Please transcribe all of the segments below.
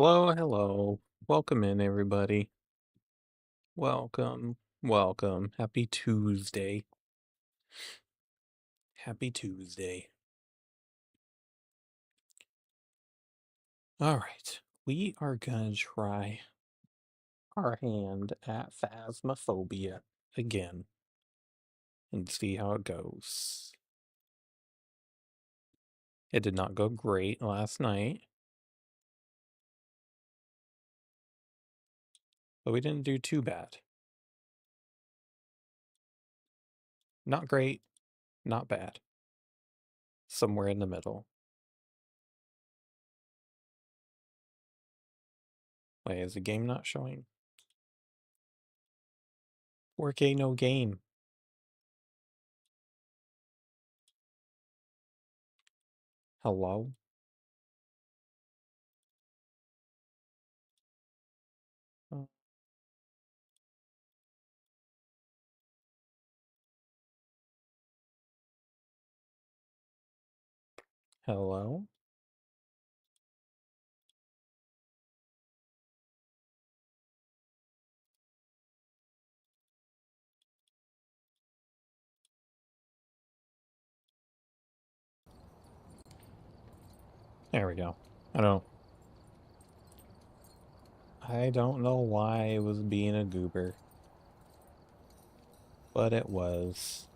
Hello, hello. Welcome in, everybody. Welcome, welcome. Happy Tuesday. Happy Tuesday. All right. We are going to try our hand at Phasmophobia again and see how it goes. It did not go great last night, but we didn't do too bad. Not great, not bad. Somewhere in the middle. Wait, is the game not showing? 4K no game. Hello? Uh, Hello? There we go. I don't know why it was being a goober, but it was.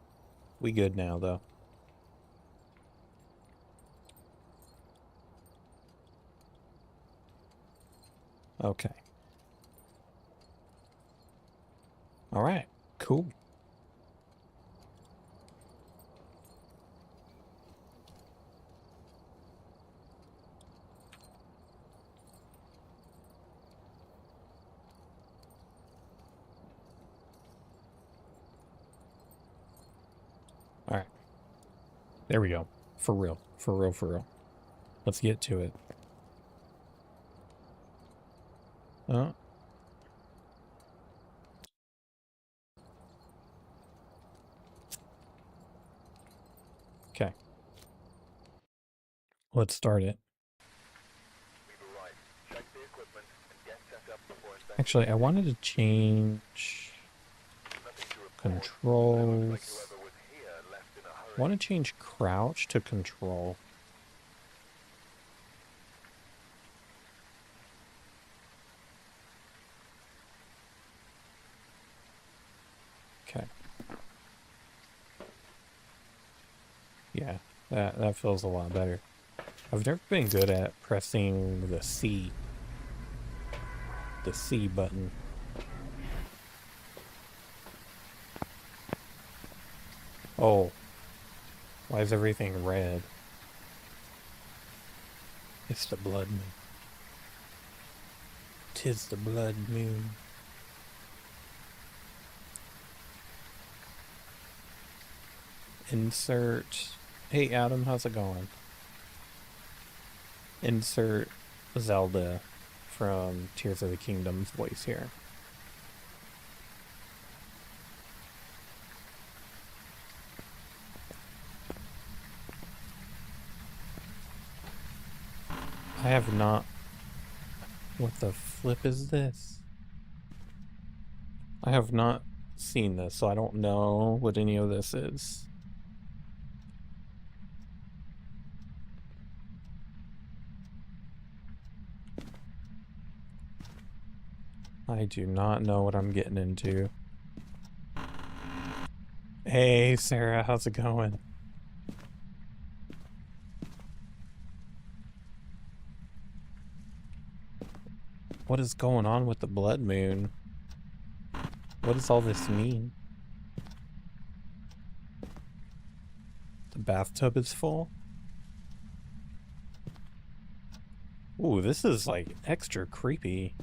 We good now, though. Okay. All right. Cool. All right. There we go. For real. For real, for real. Let's get to it. Oh. Okay. Let's start it. Actually, I wanted to change controls. I want to change crouch to control. Okay. Yeah, that feels a lot better. I've never been good at pressing the C button. Oh, why is everything red? It's the blood moon. 'Tis the blood moon. Insert. Hey Adam, how's it going? Insert Zelda from Tears of the Kingdom's voice here. I have not. What the flip is this? I have not seen this, so I don't know what any of this is. I do not know what I'm getting into. Hey Sarah, how's it going? What is going on with the blood moon? What does all this mean? The bathtub is full? Ooh, this is like extra creepy.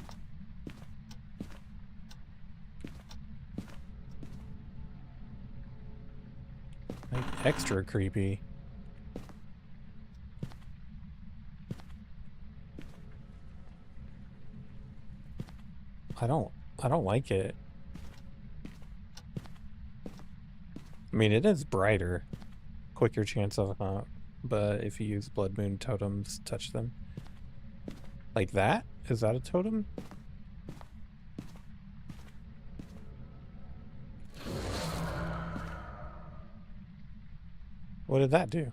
Like extra creepy. I don't like it. I mean, it is brighter. Quicker chance of but if you use blood moon totems, touch them. Like that? Is that a totem? What did that do?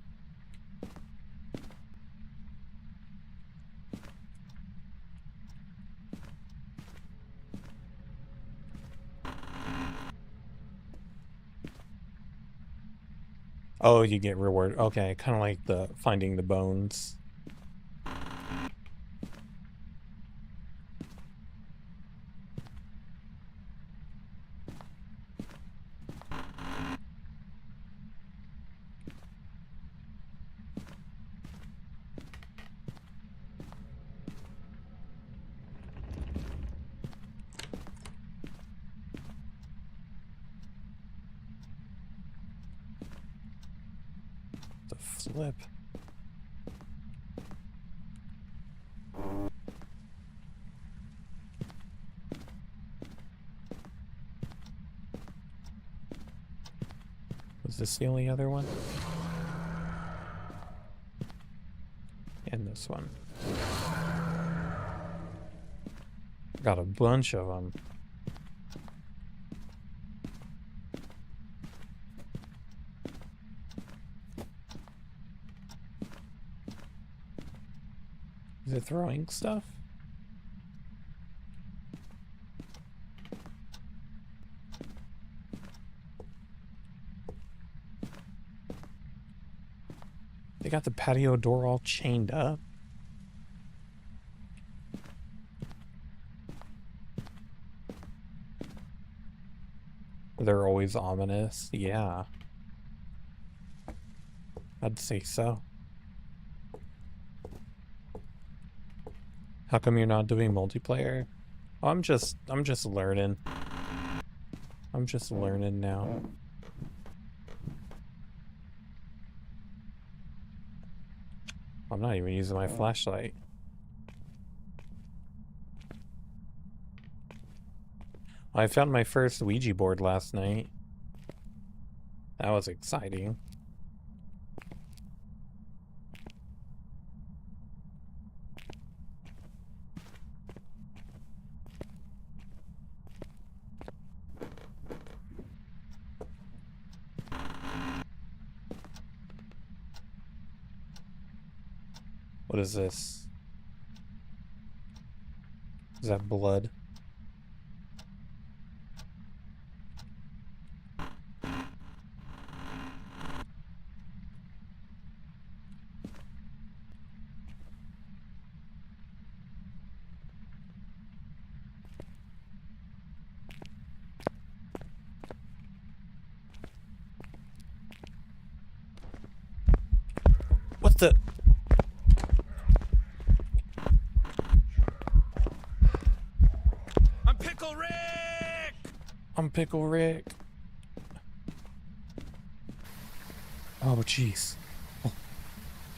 Oh, you get reward. Okay, kind of like the finding the bones. The flip. Was this the only other one? And this one. Got a bunch of them. Is it throwing stuff? They got the patio door all chained up. They're always ominous. Yeah. I'd say so. How come you're not doing multiplayer? Oh, I'm just learning. I'm just learning now. I'm not even using my flashlight. I found my first Ouija board last night. That was exciting. What is this? Is that blood? What the? I'm Pickle Rick! I'm Pickle Rick. Oh, jeez.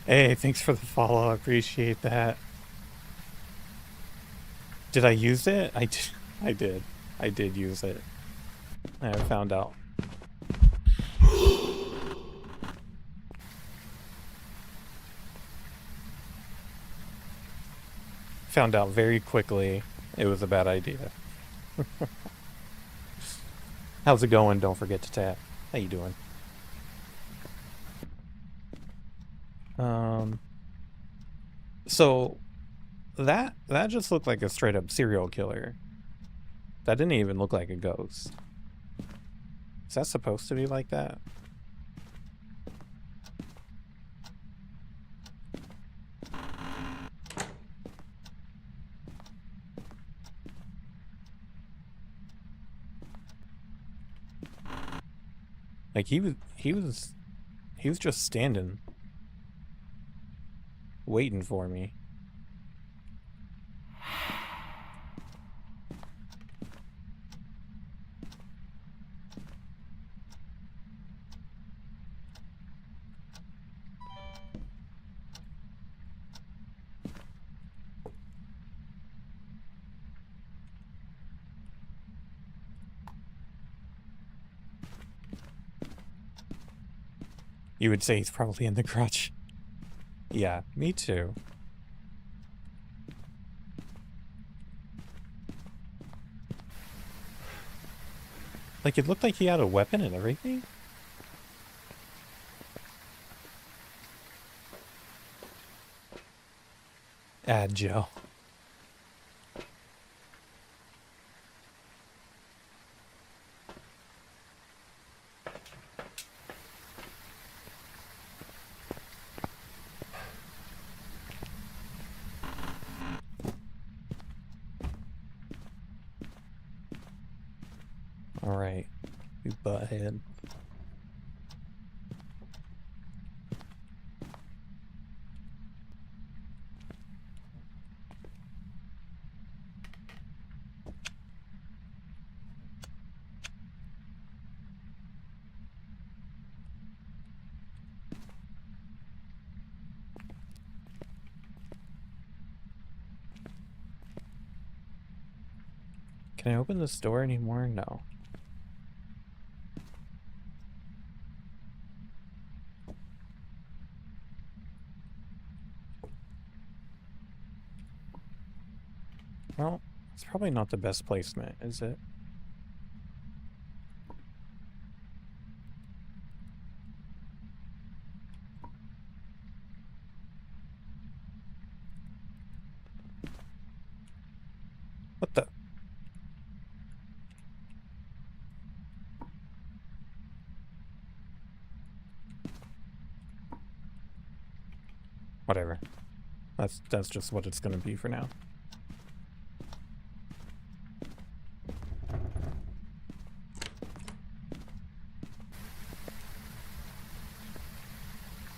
Hey, thanks for the follow. I appreciate that. Did I use it? I did. I did. I did use it. I found out. Found out very quickly it was a bad idea. How's it going? Don't forget to tap. How you doing? So that just looked like a straight up serial killer. That didn't even look like a ghost. Is that supposed to be like that? Like he was just standing waiting for me. You would say he's probably in the crotch. Yeah, me too. Like, it looked like he had a weapon and everything. Add Joe. Alright. You butthead. Can I open this door anymore? No. Well, it's probably not the best placement, is it? What the? Whatever. That's just what it's gonna be for now.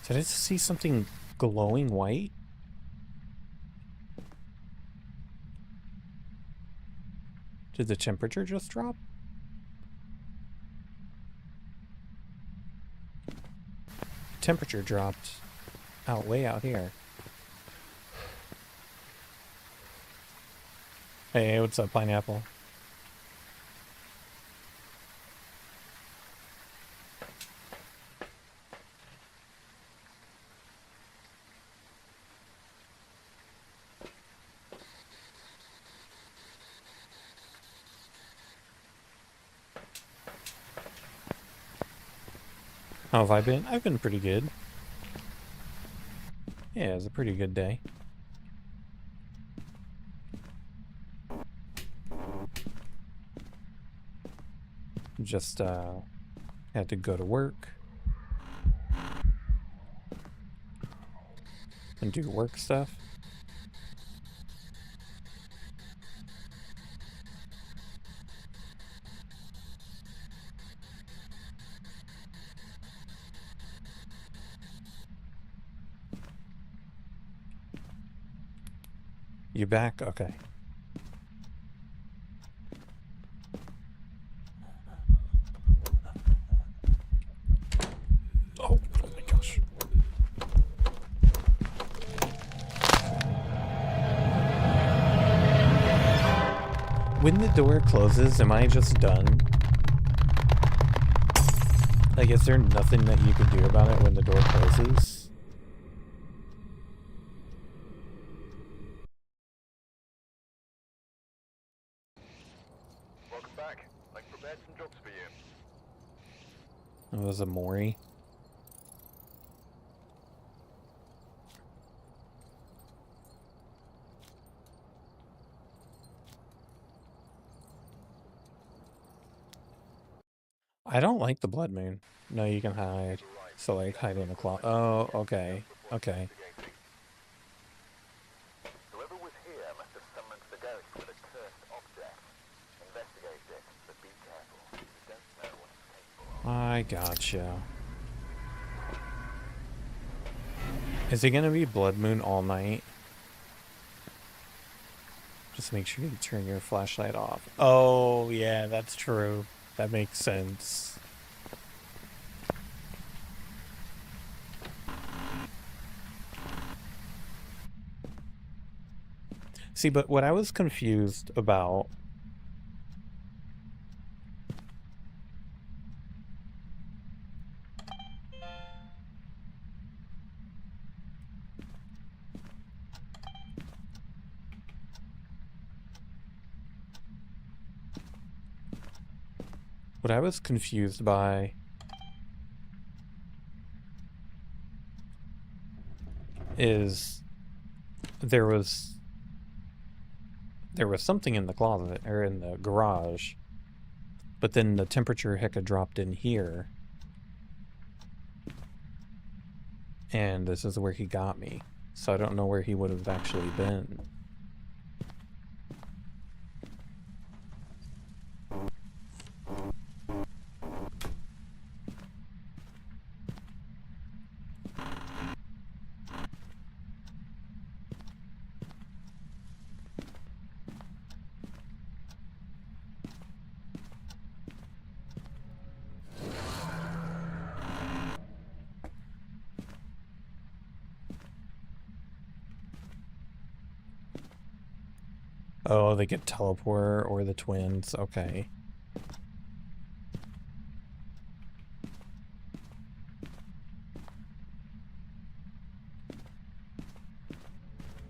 Did I see something glowing white? Did the temperature just drop? Temperature dropped out way out here. Hey, what's up, pineapple? How have I been? I've been pretty good. Yeah, it was a pretty good day. Just, had to go to work. And do work stuff. You back? Okay. Oh my gosh. When the door closes, am I just done? Like, is there nothing that you can do about it when the door closes? Welcome back. I've prepared some jobs for you. It was a Mori. I don't like the blood moon. No, you can hide. So, like, hide in a closet. Oh, okay. Okay. Whoever was here must have summoned the ghost with a cursed object. Investigate it, but be careful. You don't know what it's capable of. I gotcha. Is it gonna be blood moon all night? Just make sure you turn your flashlight off. Oh, yeah, that's true. That makes sense. See, but what I was confused about... What I was confused by is there was something in the closet or in the garage, but then the temperature hecka dropped in here, and this is where he got me. So I don't know where he would have actually been. Oh, they get teleport or the twins. Okay.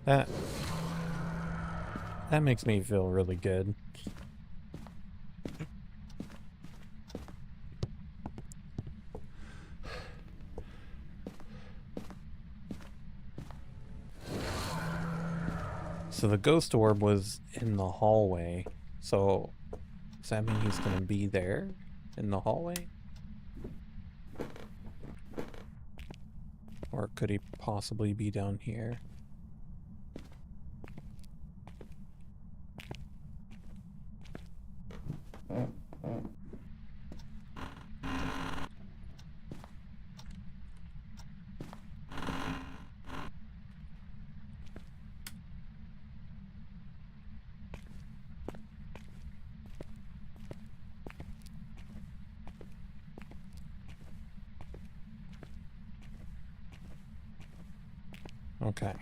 That makes me feel really good. So the ghost orb was in the hallway. So does that mean he's gonna be there in the hallway? Or could he possibly be down here? Okay.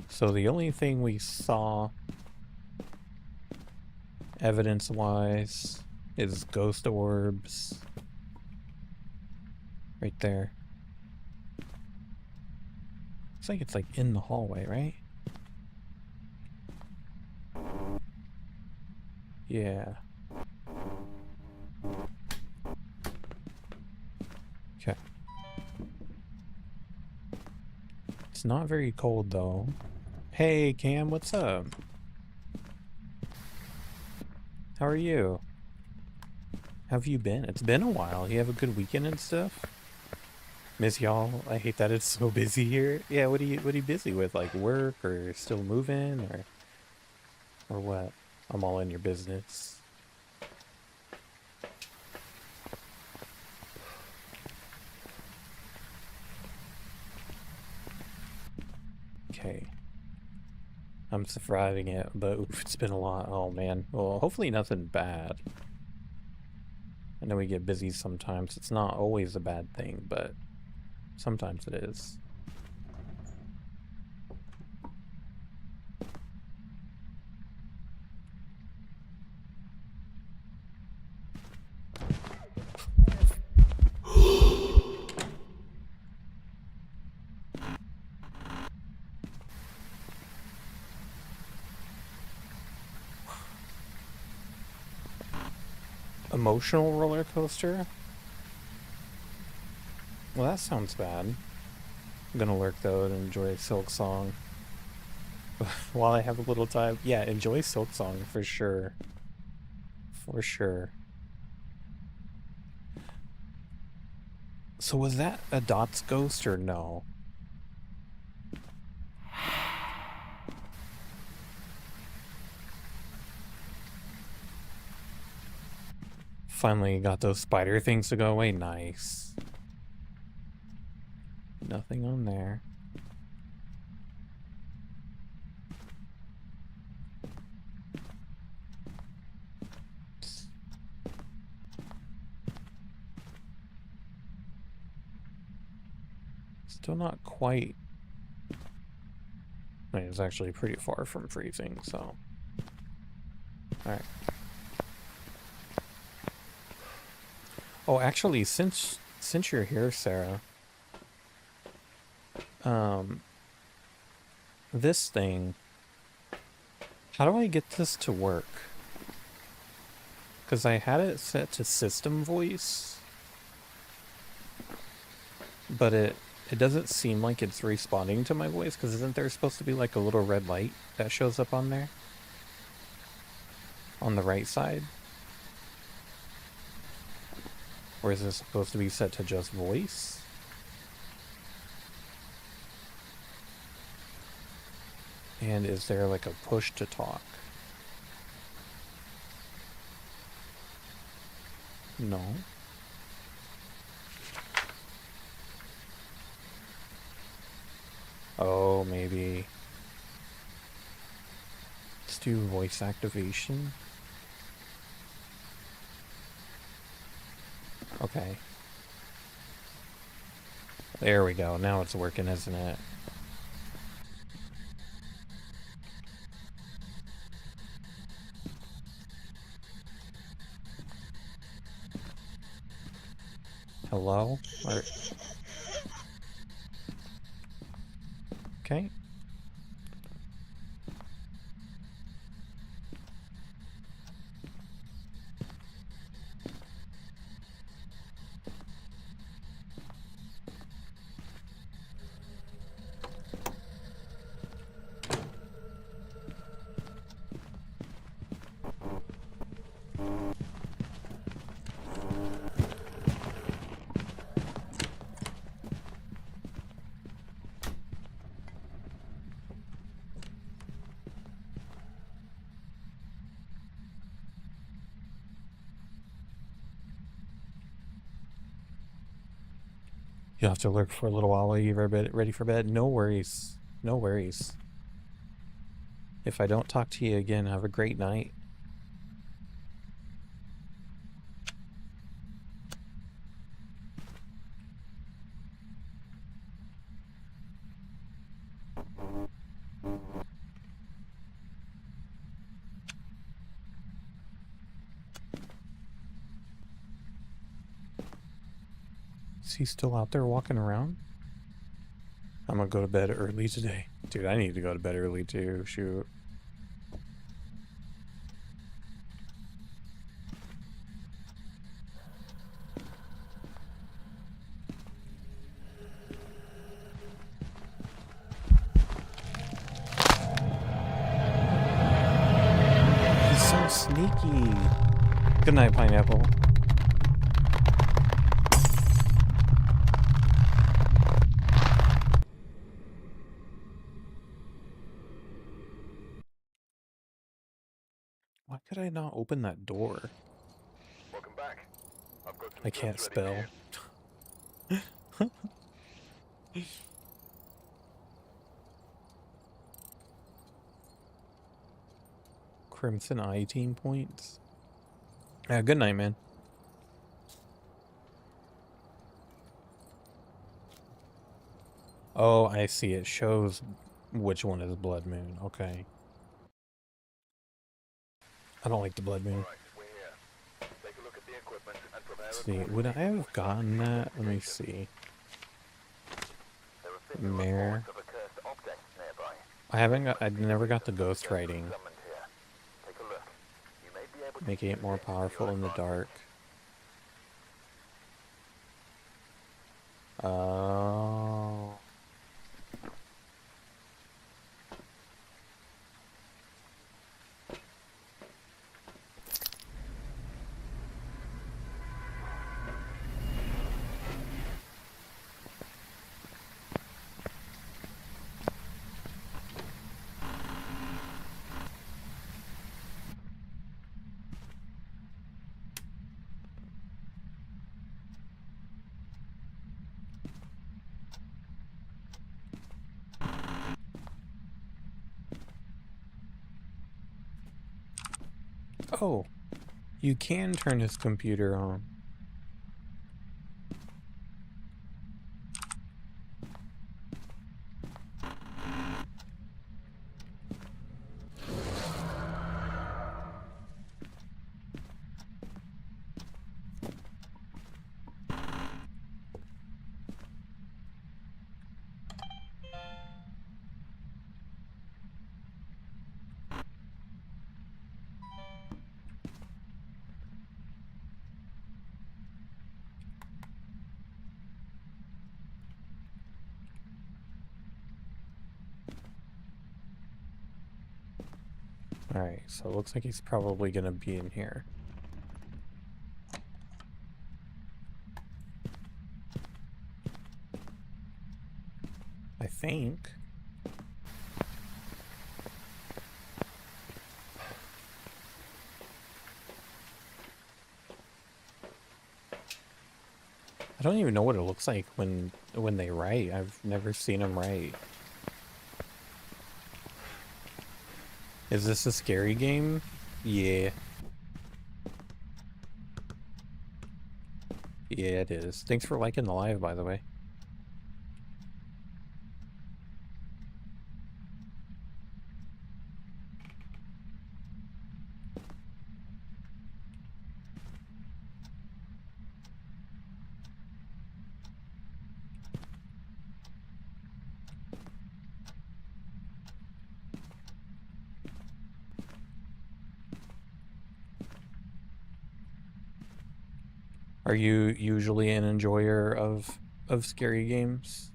So the only thing we saw evidence-wise is ghost orbs right there. Looks like it's like in the hallway, right? Yeah. Okay. It's not very cold though. Hey Cam, what's up? How are you? How have you been? It's been a while. You have a good weekend and stuff? Miss y'all. I hate that it's so busy here. Yeah, what are you busy with? Like work or still moving or what? I'm all in your business. Okay. I'm surviving it, but oof, it's been a lot. Oh man. Well, hopefully nothing bad. I know we get busy sometimes. It's not always a bad thing, but sometimes it is. Emotional roller coaster? Well, that sounds bad. I'm gonna lurk though and enjoy Silk Song. While I have a little time. Yeah, enjoy Silk Song for sure. For sure. So was that a Dot's ghost or no? Finally got those spider things to go away. Nice. Nothing on there. Still not quite. I mean, it's actually pretty far from freezing, so. Alright. Oh, actually, since you're here, Sarah, this thing, how do I get this to work? Because I had it set to system voice, but it doesn't seem like it's responding to my voice, because isn't there supposed to be like a little red light that shows up on there? On the right side? Or is this supposed to be set to just voice? And is there like a push to talk? No. Oh, maybe. Let's do voice activation. Okay. There we go. Now it's working, isn't it? Hello? Okay. You'll have to lurk for a little while you're ready for bed. No worries. No worries. If I don't talk to you again, have a great night. Is he still out there walking around? I'm gonna go to bed early today. Dude, I need to go to bed early too. Shoot. He's so sneaky. Good night, Pineapple. Why could I not open that door? Welcome back. I've got some I can't jobs ready for spell. you. Crimson Eye team points. Yeah, good night, man. Oh, I see. It shows which one is Blood Moon. Okay. I don't like the Blood Moon. Alright, we're here. Take a look at the equipment and prepare Let's see, would accordingly I for have gotten that? Let me see. There are official Mare. reports of a cursed object nearby. I never got the ghost writing. Summoned here. Take a look. You may be able to Making it use more it to your powerful in the advantage. dark. Oh. Oh. You can turn his computer on. Alright, so it looks like he's probably gonna be in here. I think. I don't even know what it looks like when they write. I've never seen them write. Is this a scary game? Yeah. Yeah, it is. Thanks for liking the live, by the way. Are you usually an enjoyer of scary games?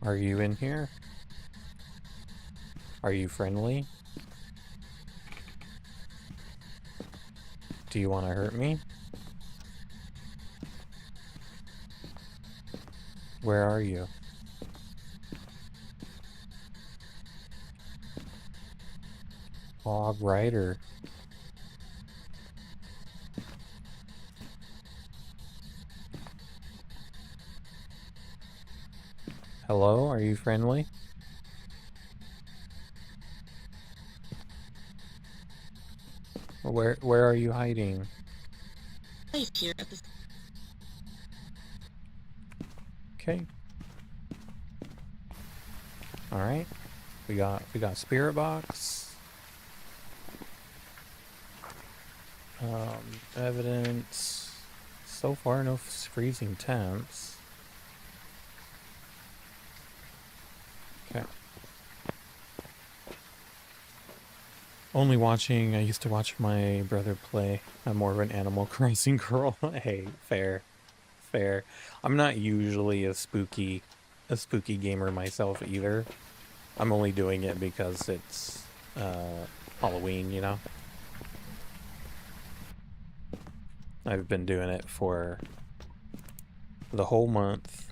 Are you in here? Are you friendly? Do you want to hurt me? Where are you? Hog Rider. Hello, are you friendly? Where are you hiding? Here. Okay. All right. We got spirit box. Evidence. So far, no freezing temps. Okay. Only watching. I used to watch my brother play. I'm more of an Animal Crossing girl. Hey, fair. Fair. I'm not usually a spooky gamer myself either. I'm only doing it because it's Halloween, you know? I've been doing it for the whole month.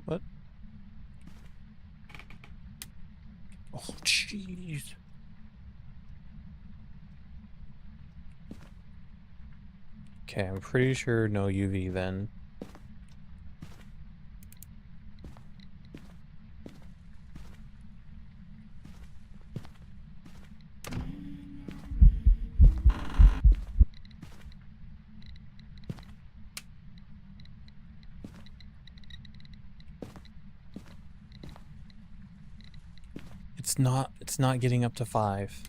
What? Oh, jeez. Okay, I'm pretty sure no UV then. It's not getting up to 5.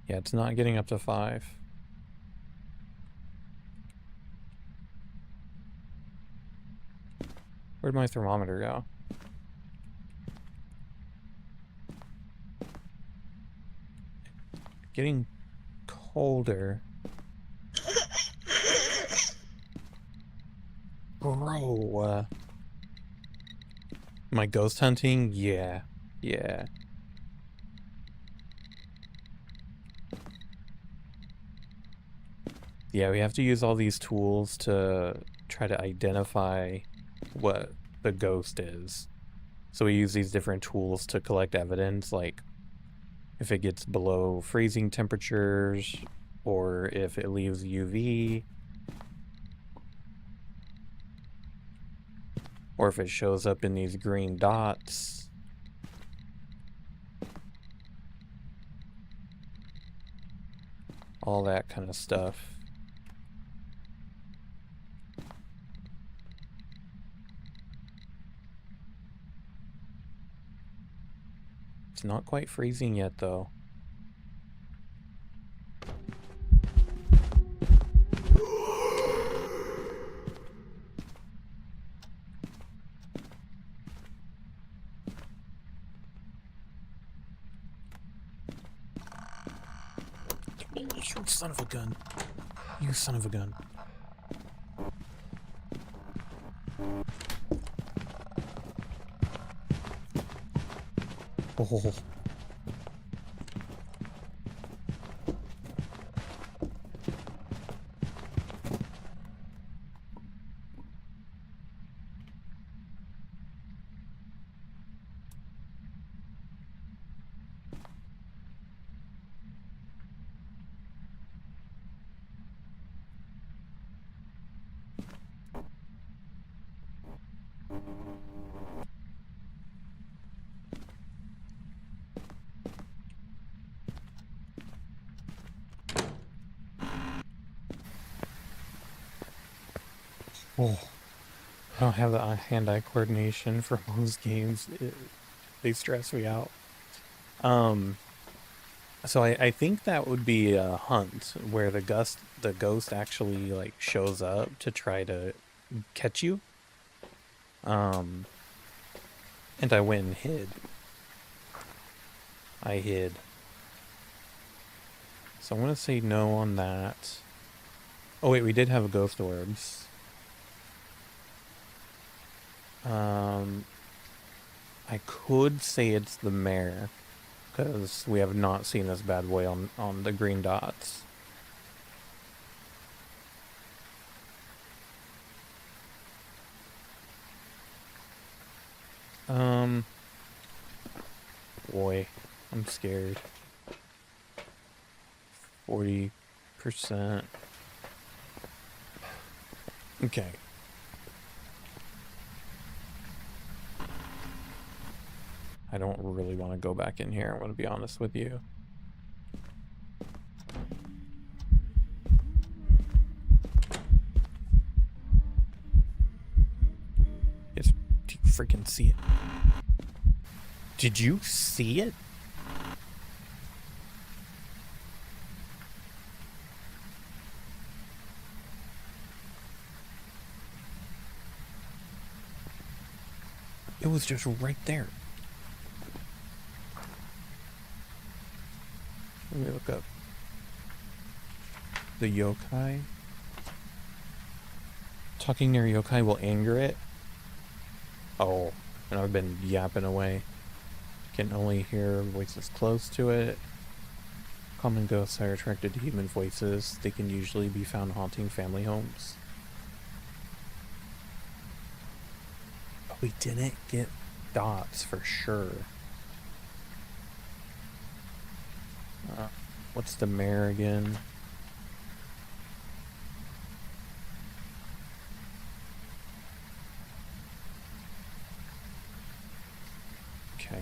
Yeah, it's not getting up to 5. Where'd my thermometer go? Getting colder. Bro, am I ghost hunting? Yeah. Yeah. Yeah, we have to use all these tools to try to identify what the ghost is. So we use these different tools to collect evidence, like if it gets below freezing temperatures or if it leaves UV or if it shows up in these green dots. all that kind of stuff. It's not quite freezing yet, though. You son of a gun. You son of a gun. Oh. Oh. I don't have the hand-eye coordination for most games. They stress me out. So I think that would be a hunt where the ghost actually like shows up to try to catch you. And I went and hid. I hid. So I'm gonna say no on that. Oh wait, we did have ghost orbs. I could say it's the mare, because we have not seen this bad boy on the green dots. Boy, I'm scared. 40%. Okay. I don't really want to go back in here, I'm going to be honest with you. Did you freaking see it? Did you see it? It was just right there. Let me look up the yokai. Talking near yokai will anger it. Oh, and I've been yapping away. Can only hear voices close to it. Common ghosts are attracted to human voices. They can usually be found haunting family homes. But we didn't get dots for sure. What's the mare again? Okay.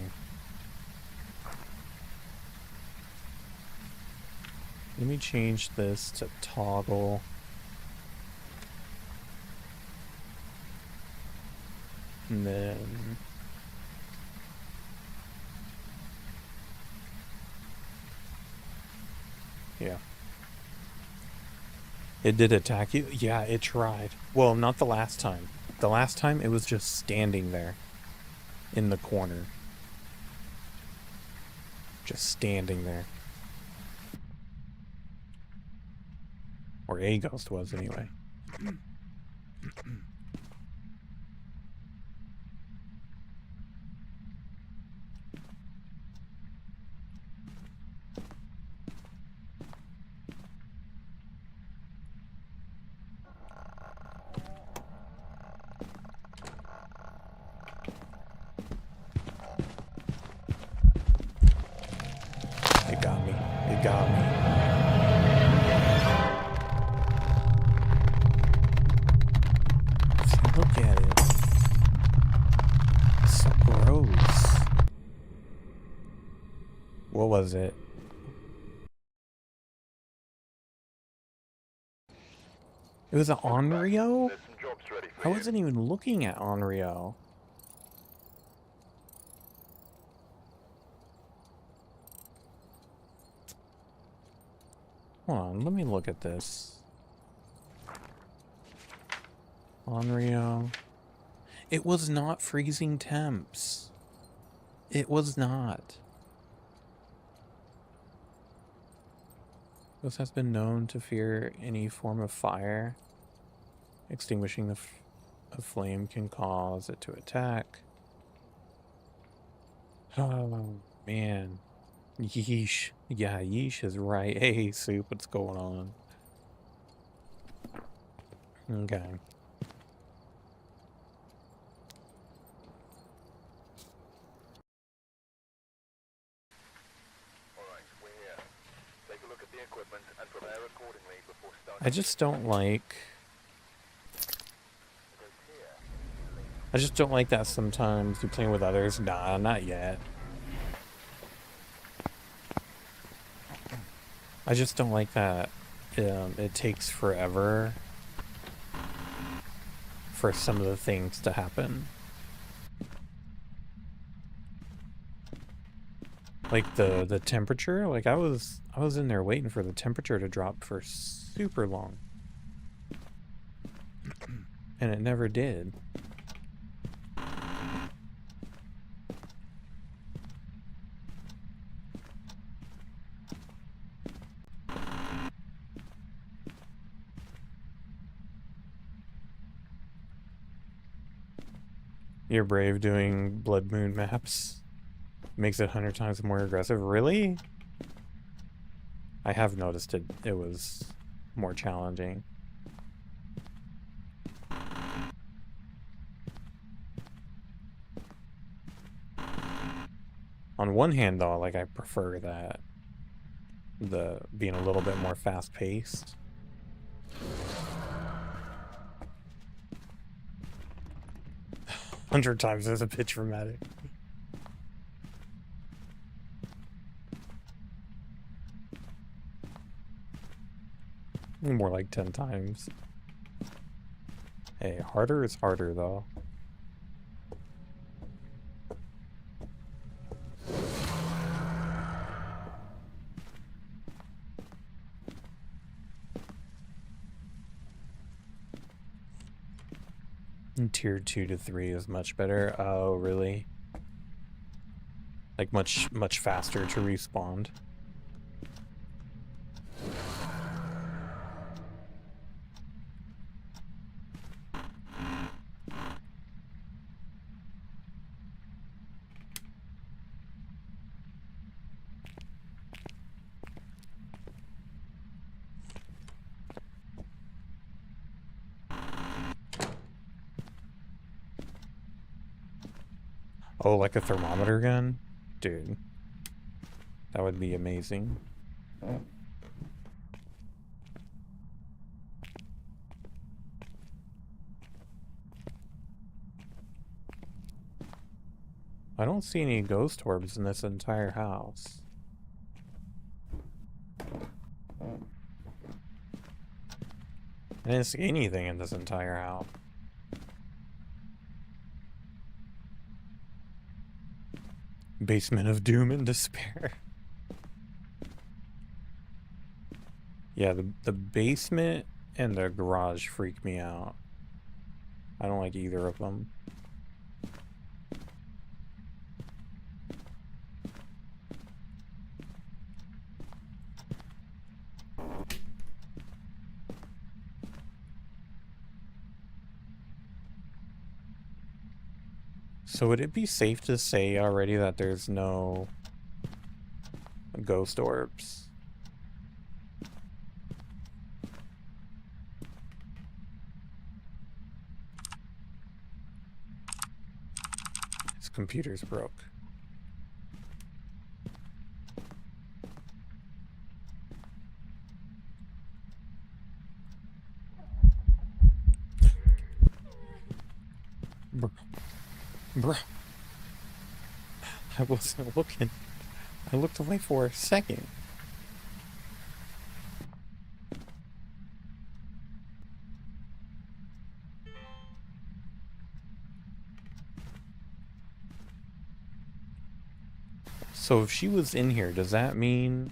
Let me change this to toggle. And then yeah. It did attack you? Yeah, it tried. Well, not the last time. The last time it was just standing there in the corner. Just standing there. Or a ghost was, anyway. It got me. It got me. See, look at it. It's so gross. What was it? It was an Onryo? There's some jobs ready for I you. wasn't even looking at Onryo. Hold on, let me look at this. Onryo. It was not freezing temps. It was not. This has been known to fear any form of fire. Extinguishing a flame can cause it to attack. Oh, man. Yeesh. Yeah, yeesh is right. Hey, Soup, what's going on? Okay. Alright, we're here. Take a look at the equipment and prepare accordingly before starting. I just don't like... I just don't like that sometimes you're playing with others. Nah, not yet. I just don't like that it takes forever for some of the things to happen. Like the temperature, like I was in there waiting for the temperature to drop for super long. And it never did. You're brave doing Blood Moon maps. Makes it 100 times more aggressive. Really? I have noticed it was more challenging. On one hand though, like I prefer that. The being a little bit more fast paced. 100 times is a bit dramatic. More like 10 times. Hey, harder is harder though. And tier 2 to 3 is much better. Oh, really? Like much faster to respawn. Oh, like a thermometer gun? Dude. That would be amazing. I don't see any ghost orbs in this entire house. I didn't see anything in this entire house. Basement of Doom and Despair. Yeah, the basement and the garage freak me out. I don't like either of them. So would it be safe to say already that there's no ghost orbs? His computer's broke. Bruh. I wasn't looking. I looked away for a second. So if she was in here, does that mean...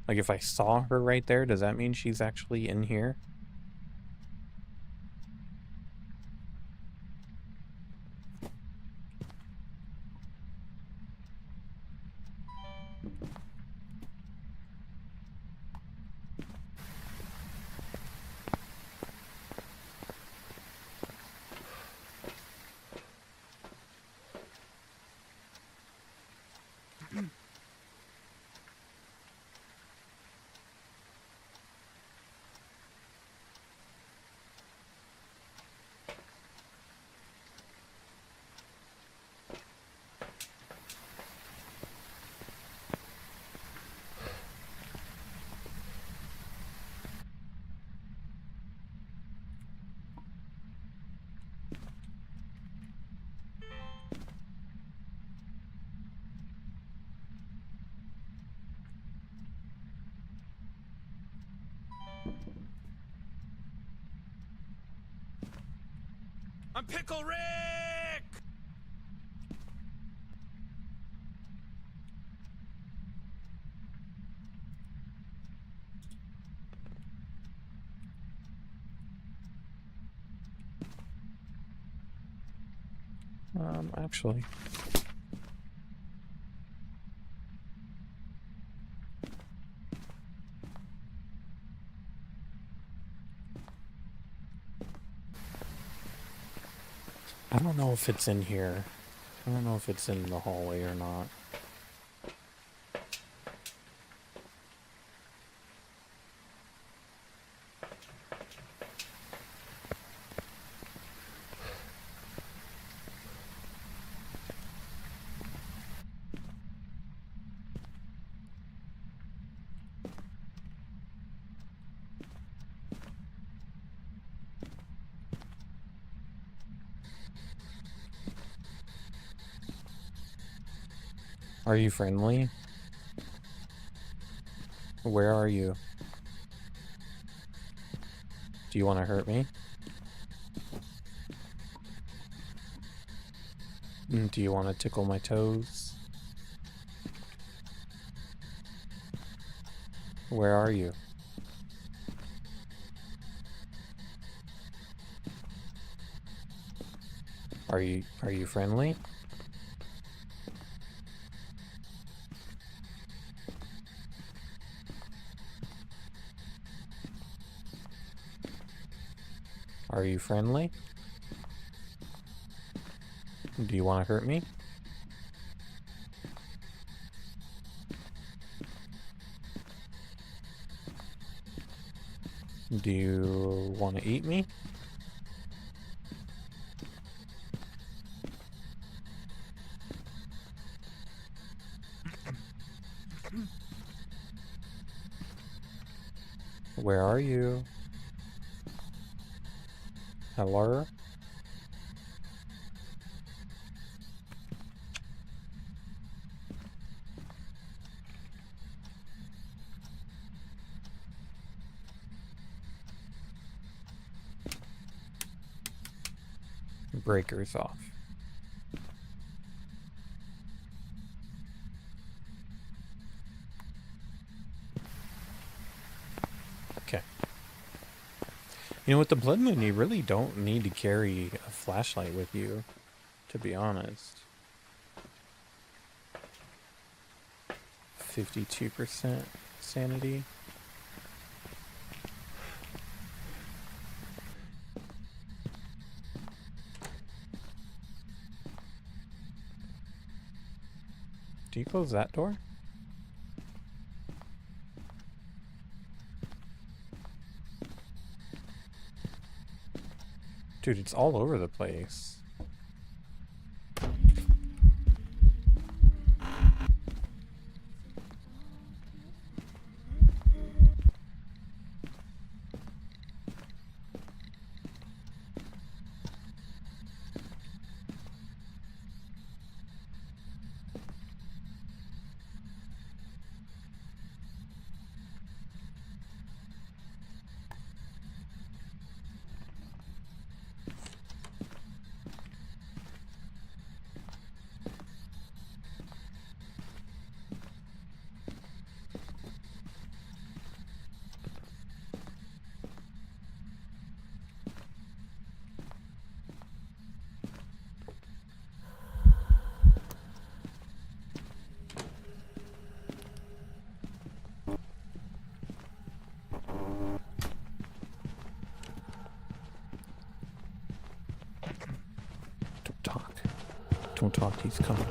Like, if I saw her right there, does that mean she's actually in here? I'm Pickle Rick! Actually... I don't know if it's in here. I don't know if it's in the hallway or not. Are you friendly? Where are you? Do you want to hurt me? Do you want to tickle my toes? Where are you? Are you friendly? Are you friendly? Do you want to hurt me? Do you want to eat me? Where are you? Hello? Breakers off. Okay. You know, with the blood moon, you really don't need to carry a flashlight with you, to be honest. 52% sanity. Do you close that door? Dude, it's all over the place. Don't talk, he's coming.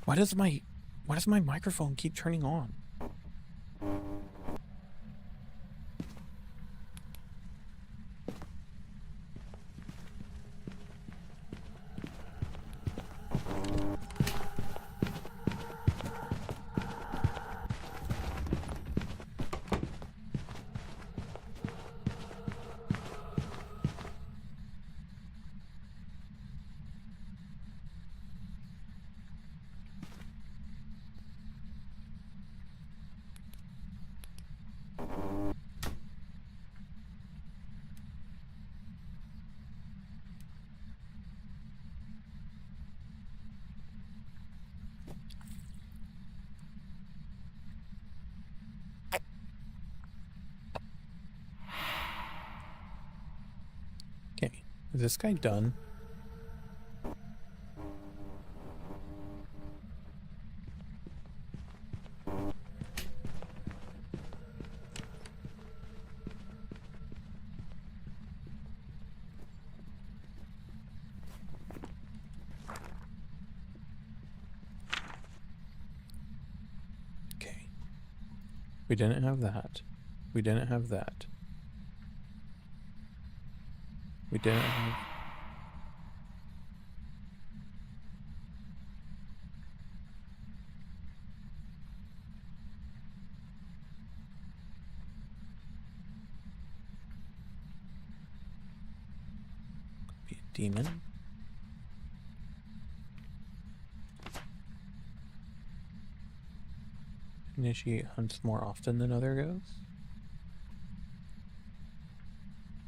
Why does my microphone keep turning on? Okay, is this guy done? Okay. We didn't have that. We didn't have that. We didn't have... Be a demon. Initiate hunts more often than other ghosts.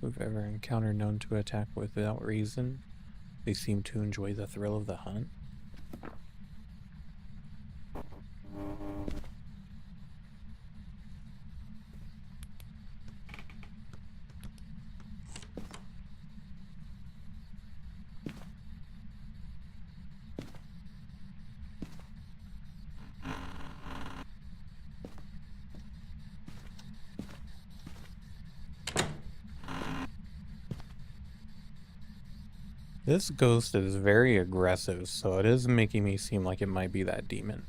Who've ever encountered known to attack without reason. They seem to enjoy the thrill of the hunt. This ghost is very aggressive, so it is making me seem like it might be that demon.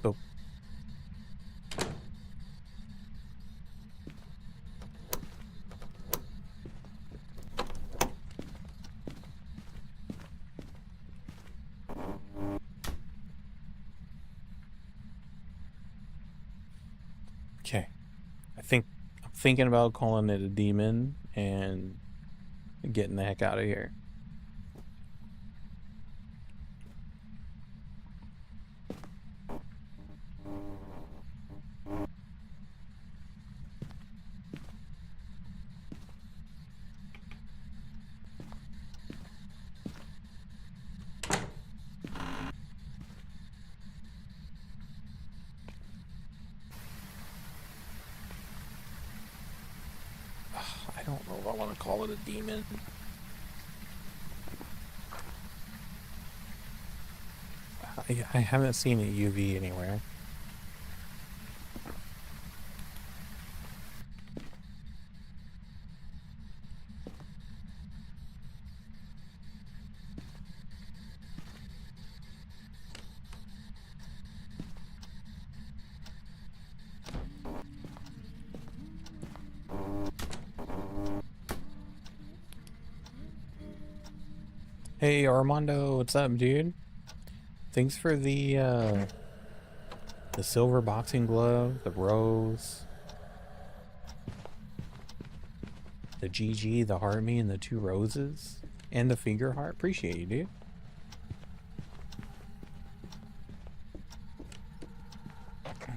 So, okay. I'm thinking about calling it a demon and getting the heck out of here. I don't know if I want to call it a demon. I haven't seen a UV anywhere. Hey Armando, what's up, dude? Thanks for the silver boxing glove, the rose. The GG, the heart me, and the 2 roses. And the finger heart. Appreciate you, dude. Okay.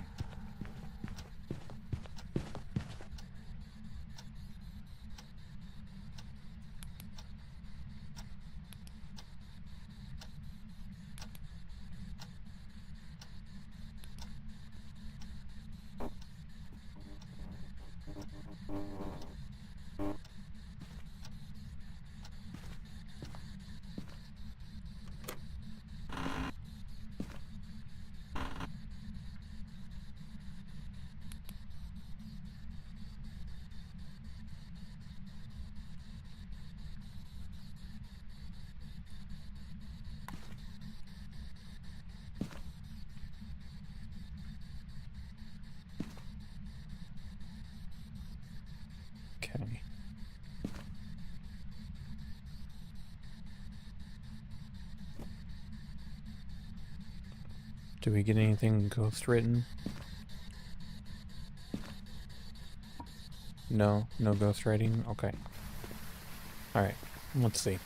Do we get anything ghost written? No, no ghost writing? Okay. Alright, let's see.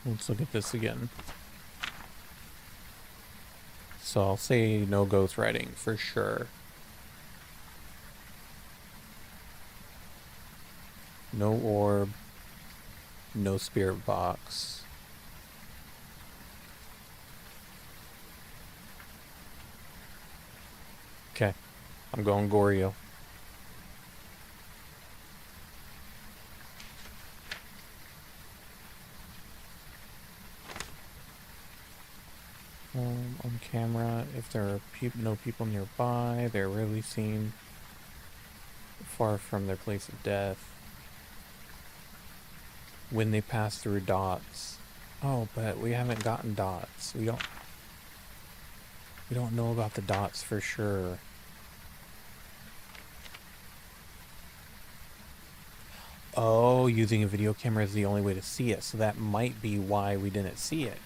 Let's look at this again. So I'll say no ghost writing for sure. No orb. No spirit box. Okay. I'm going Goryo. On camera, if there are no people nearby, they're really seen far from their place of death. When they pass through dots. Oh, but we haven't gotten dots. We don't know about the dots for sure. Oh, using a video camera is the only way to see it, so that might be why we didn't see it.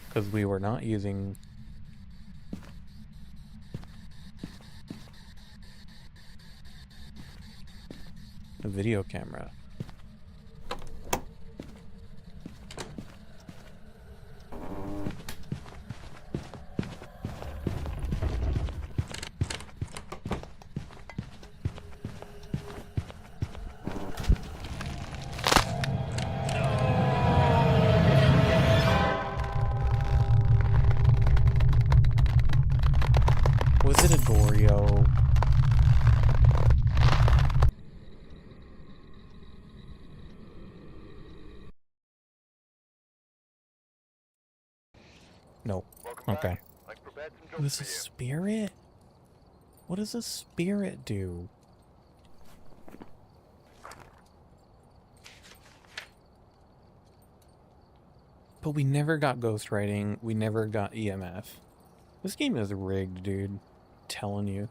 Because we were not using a video camera. Was it a Goryo? No. Okay. I prepared some It jobs was for a you. spirit? What does a spirit do? But we never got ghostwriting. We never got EMF. This game is rigged, dude. Telling you.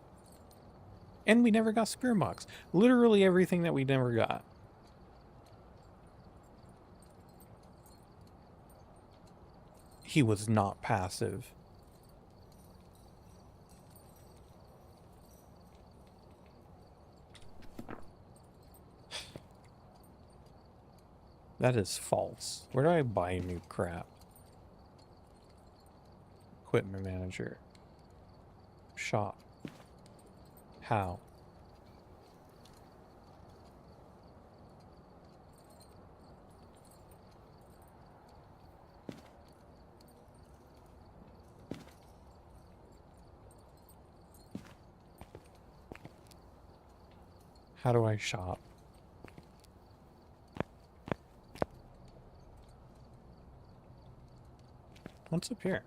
And we never got spirit box. Literally everything that we never got. He was not passive. That is false. Where do I buy new crap? Equipment manager. Shop. How? How do I shop? What's up here?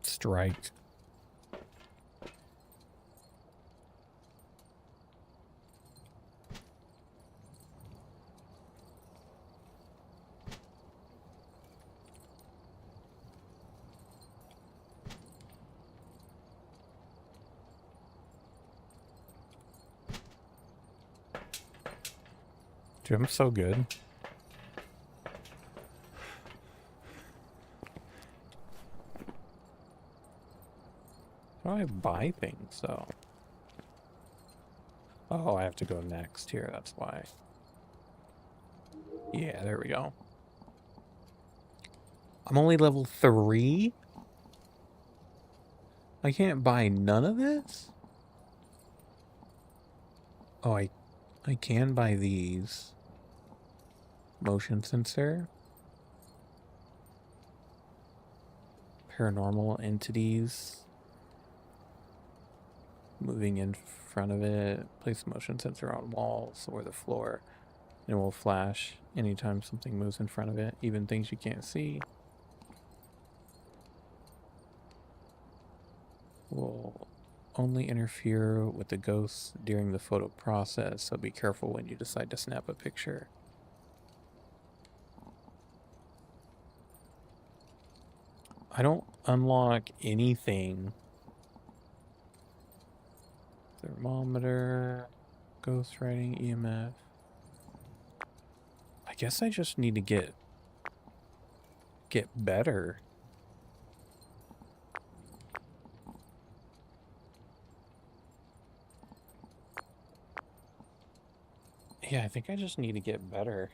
Strike. Dude, I'm so good. How do I buy things, though? Oh, I have to go next here, that's why. Yeah, there we go. I'm only level 3? I can't buy none of this? Oh, I can buy these. Motion sensor. Paranormal entities. Moving in front of it. Place motion sensor on walls or the floor. It will flash anytime something moves in front of it, even things you can't see. Will only interfere with the ghosts during the photo process, so be careful when you decide to snap a picture. I don't unlock anything. Thermometer, ghost writing, EMF. I guess I just need to get better. Yeah, I think I just need to get better.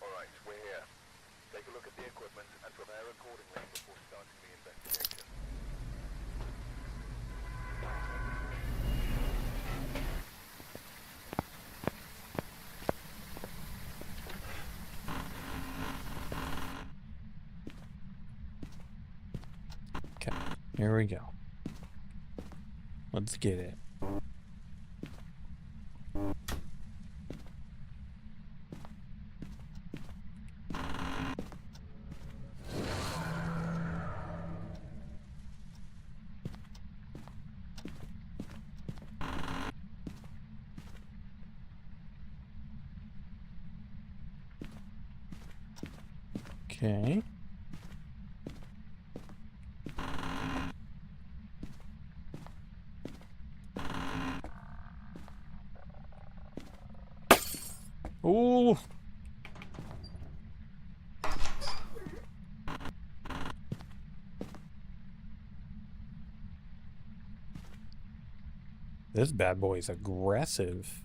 Alright, we're here. Take a look at the equipment and prepare accordingly before starting the investigation. Okay, here we go. Let's get it. Okay. Ooh. This bad boy is aggressive.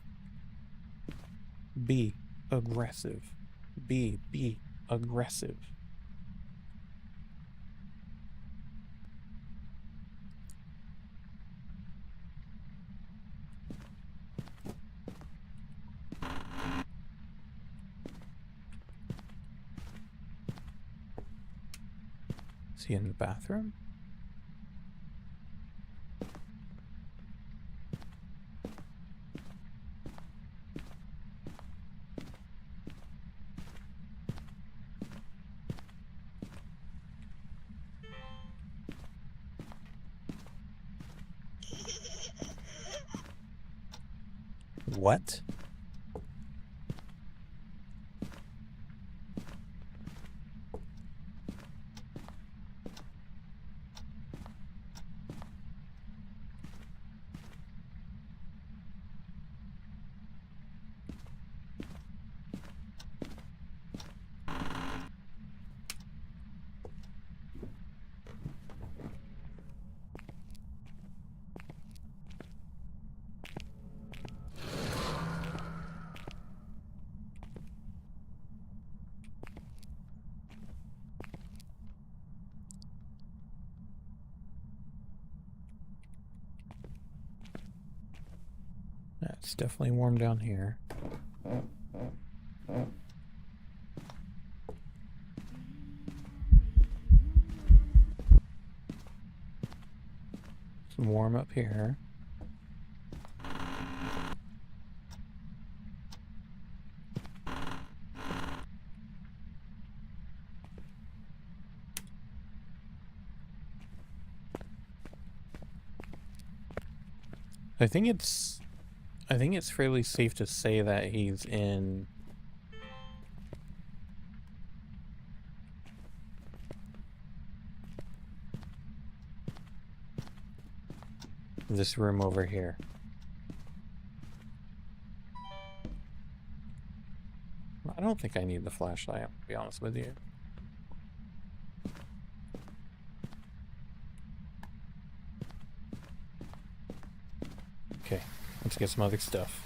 Be aggressive. Be aggressive. Is he in the bathroom? What? It's definitely warm down here. It's warm up here. I think it's fairly safe to say that he's in this room over here. I don't think I need the flashlight, to be honest with you. Okay, let's get some other stuff.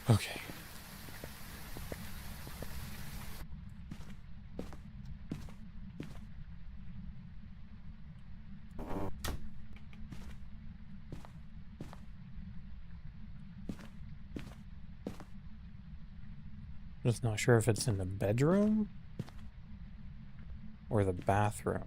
Okay. Just not sure if it's in the bedroom or the bathroom.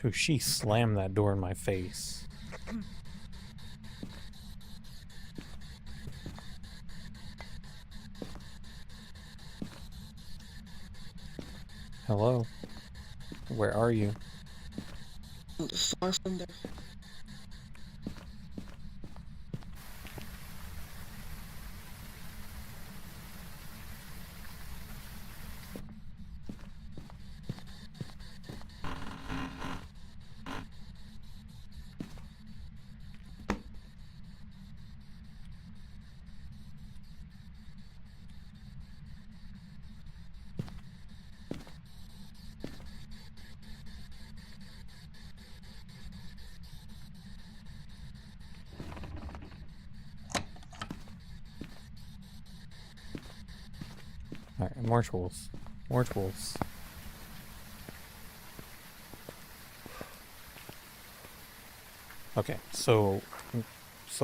So she slammed that door in my face. Hello? Where are you? Far from there. Alright, more tools. More tools. Okay, so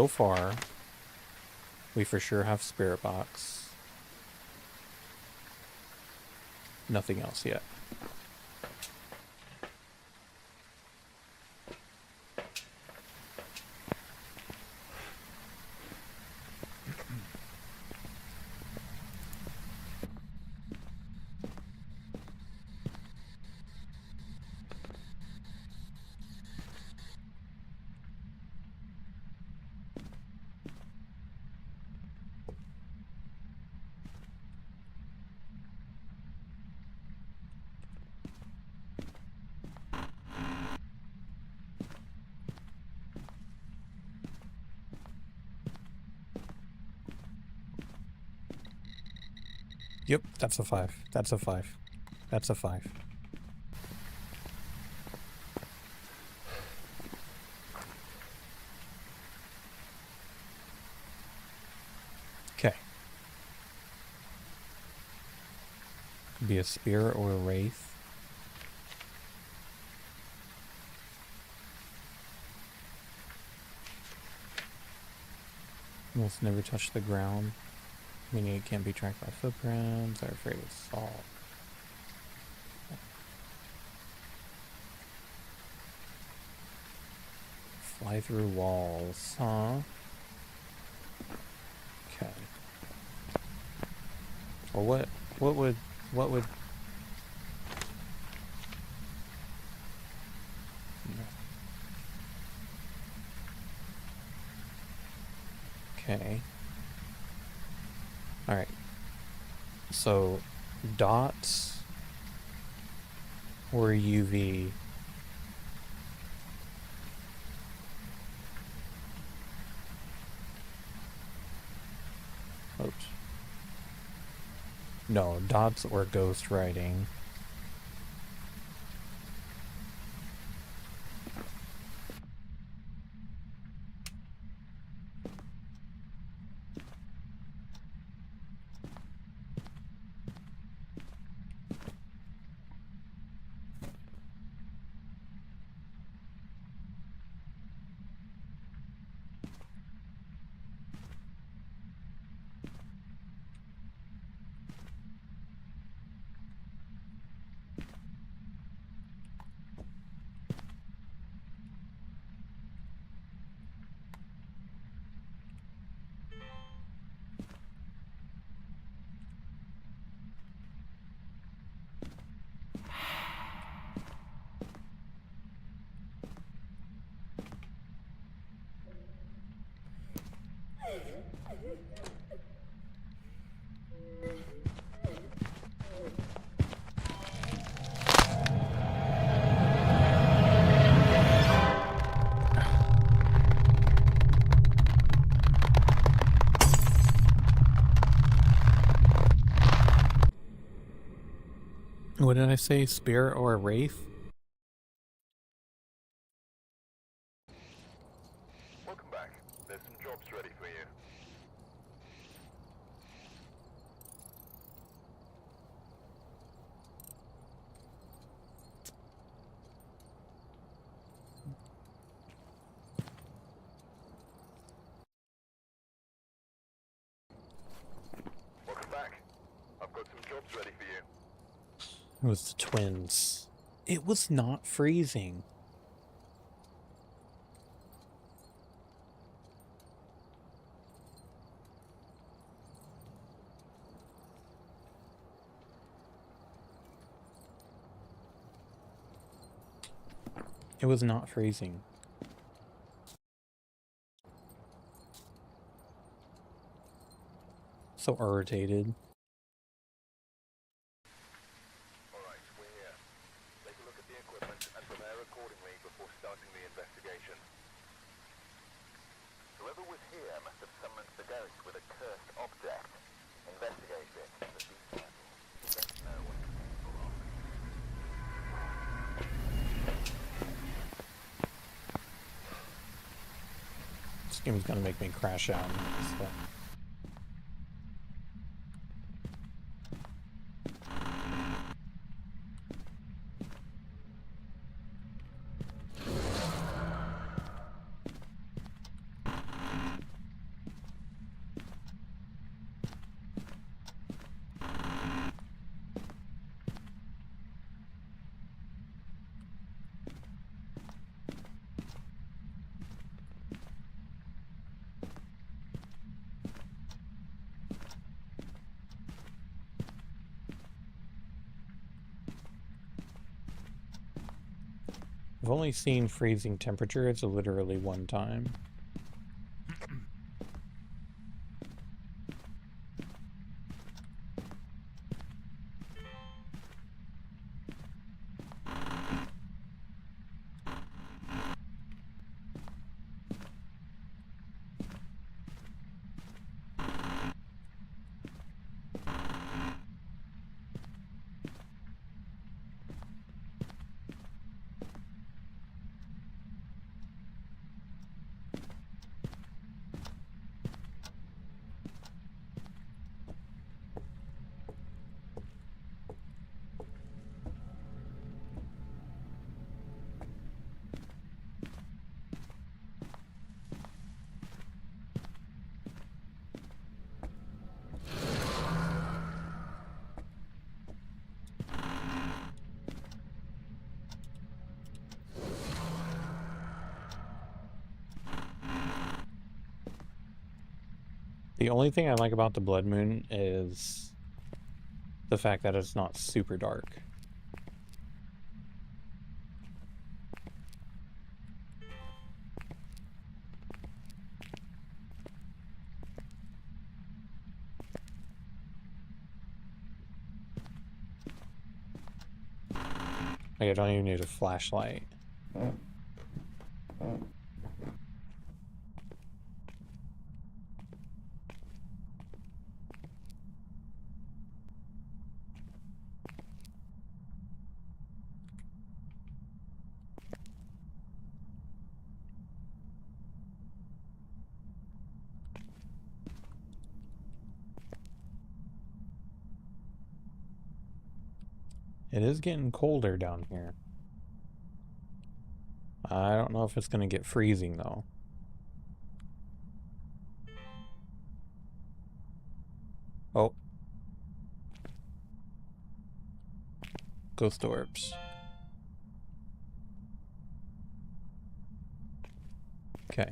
far, we for sure have spirit box. Nothing else yet. Yep, that's a 5. That's a 5. That's a 5. Okay. Could be a spirit or a wraith. Almost never touch the ground, meaning it can't be tracked by footprints. Are afraid of salt. Fly through walls, huh? Okay. Well, what would... Okay. Alright. So, dots or UV. Oops. No, dots or ghost writing. What did I say? Spirit or a wraith? Welcome back. There's some jobs ready for you. Welcome back. I've got some jobs ready for you. It was the twins. It was not freezing. It was not freezing. So irritated. Alright, we're here. Take a look at the equipment and prepare accordingly before starting the investigation. Whoever was here must have summoned the ghost with a cursed object. Investigate it, but be careful. You don't know what it's capable of. This game's gonna make me crash out. So. I've only seen freezing temperatures literally one time. The only thing I like about the Blood Moon is the fact that it's not super dark. Like, I don't even need a flashlight. It is getting colder down here. I don't know if it's going to get freezing, though. Oh. Ghost orbs. Okay.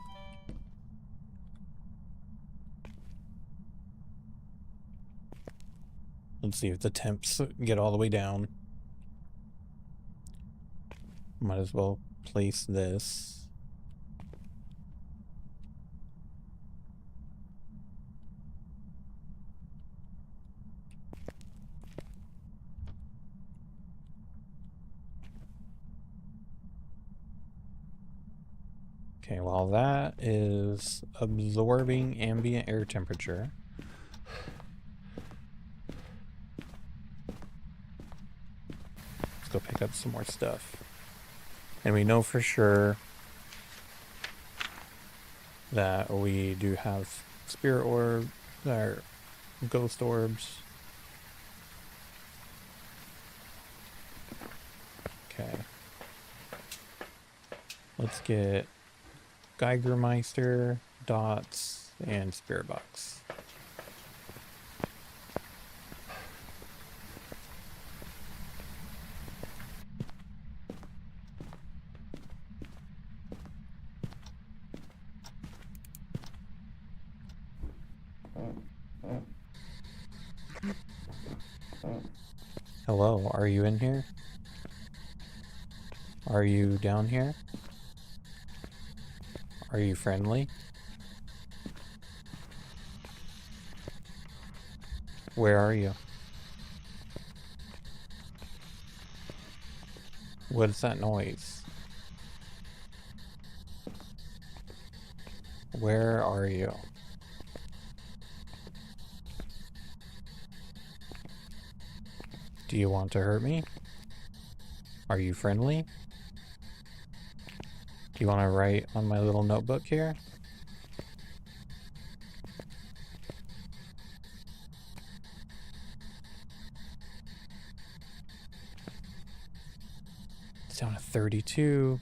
Let's see if the temps get all the way down. Might as well place this. Okay, while that is absorbing ambient air temperature. Let's go pick up some more stuff. And we know for sure that we do have spirit orb or ghost orbs. Okay. Let's get Geigermeister, dots, and spirit box. Hello, are you in here? Are you down here? Are you friendly? Where are you? What's that noise? Where are you? Do you want to hurt me? Are you friendly? Do you want to write on my little notebook here? It's down to 32.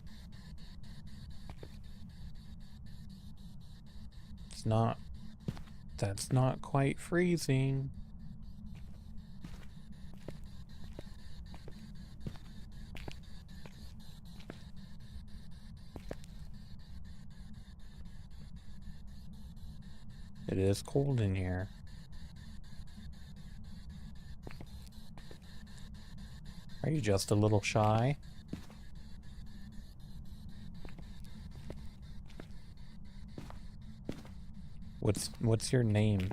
It's not... That's not quite freezing. It is cold in here. Are you just a little shy? What's your name?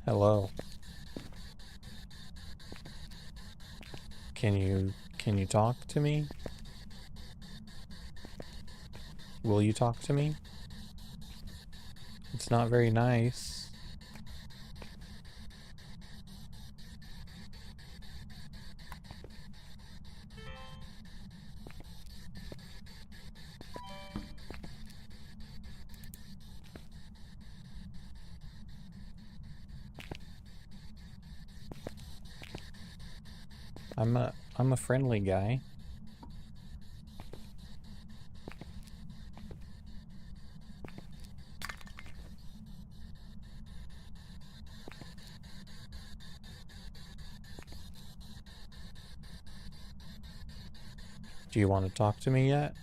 Hello. Can you talk to me? Will you talk to me? It's not very nice. I'm a friendly guy. Do you want to talk to me yet?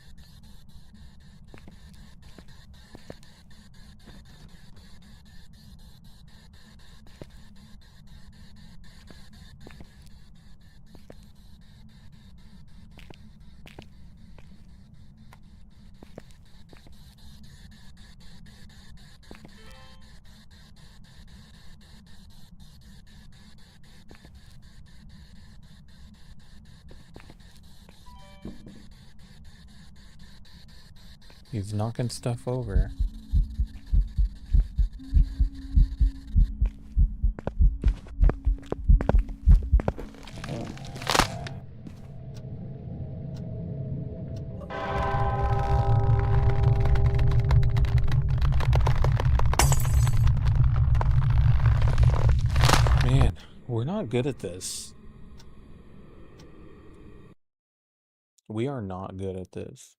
He's knocking stuff over. Man, we're not good at this. We are not good at this.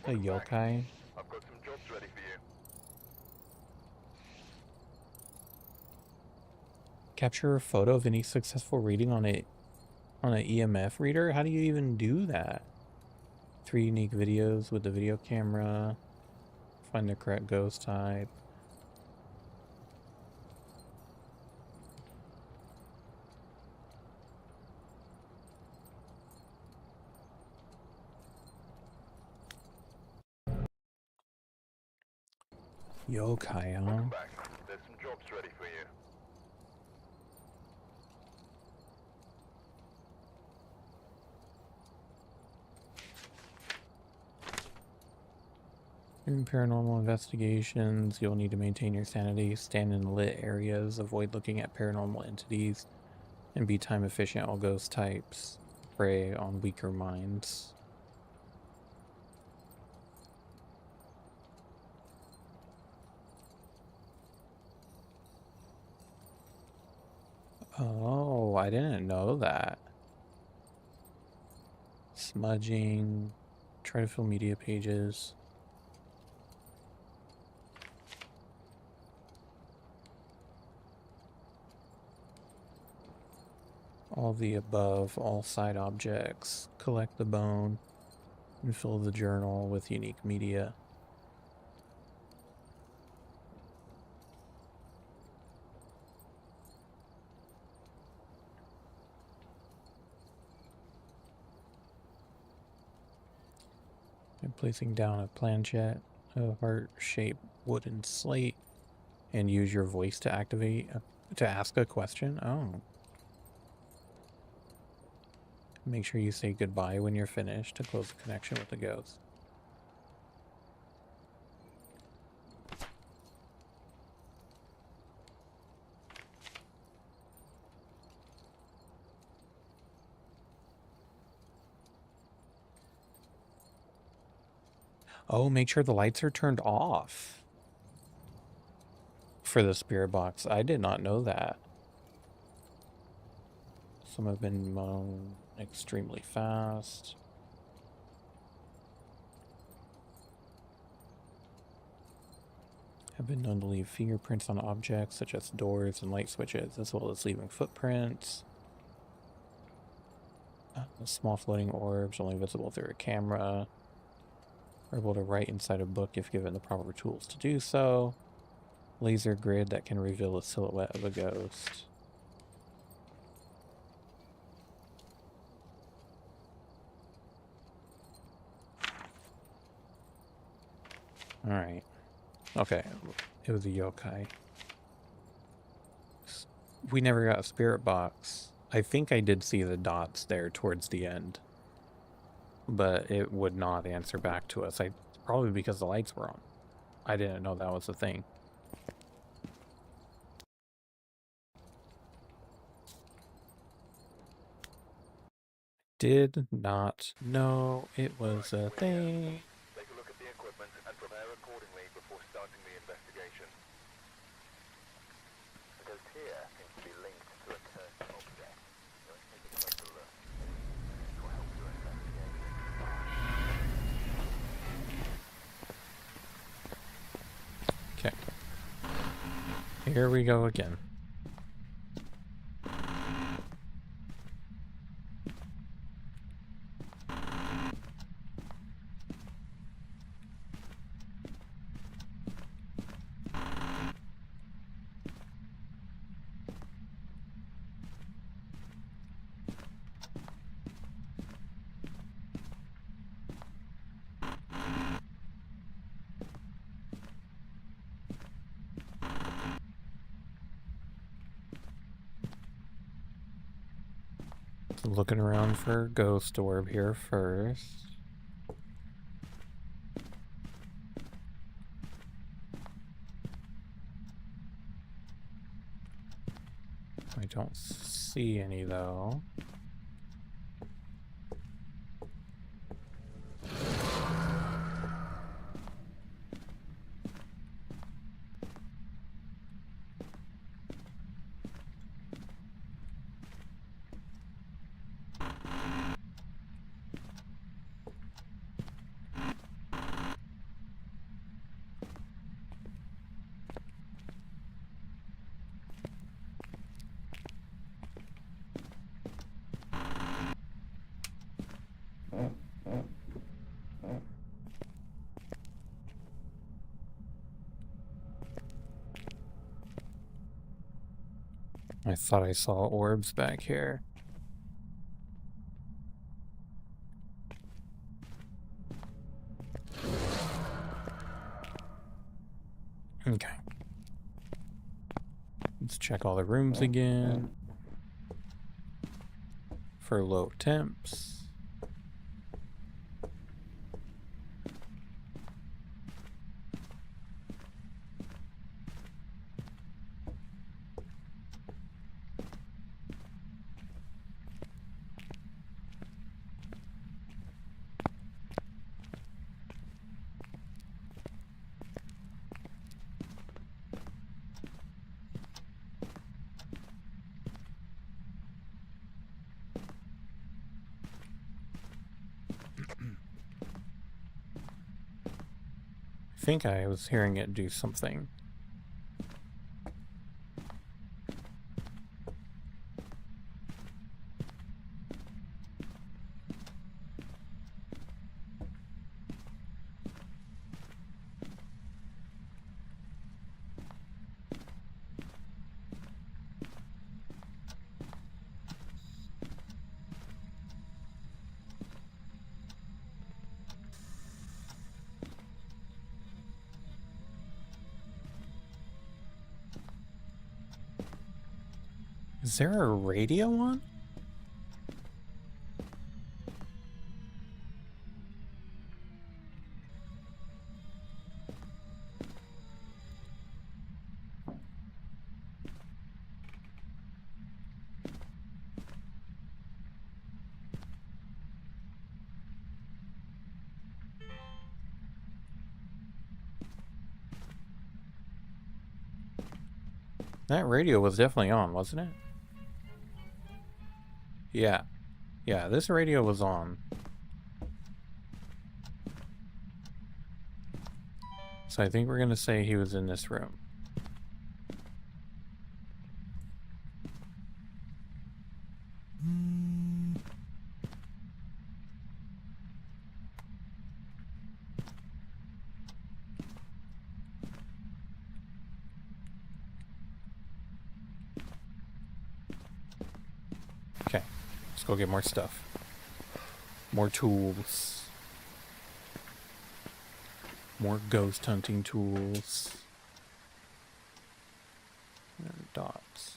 A yokai? I've got some jobs ready for you. Capture a photo of any successful reading on an EMF reader? How do you even do that? 3 unique videos with the video camera. Find the correct ghost type. Yokai, huh? Welcome back. There's some jobs ready for you. In paranormal investigations, you'll need to maintain your sanity, stand in lit areas, avoid looking at paranormal entities, and be time efficient while ghost types prey on weaker minds. Oh, I didn't know that. Smudging, try to fill media pages. All the above, all side objects. Collect the bone and fill the journal with unique media. And placing down a planchette, a heart-shaped wooden slate, and use your voice to to ask a question. Oh. Make sure you say goodbye when you're finished to close the connection with the ghost. Oh, make sure the lights are turned off for the spirit box. I did not know that. Some have been mown extremely fast. Have been known to leave fingerprints on objects such as doors and light switches, as well as leaving footprints. Small floating orbs, only visible through a camera. Are able to write inside a book if given the proper tools to do so. Laser grid that can reveal the silhouette of a ghost. Alright. Okay, it was a yokai. We never got a spirit box. I think I did see the dots there towards the end, but it would not answer back to us. Probably because the lights were on. I didn't know that was a thing. Did not know it was a thing. Take a look at the equipment and prepare accordingly before starting the investigation. The ghost here seems to be linked to a cursed object. Let's take a closer look. This will help your investigation. Okay. Here we go again. Looking around for a ghost orb here first. I don't see any though. I thought I saw orbs back here. Okay. Let's check all the rooms again for low temps. think I was hearing it do something. Is there a radio on? That radio was definitely on, wasn't it? Yeah. Yeah, this radio was on. So I think we're gonna say he was in this room. Okay, let's go get more stuff. More tools. More ghost hunting tools. And dots.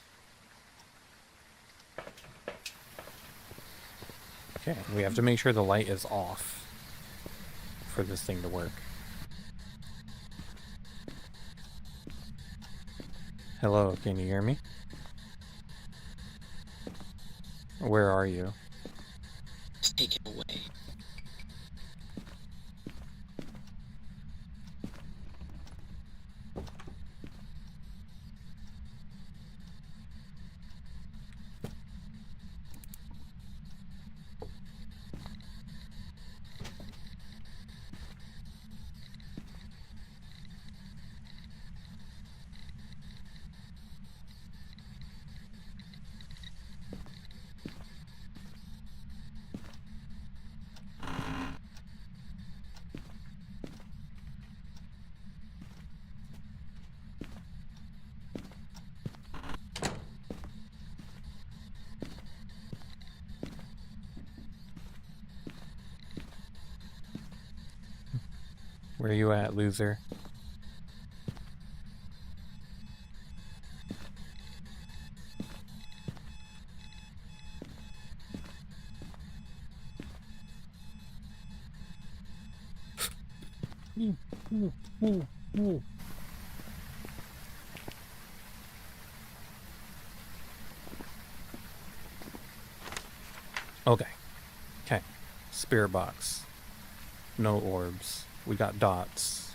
Okay, we have to make sure the light is off for this thing to work. Hello, can you hear me? Where are you? Take it away. Where you at, loser? Okay. Okay. Spirit box. No orbs. We got dots.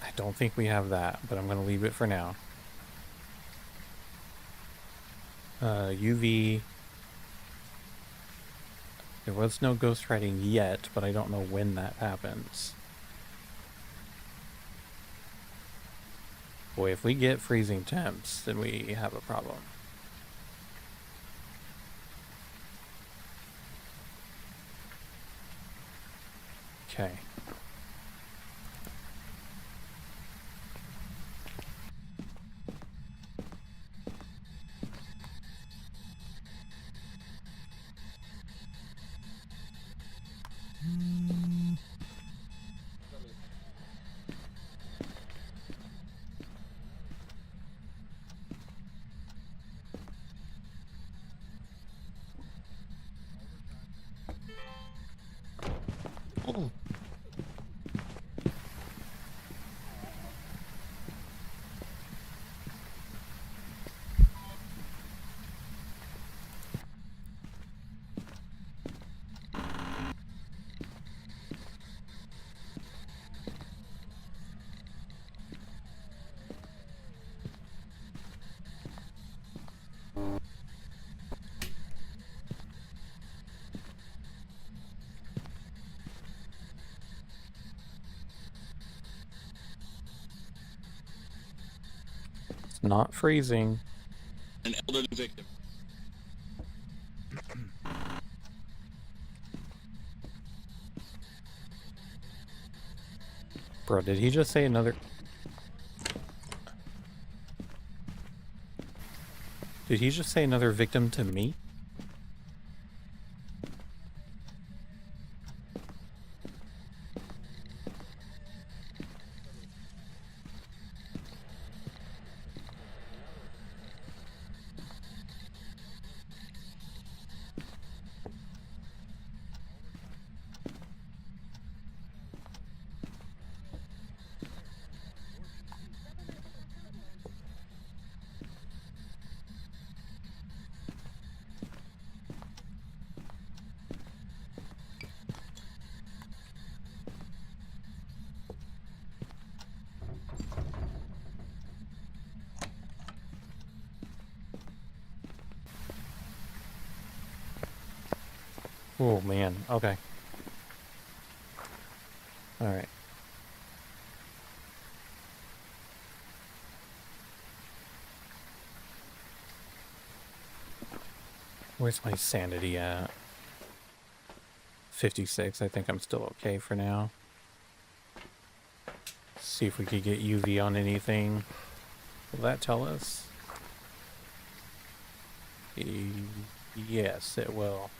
I don't think we have that, but I'm gonna leave it for now. UV. There was no ghost writing yet, but I don't know when that happens. Boy, if we get freezing temps, then we have a problem. Okay. Oh. Not freezing. An elderly victim. Bro, did he just say another... Did he just say another victim to me? Oh, man. Okay. Alright. Where's my sanity at? 56. I think I'm still okay for now. See if we could get UV on anything. Will that tell us? Yes, it will.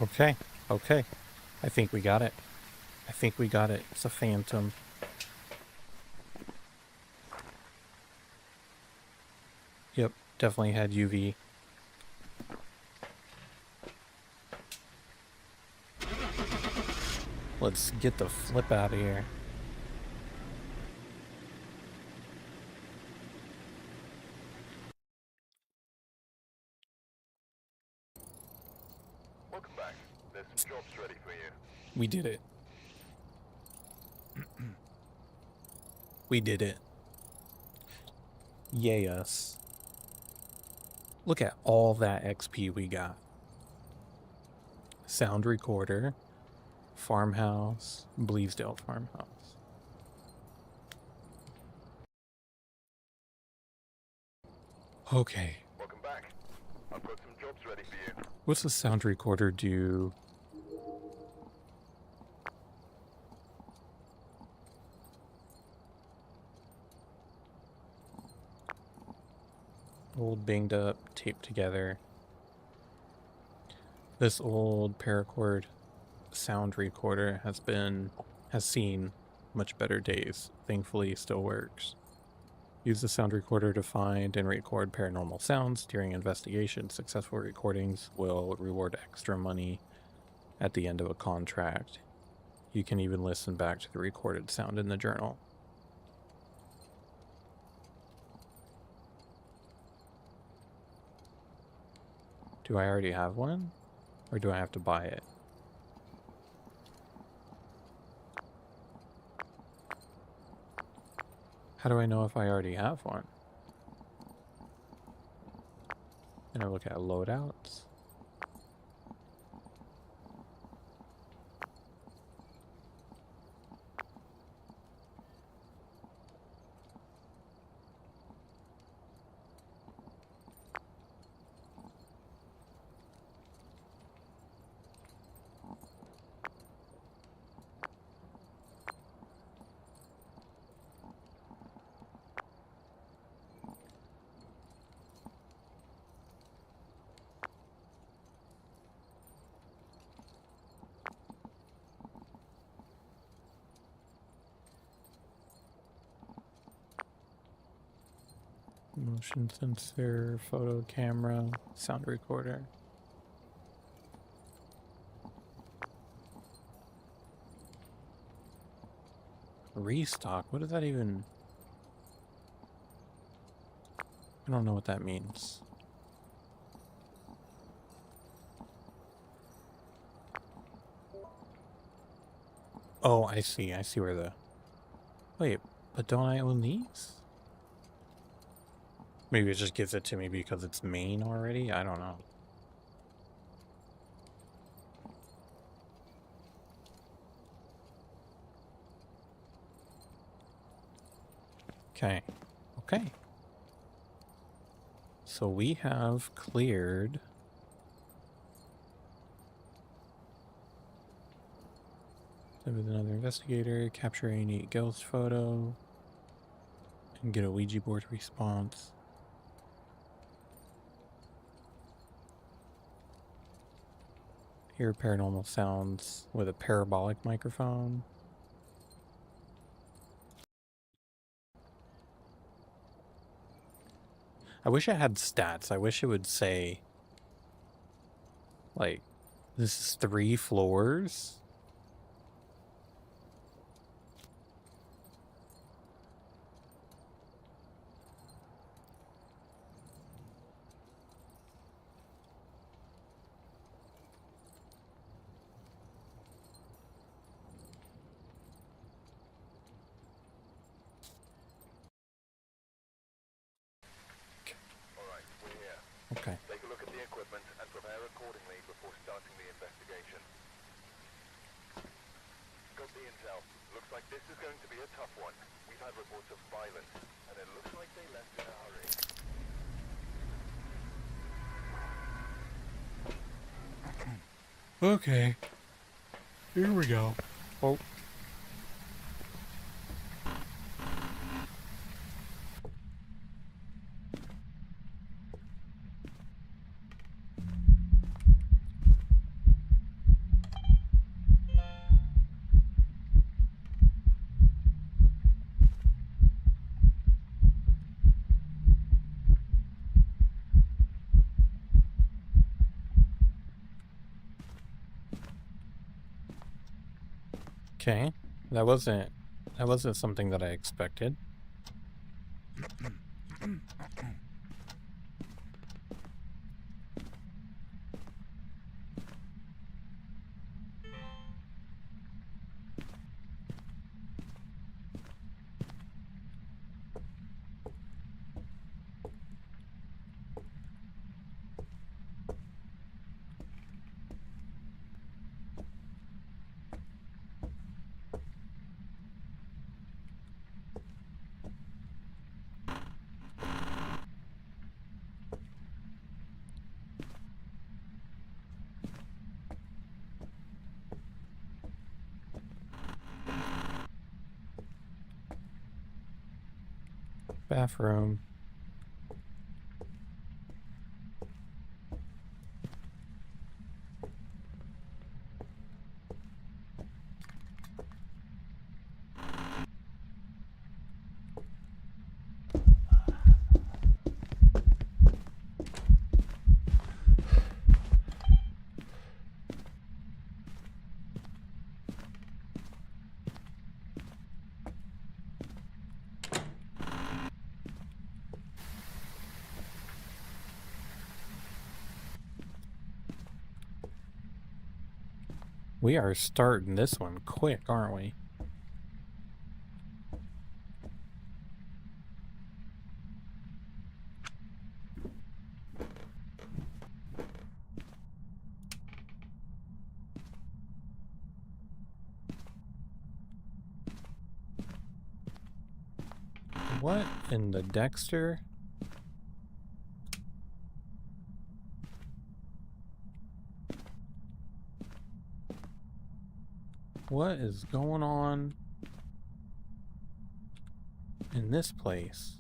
Okay, okay. I think we got it. I think we got it. It's a phantom. Yep, definitely had UV. Let's get the flip out of here. Welcome back. There's some jobs ready for you. We did it. We did it. Yay us. Look at all that XP we got. Sound recorder, farmhouse, Bleasdale farmhouse. Okay. Welcome back. I've got some jobs ready for you. What's the sound recorder do? Old banged up, taped together. This old paracord sound recorder has seen much better days. Thankfully, still works. Use the sound recorder to find and record paranormal sounds during investigations. Successful recordings will reward extra money at the end of a contract. You can even listen back to the recorded sound in the journal. Do I already have one? Or do I have to buy it? How do I know if I already have one? And I look at loadouts. Motion sensor, photo camera, sound recorder. Restock? What does that even... I don't know what that means. Oh, I see. I see where the... Wait, but don't I own these? Maybe it just gives it to me because it's main already? I don't know. Okay. Okay. So we have cleared... with another investigator, capture a unique ghost photo, and get a Ouija board response. Hear paranormal sounds with a parabolic microphone. I wish I had stats. I wish it would say, like, this is 3 floors. Alright, we're here. Okay. Take a look at the equipment and prepare accordingly before starting the investigation. Got the intel. Looks like this is going to be a tough one. We've had reports of violence, and it looks like they left in a hurry. Okay. Here we go. Oh. Okay. That wasn't something that I expected. Bathroom. We are starting this one quick, aren't we? What in the Dexter? What is going on in this place?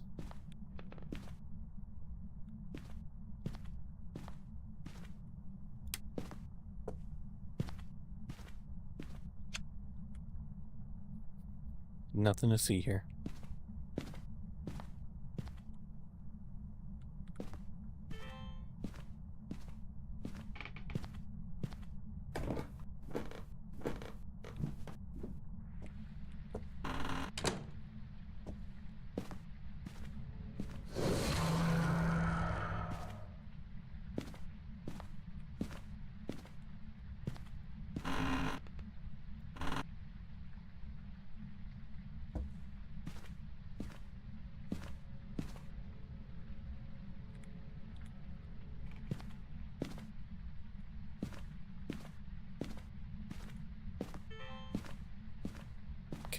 Nothing to see here.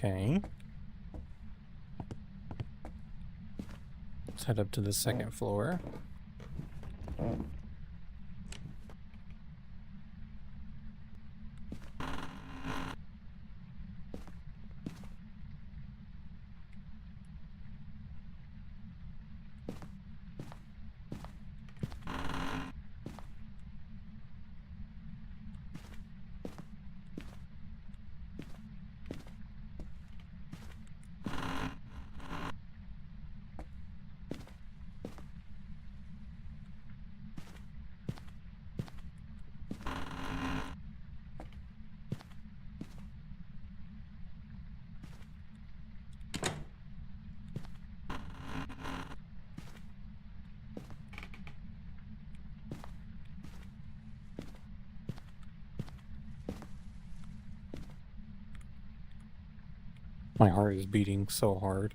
Okay. Let's head up to the second floor. My heart is beating so hard.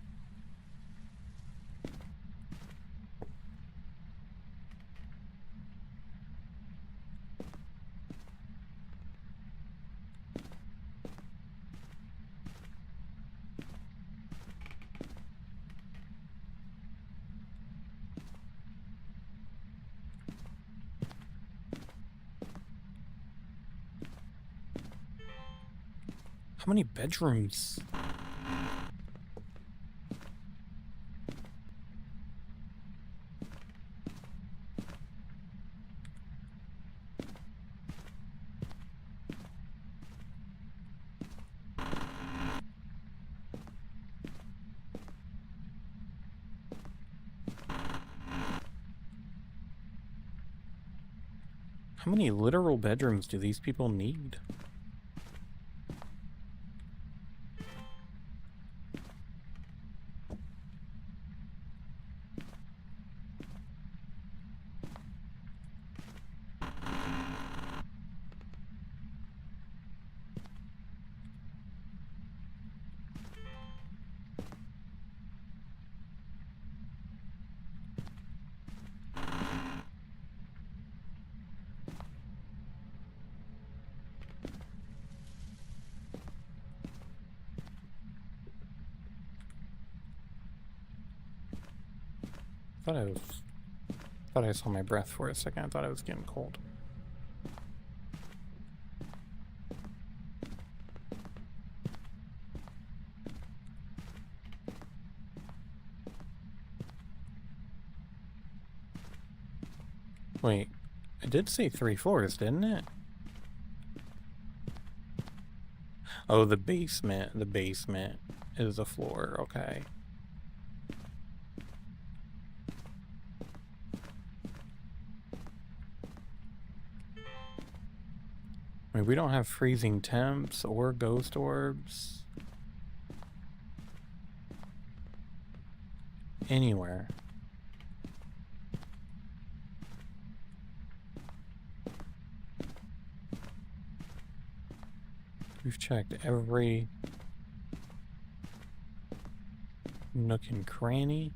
How many bedrooms? How many literal bedrooms do these people need? Thought I saw my breath for a second. I thought I was getting cold. Wait, it did say 3 floors, didn't it? Oh, the basement. The basement is a floor. Okay. I mean, we don't have freezing temps or ghost orbs anywhere. We've checked every nook and cranny.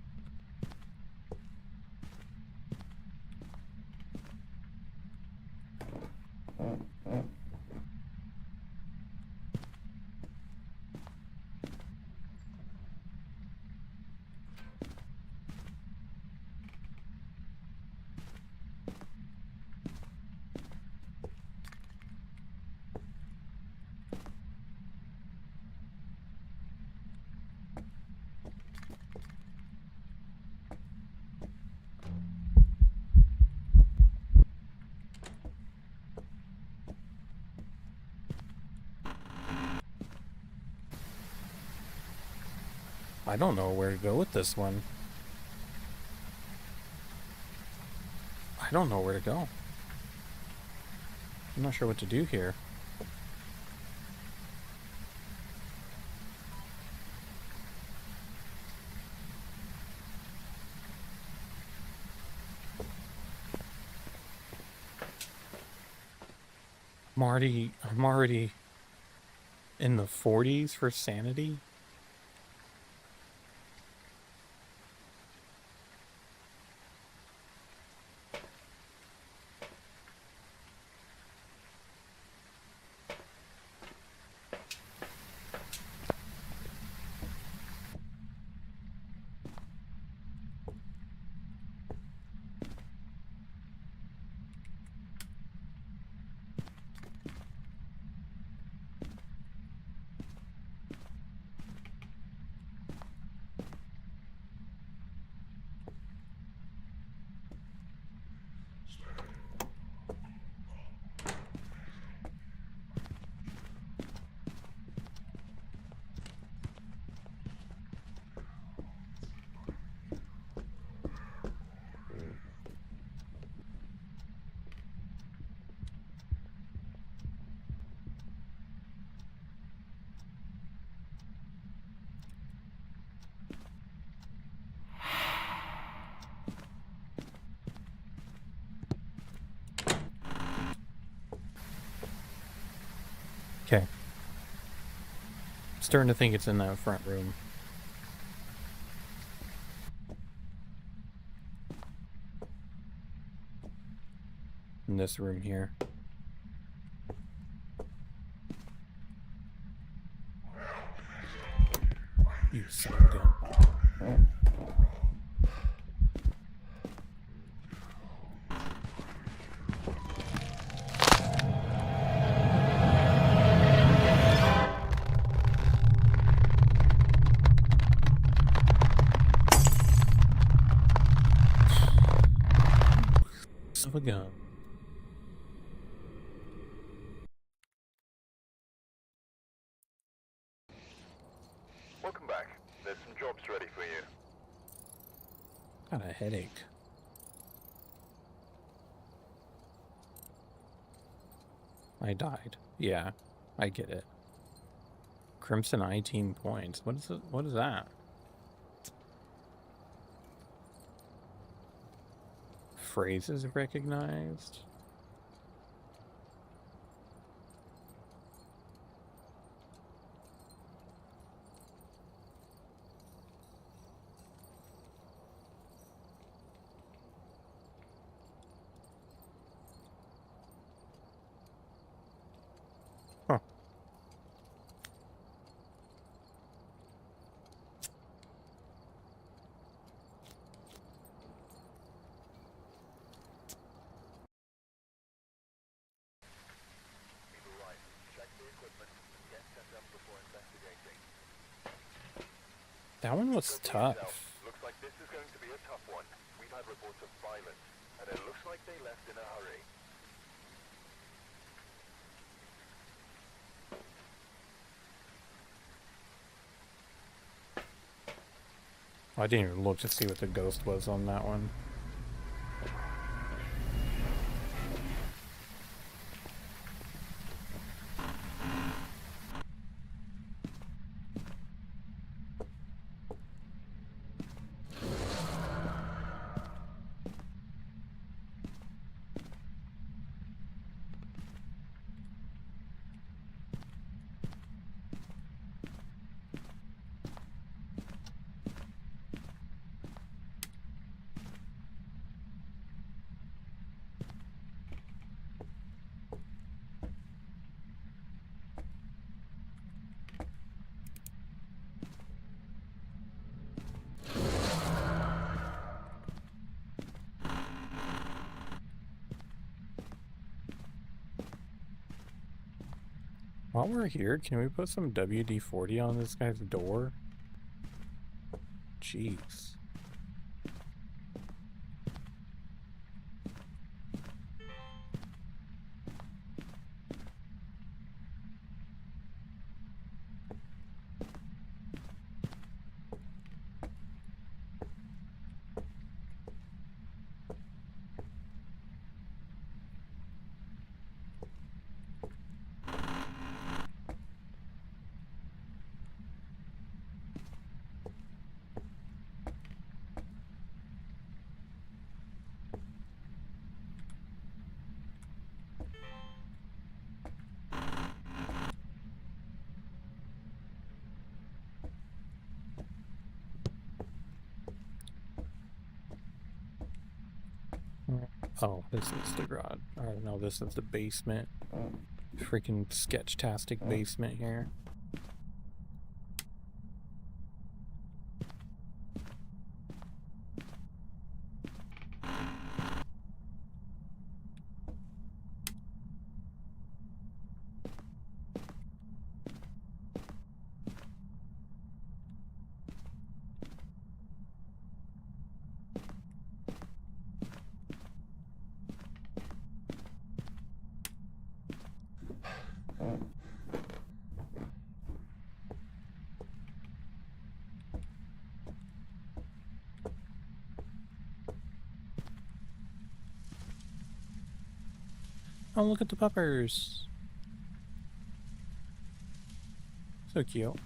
I don't know where to go with this one. I don't know where to go. I'm not sure what to do here. I'm already in the 40s for sanity. Okay. Starting to think it's in that front room. In this room here. You son of a gun. Son of a gun. Welcome back. There's some jobs ready for you. Got a headache. I died. Yeah, I get it. Crimson I team points. What is it? What is that? Phrases recognized. Huh. People right. Check the equipment and get set up before investigating. That one was Go for yourself. tough. Looks like this is going to be a tough one. We've had reports of violence, and it looks like they left in a hurry. I didn't even look to see what the ghost was on that one. While we're here, can we put some WD-40 on this guy's door? Jeez. Oh, this is the garage. Or no, this is the basement. Freaking sketch-tastic basement here. Oh, look at the puppers. So cute.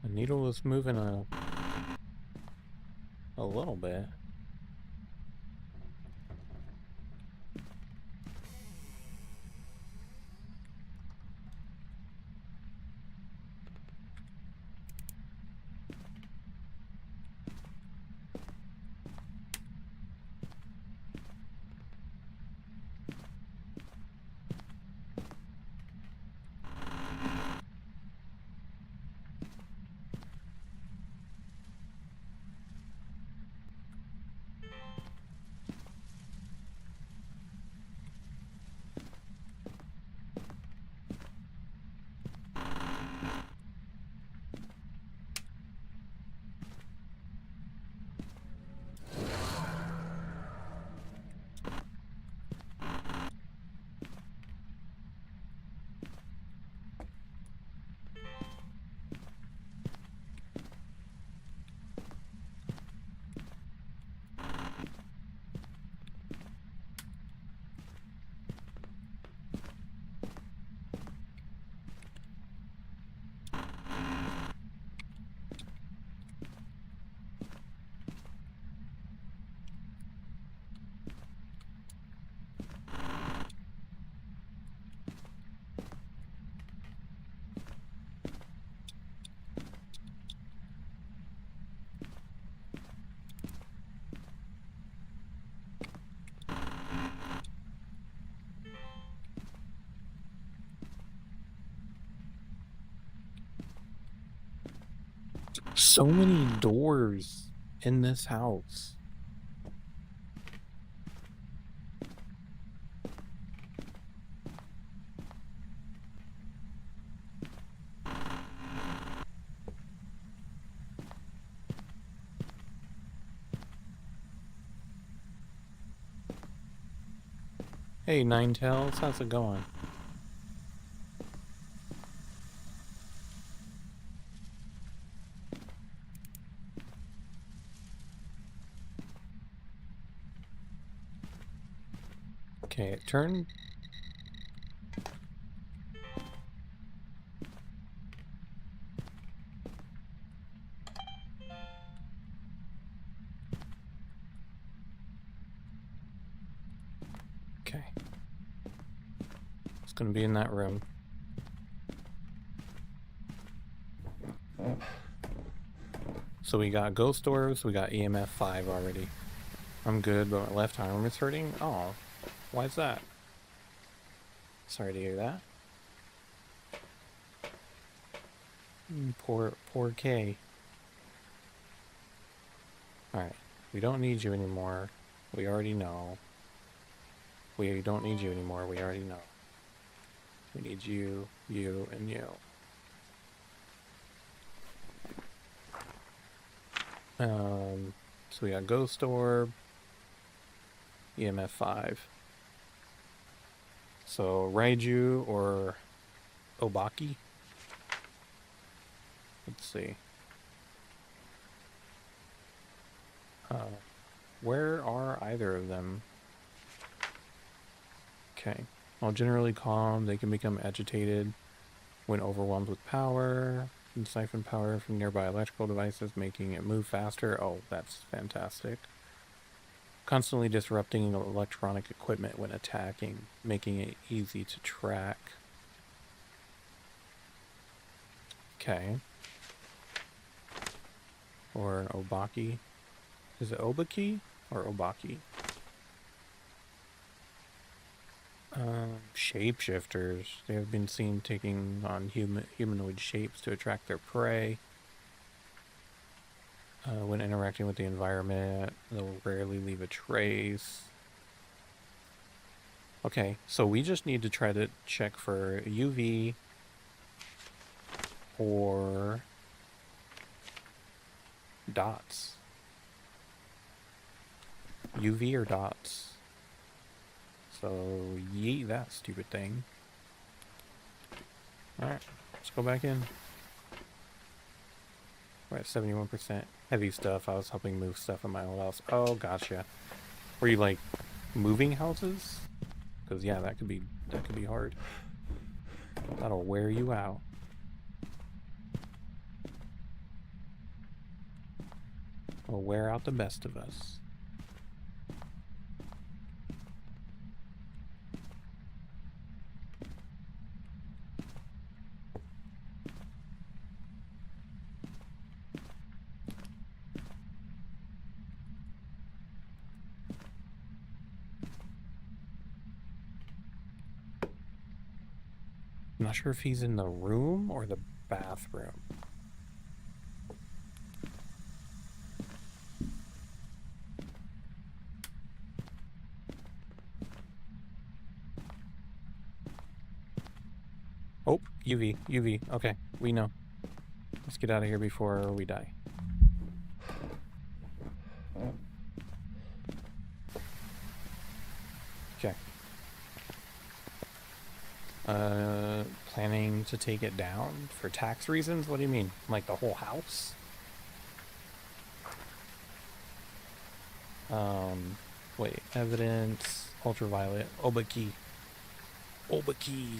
The needle was moving a little bit. So many doors in this house. Hey, Ninetales, how's it going? Okay, turn. Okay. It's gonna be in that room. So we got ghost orbs, we got EMF 5 already. I'm good, but my left arm is hurting. Oh, why is that? Sorry to hear that. Poor K. Alright, we don't need you anymore. We already know. We don't need you anymore, we already know. We need you, you, and you. So we got Ghost Orb, EMF 5. So Raiju or Obaki? Let's see. Where are either of them? Okay. While generally calm, they can become agitated when overwhelmed with power and siphon power from nearby electrical devices, making it move faster. Oh, that's fantastic. Constantly disrupting electronic equipment when attacking, making it easy to track. Okay. Or an Obaki. Is it Obaki or Obaki? Shapeshifters. They have been seen taking on humanoid shapes to attract their prey. When interacting with the environment, they'll rarely leave a trace. Okay, so we just need to try to check for UV or dots. UV or dots. So, yeet that stupid thing. Alright, let's go back in. We're at 71%. Heavy stuff. I was helping move stuff in my old house. Oh, gotcha. Were you, like, moving houses? Because, yeah, that could be hard. That'll wear you out. will wear out the best of us. I'm not sure if he's in the room or the bathroom. Oh, UV, UV. Okay, we know. Let's get out of here before we die. Okay. Planning to take it down for tax reasons? What do you mean? Like the whole house? Wait, evidence, ultraviolet, Obaki. Obaki.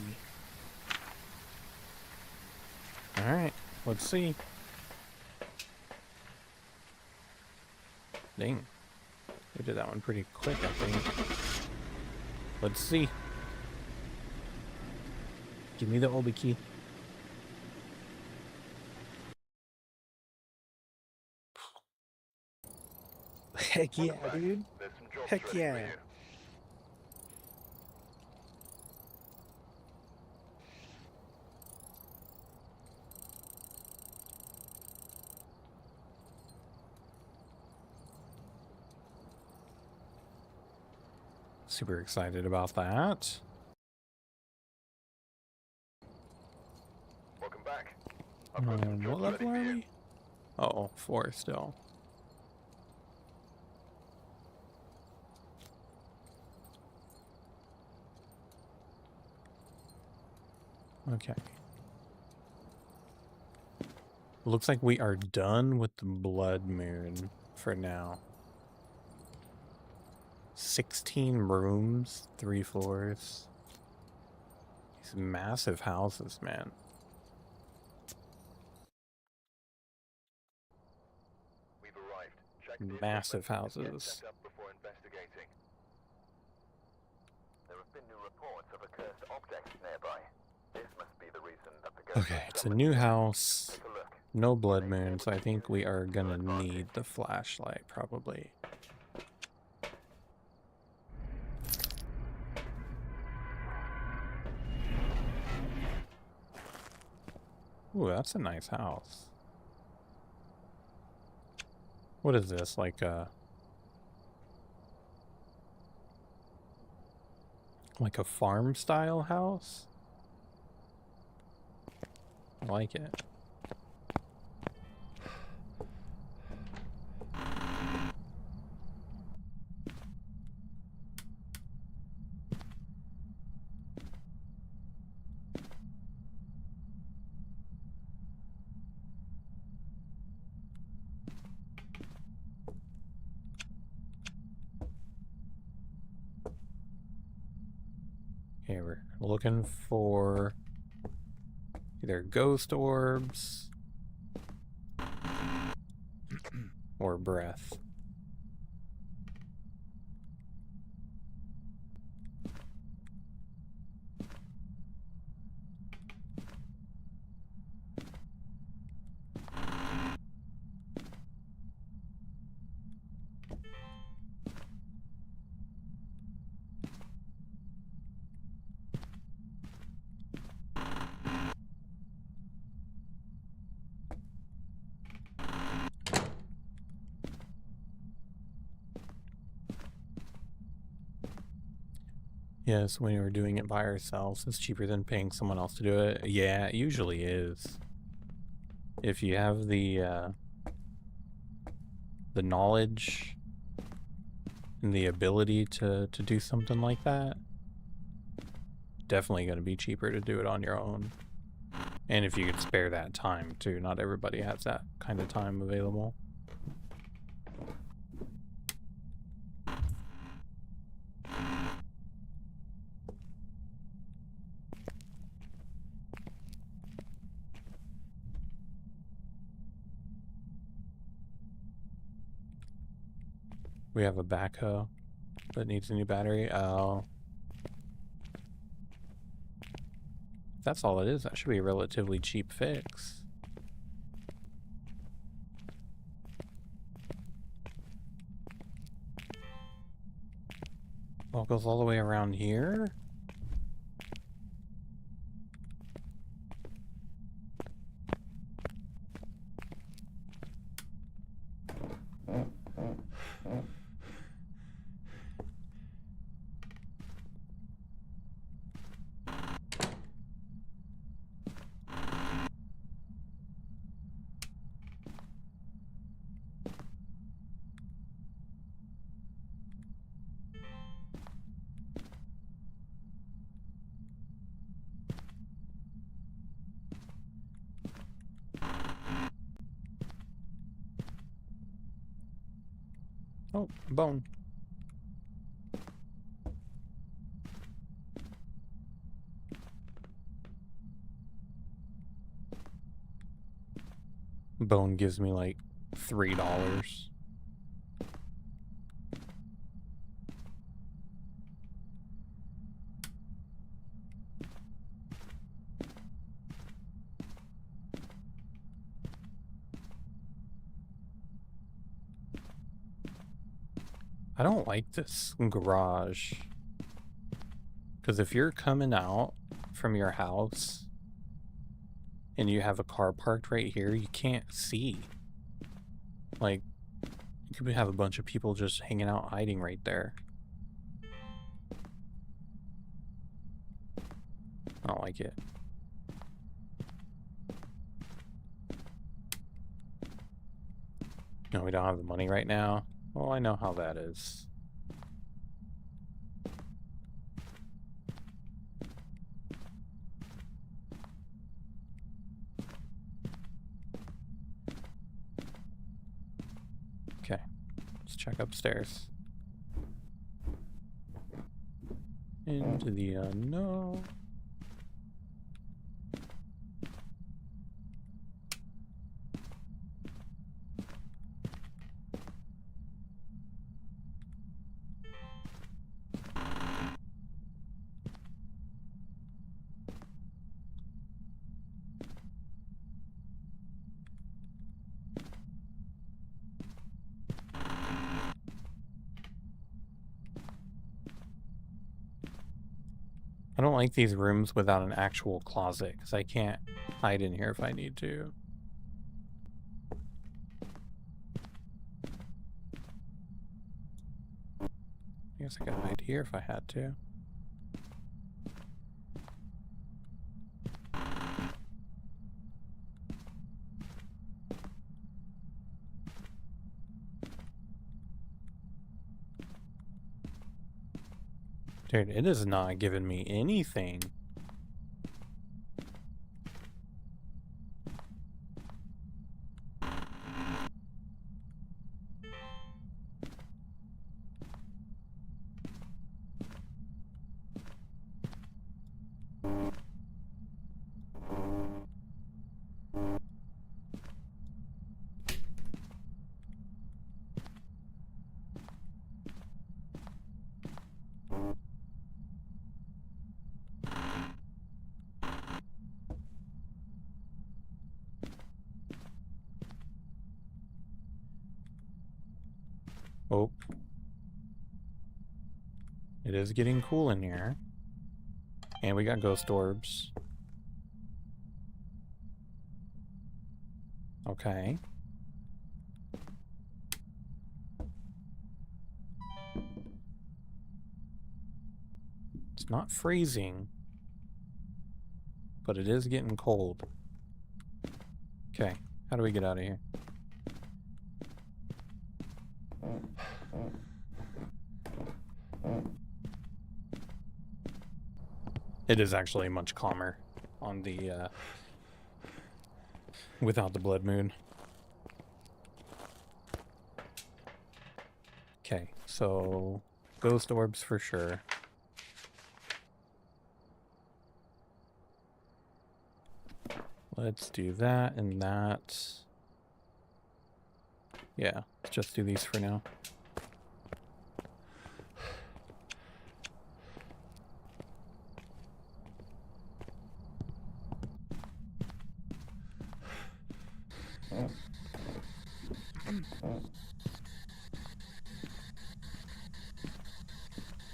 Alright, let's see. Dang. We did that one pretty quick, I think. Let's see. Give me the Obaki. Heck yeah, dude. There's some jobs Heck ready yeah. for you. Super excited about that. Welcome back. I've got some What jobs ready level for are you. we? Oh, 4 still. Okay. Looks like we are done with the Blood Moon for now. 16 rooms, 3 floors. These massive houses, man. We've arrived. Check the Massive equipment and get houses. set up before investigating. There have been new reports of accursed objects nearby. This must be the reason that the ghost Okay, was it's a summoned new again. house. Take a look. No Blood Moon, so I think we are gonna need the flashlight, probably. Ooh, that's a nice house. What is this, like a farm style house? I like it. Okay, we're looking for either ghost orbs or breath. Yes, when we're doing it by ourselves, it's cheaper than paying someone else to do it. Yeah, it usually is. If you have the knowledge and the ability to do something like that, definitely going to be cheaper to do it on your own. And if you could spare that time too, not everybody has that kind of time available. We have a backhoe that needs a new battery. Oh. If that's all it is, that should be a relatively cheap fix. Well, it goes all the way around here? Oh, a bone. Bone gives me like $3. I don't like this garage. Because if you're coming out from your house and you have a car parked right here, you can't see. Like, you could have a bunch of people just hanging out, hiding right there. I don't like it. No, we don't have the money right now. Well, I know how that is. Okay, let's check upstairs. Into the unknown. I don't like these rooms without an actual closet, because I can't hide in here if I need to. I guess I could hide here if I had to. Dude, it is not giving me anything. Oh. It is getting cool in here. And we got ghost orbs. Okay. It's not freezing, but it is getting cold. Okay, how do we get out of here? It is actually much calmer on the, without the blood moon. Okay, so ghost orbs for sure. Let's do that and that. Yeah, let's just do these for now.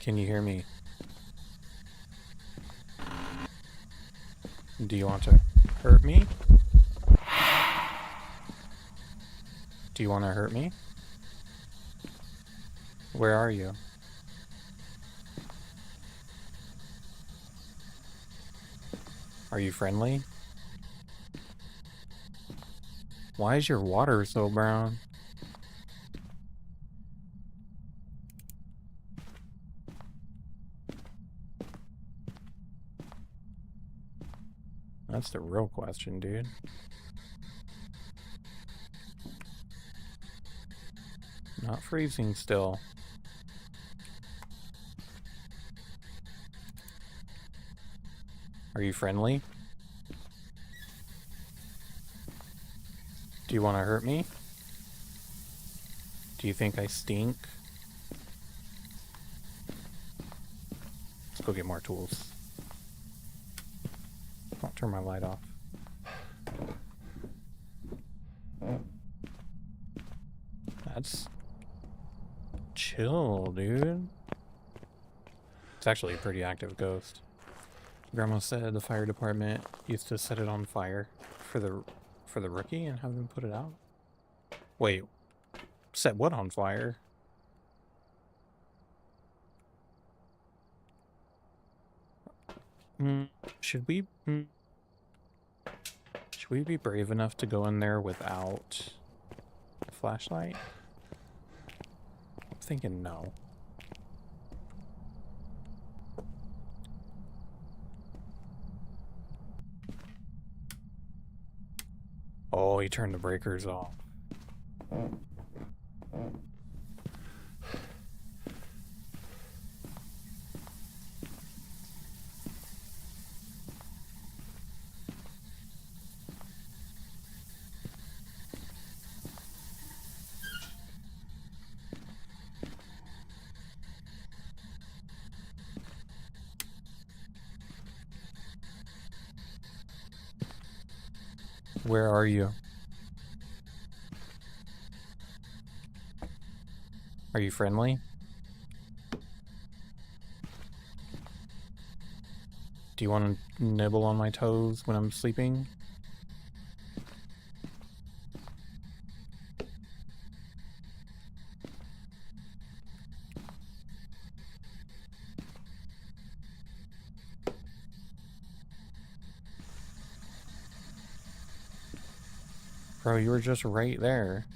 Can you hear me? Do you want to hurt me? Do you want to hurt me? Where are you? Are you friendly? Why is your water so brown? That's the real question, dude. Not freezing still. Are you friendly? Do you want to hurt me? Do you think I stink? Let's go get more tools. I'll turn my light off. That's chill, dude. It's actually a pretty active ghost. Grandma said the fire department used to set it on fire for the rookie and have them put it out. Wait, set what on fire? Should we be brave enough to go in there without a flashlight? I'm thinking no. Oh, he turned the breakers off. Where are you? Are you friendly? Do you want to nibble on my toes when I'm sleeping? Bro, you were just right there.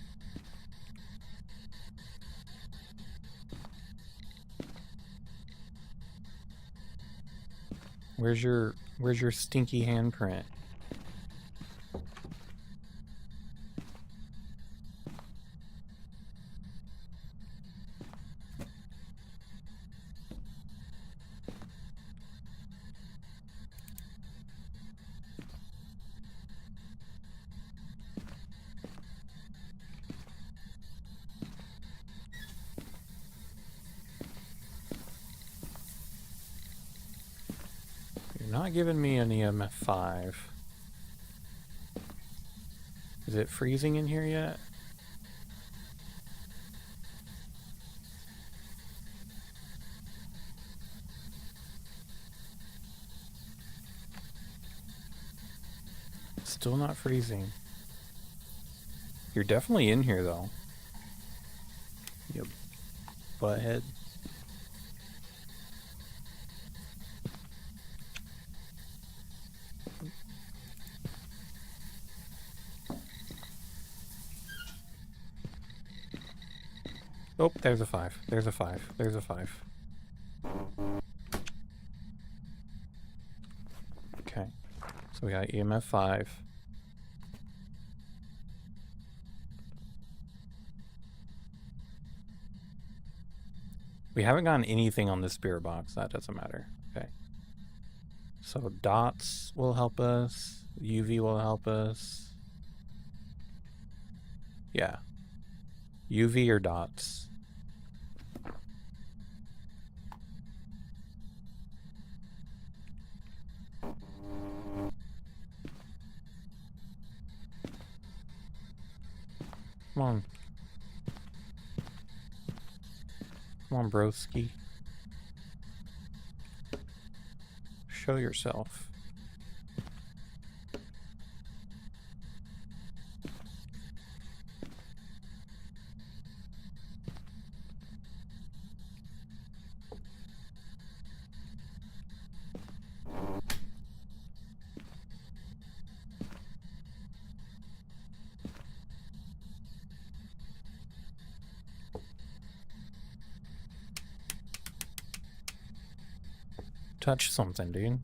Where's your stinky handprint? You're not giving me an EMF 5. Is it freezing in here yet? Still not freezing. You're definitely in here though. You butthead. Oh, there's a 5. There's a 5. There's a 5. Okay. So we got EMF 5. We haven't gotten anything on the spirit box. That doesn't matter. Okay. So dots will help us. UV will help us. Yeah. UV or dots. Come on. Come on, broski. Show yourself. Touch something, dude.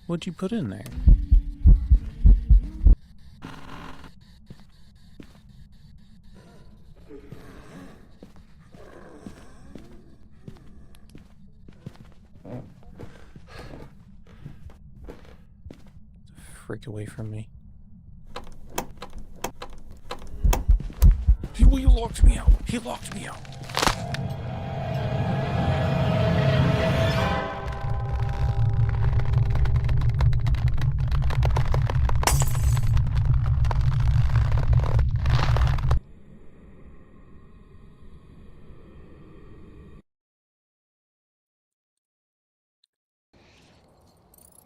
What'd you put in there? Freak away from me. He locked me out. He locked me out.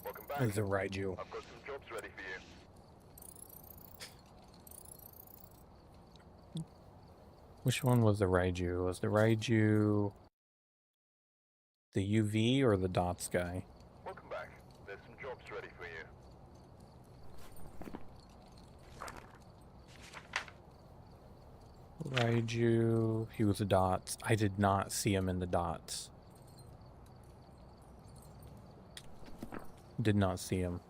Welcome back. There's a Raiju. I've got some jobs ready for you. Which one was the Raiju? Was the Raiju the UV or the dots guy? Welcome back. There's some jobs ready for you. Raiju, he was the dots. I did not see him in the dots. Did not see him.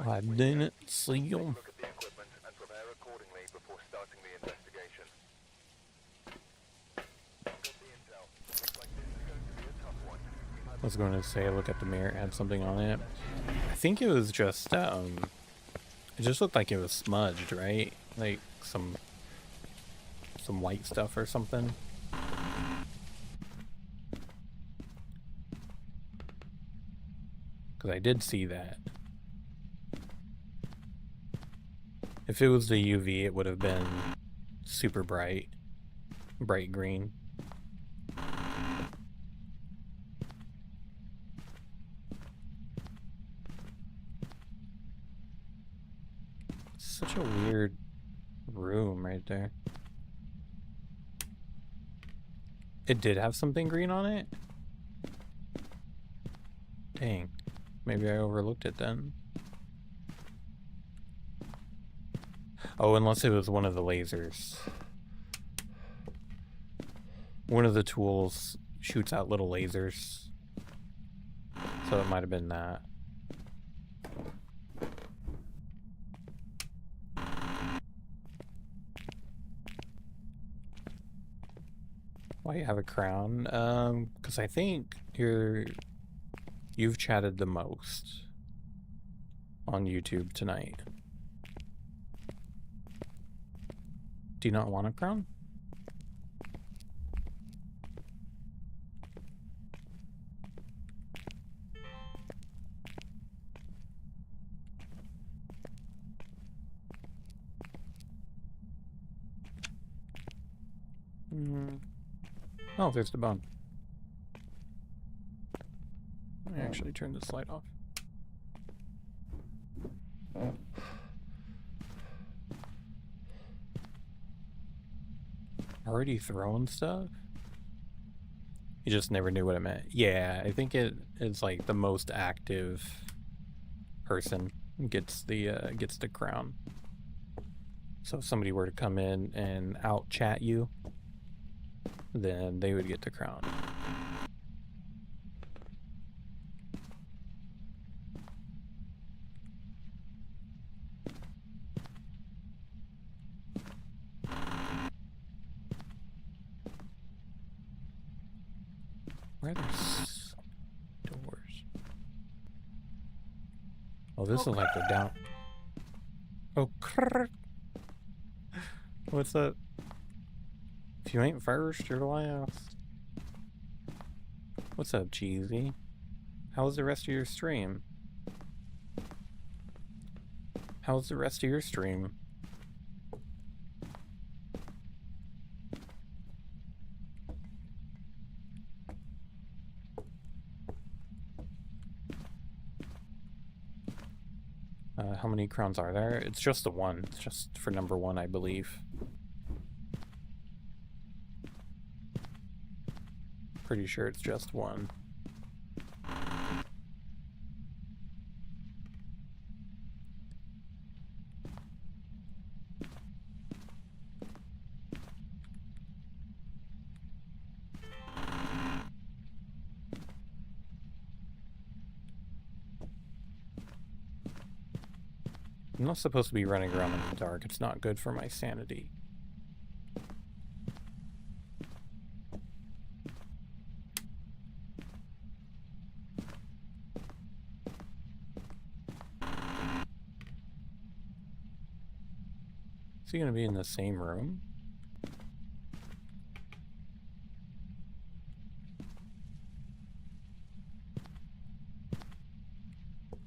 I didn't see Take a him. look at the equipment and prepare accordingly before starting the investigation. Got the intel. Looks like this is going to be a tough one. I was going to say, look at the mirror, had something on it. I think it was just, it just looked like it was smudged, right? Like some white stuff or something. Because I did see that. If it was the UV, it would have been super bright green. Such a weird room right there. It did have something green on it? Dang. Maybe I overlooked it then. Oh, unless it was one of the lasers. One of the tools shoots out little lasers. So it might have been that. Why you have a crown? Because I think you've chatted the most on YouTube tonight. Do you not want a crown? Oh, there's the bone. Let me actually turn this light off. Already throwing stuff? You just never knew what it meant. Yeah, I think it is like the most active person gets the crown. So if somebody were to come in and out chat you, then they would get the crown. Where are there doors? Oh, this is like the down. Oh, crrr. What's up? If you ain't first, you're last. What's up, Cheesy? How's the rest of your stream? How's the rest of your stream? How many crowns are there? It's just the one. It's just for number 1, I believe. Pretty sure it's just one. I'm not supposed to be running around in the dark. It's not good for my sanity. Is he gonna be in the same room?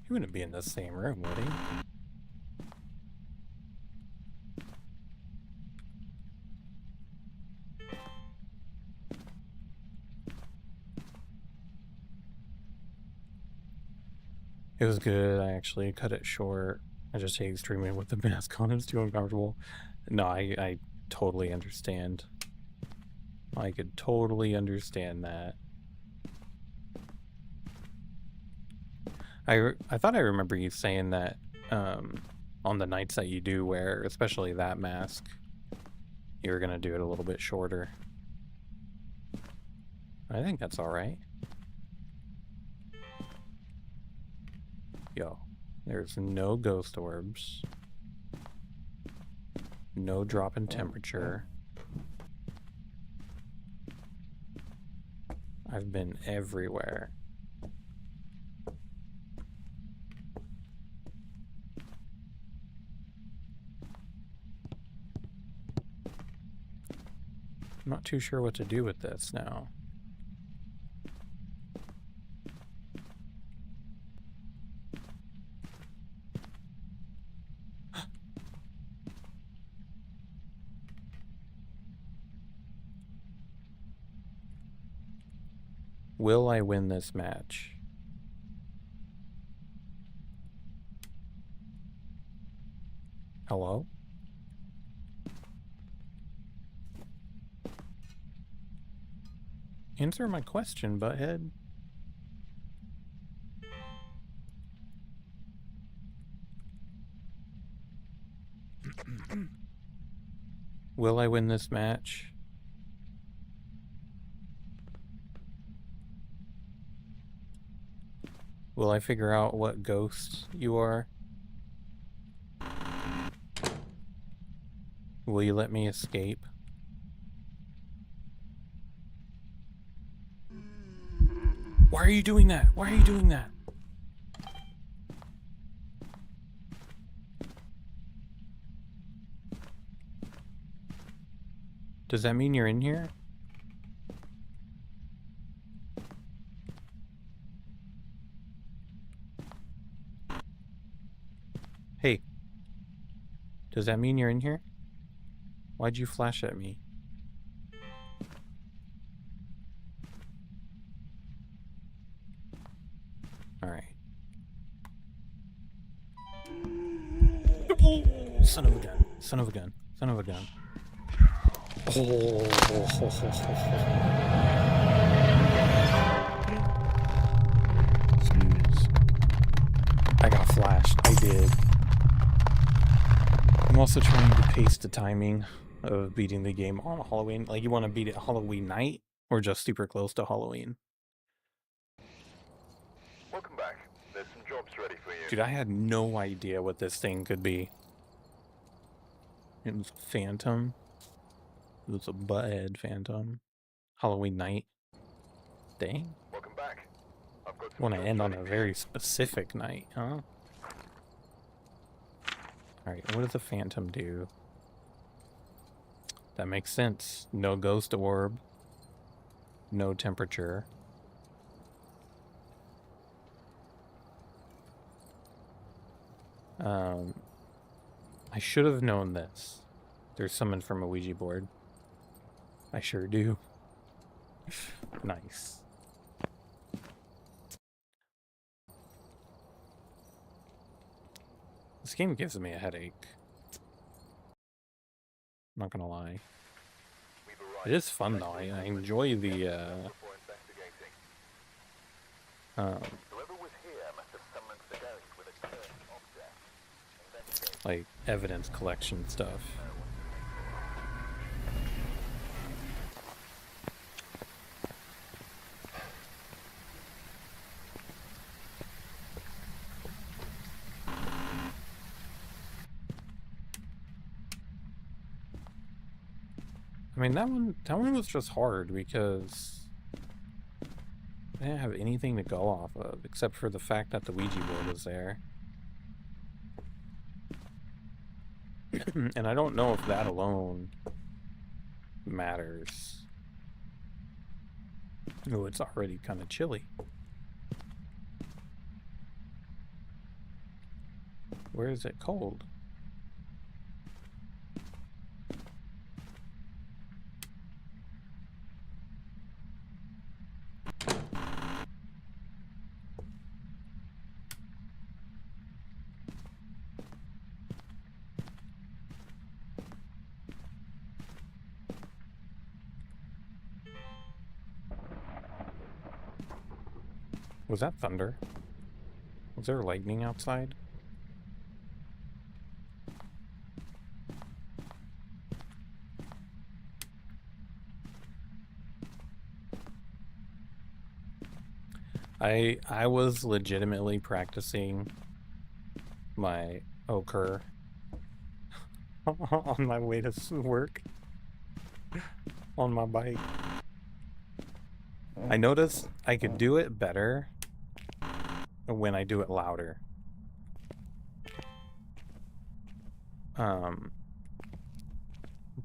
He wouldn't be in the same room, would he? It was good. I actually cut it short. I just hate streaming with the mask on. It's too uncomfortable. No, I totally understand. I could totally understand that. I thought I remember you saying that on the nights that you do wear, especially that mask, you were gonna do it a little bit shorter. I think that's all right. Yo, there's no ghost orbs. No drop in temperature. I've been everywhere. I'm not too sure what to do with this now. Will I win this match? Hello? Answer my question, butthead. Will I win this match? Will I figure out what ghost you are? Will you let me escape? Why are you doing that? Why are you doing that? Does that mean you're in here? Hey. Does that mean you're in here? Why'd you flash at me? Alright. Son of a gun. Son of a gun. Son of a gun. I got flashed. I did. I'm also trying to pace the timing of beating the game on Halloween. Like, you want to beat it Halloween night or just super close to Halloween? Welcome back. There's some jobs ready for you. Dude, I had no idea what this thing could be. It was a phantom. It was a butthead phantom. Halloween night. Dang. Welcome back. I've got some Want to jobs end on ready a for very you. specific night, huh? Alright, what does the phantom do? That makes sense. No ghost orb. No temperature. I should have known this. There's someone from a Ouija board. I sure do. Nice. This game gives me a headache. I'm not gonna lie. It is fun though. I enjoy the Before investigating. Whoever was here must have summoned the ghost with a cursed object. Investigate. like evidence collection stuff. I mean, that one was just hard because I didn't have anything to go off of except for the fact that the Ouija board was there. And I don't know if that alone matters. Oh, it's already kind of chilly. Where is it cold? Was that thunder? Was there lightning outside? I was legitimately practicing my ochre on my way to work on my bike. I noticed I could do it better when I do it louder.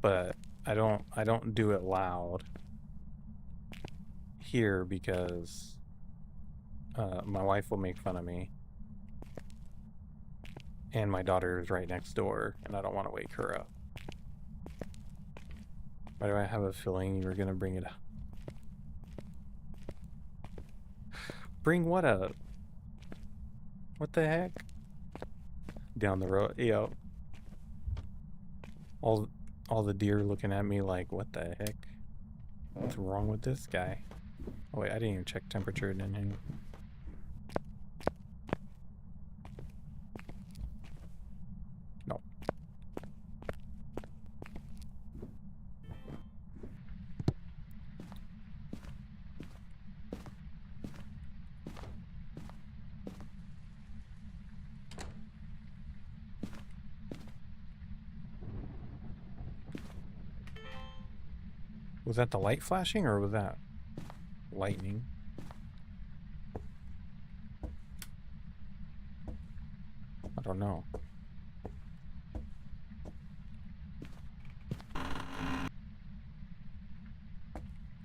But I don't do it loud here because my wife will make fun of me. And my daughter is right next door, and I don't want to wake her up. Why do I have a feeling you were gonna bring it up? Bring what up? What the heck? Down the road, yo. All the deer looking at me like, what the heck? What's wrong with this guy? Oh wait, I didn't even check temperature, didn't I? No. Was that the light flashing or was that lightning? I don't know.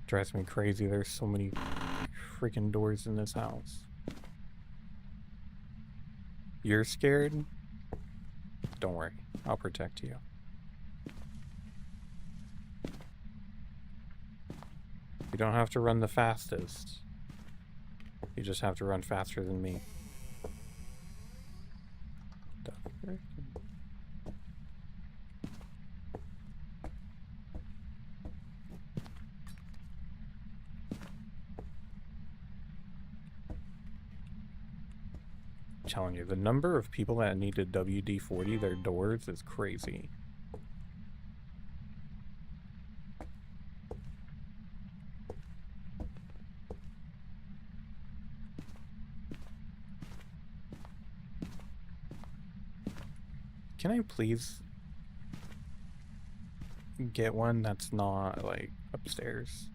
Drives me crazy. There's so many freaking doors in this house. You're scared? Don't worry. I'll protect you. You don't have to run the fastest. You just have to run faster than me. The frick? I'm telling you, the number of people that need to WD-40 their doors is crazy. Can I please get one that's not, like, upstairs?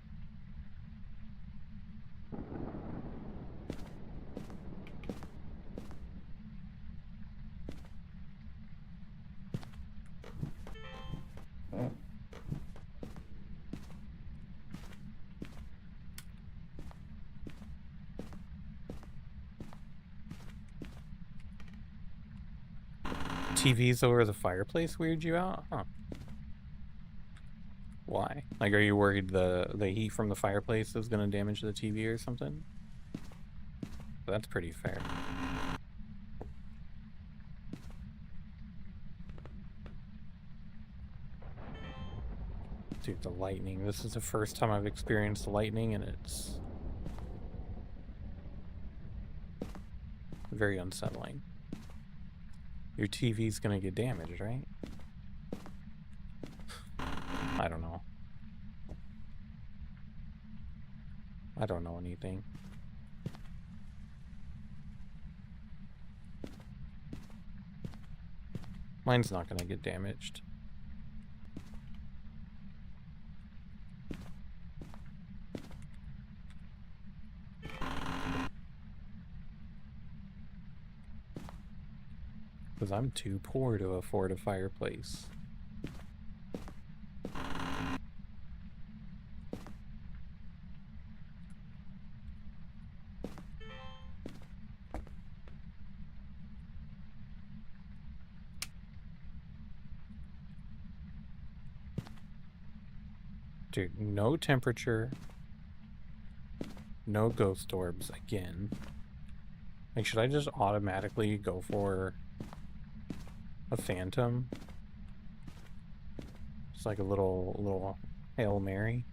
TVs over the fireplace weird you out? Huh. Why? Like, are you worried the heat from the fireplace is going to damage the TV or something? That's pretty fair. Dude, the lightning. This is the first time I've experienced lightning, and it's very unsettling. Your TV's gonna get damaged, right? I don't know. I don't know anything. Mine's not gonna get damaged. Because I'm too poor to afford a fireplace. Dude, no temperature. No ghost orbs again. Like, should I just automatically go for a phantom? It's like a little Hail Mary.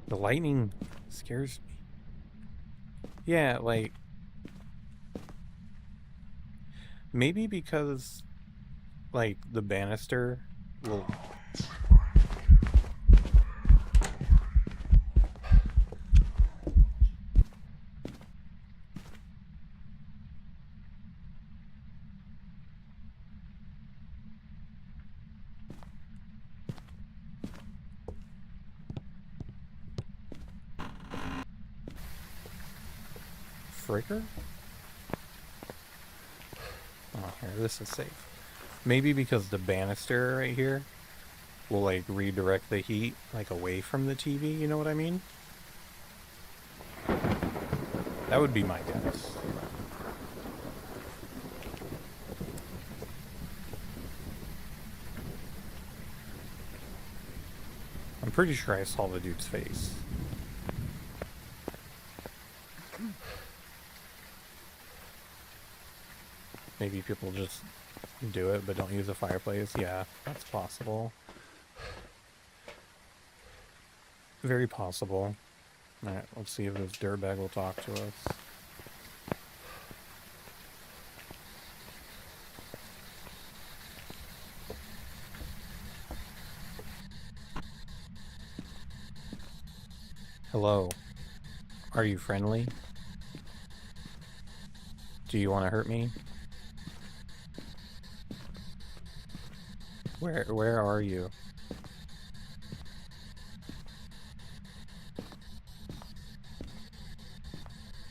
The lightning scares me. Yeah, like, maybe because, like, the banister will... Fricker? Oh, here, this is safe. Maybe because the banister right here will, like, redirect the heat, like, away from the TV, you know what I mean? That would be my guess. I'm pretty sure I saw the dude's face. Maybe people just do it but don't use a fireplace. Yeah, that's possible. Very possible. Alright, let's see if this dirtbag will talk to us. Hello. Are you friendly? Do you want to hurt me? Where are you?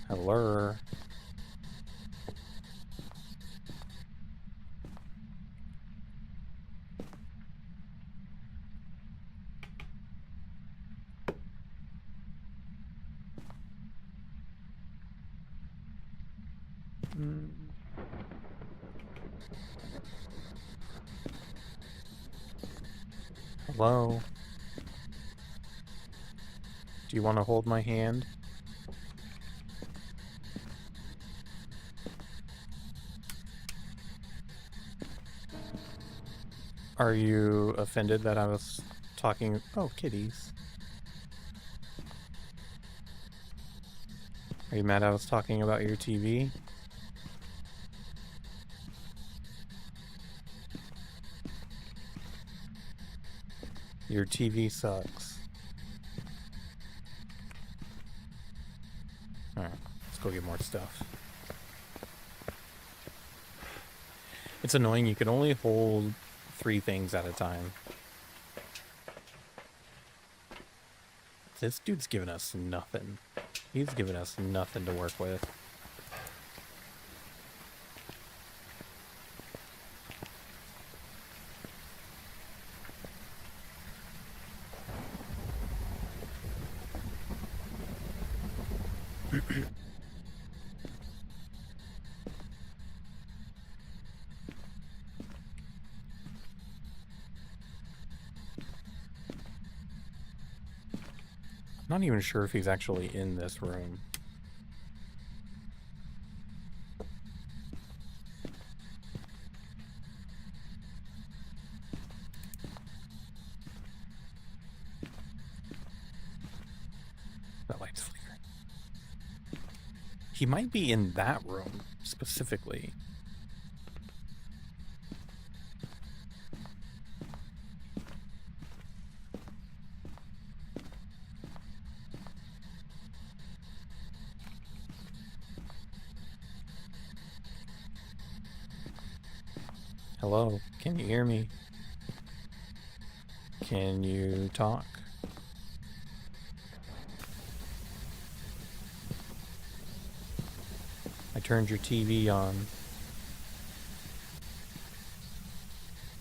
Hello? Hello? Do you want to hold my hand? Are you offended that I was talking... Oh, kitties. Are you mad I was talking about your TV? Your TV sucks. Alright, let's go get more stuff. It's annoying, you can only hold 3 things at a time. This dude's giving us nothing. He's giving us nothing to work with. I'm not even sure if he's actually in this room. That light's flickering. He might be in that room specifically. Hello, can you hear me? Can you talk? I turned your TV on.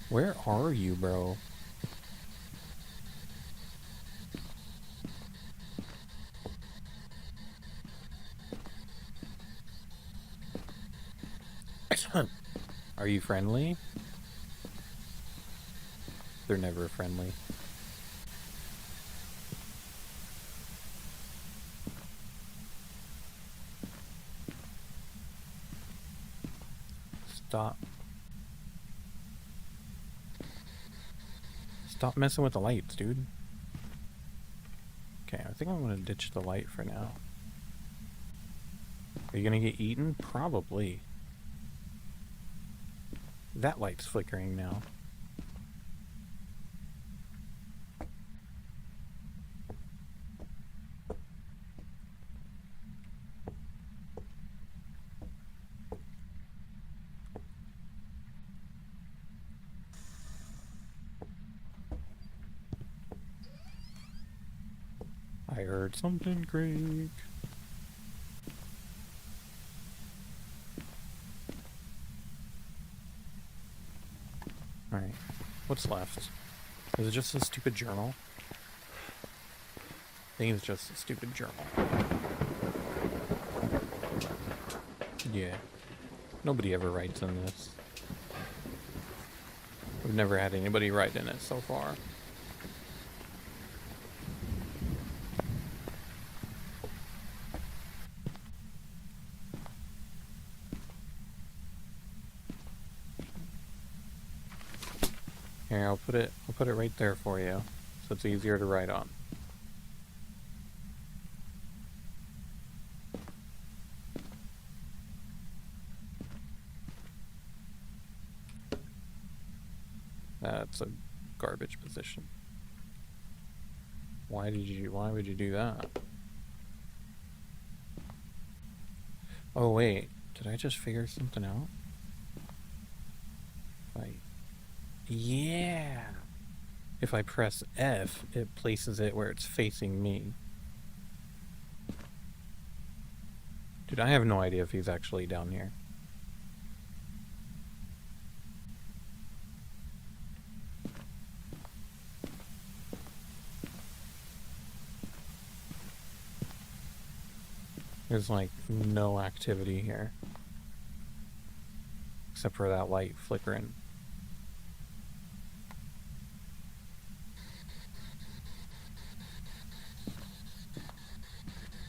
Where are you, bro? Are you friendly? They're never friendly. Stop. Stop messing with the lights, dude. Okay, I think I'm gonna ditch the light for now. Are you gonna get eaten? Probably. That light's flickering now. I heard something creak. Alright, what's left? Is it just a stupid journal? I think it's just a stupid journal. Yeah. Nobody ever writes in this. We've never had anybody write in it so far. Here, I'll put it right there for you, so it's easier to write on. That's a garbage position. Why would you do that? Oh wait, did I just figure something out? Yeah. If I press F, it places it where it's facing me. Dude, I have no idea if he's actually down here. There's like no activity here. Except for that light flickering.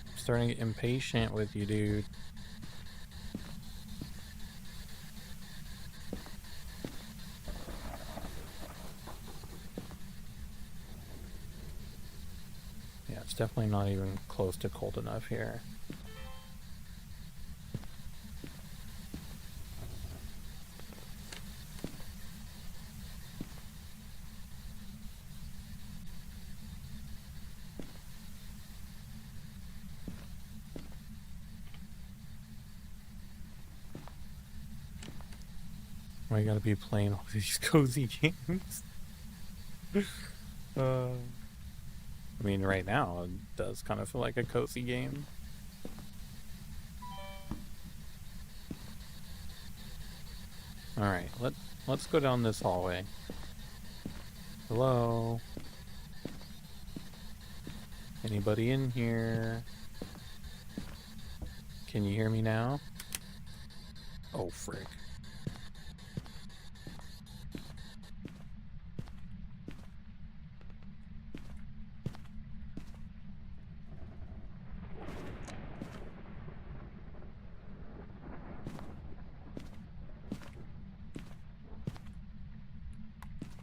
I'm starting to get impatient with you, dude. Yeah, it's definitely not even close to cold enough here. Why you gotta be playing all these cozy games? I mean, right now it does kind of feel like a cozy game. Alright, let's go down this hallway. Hello? Anybody in here? Can you hear me now? Oh, frick.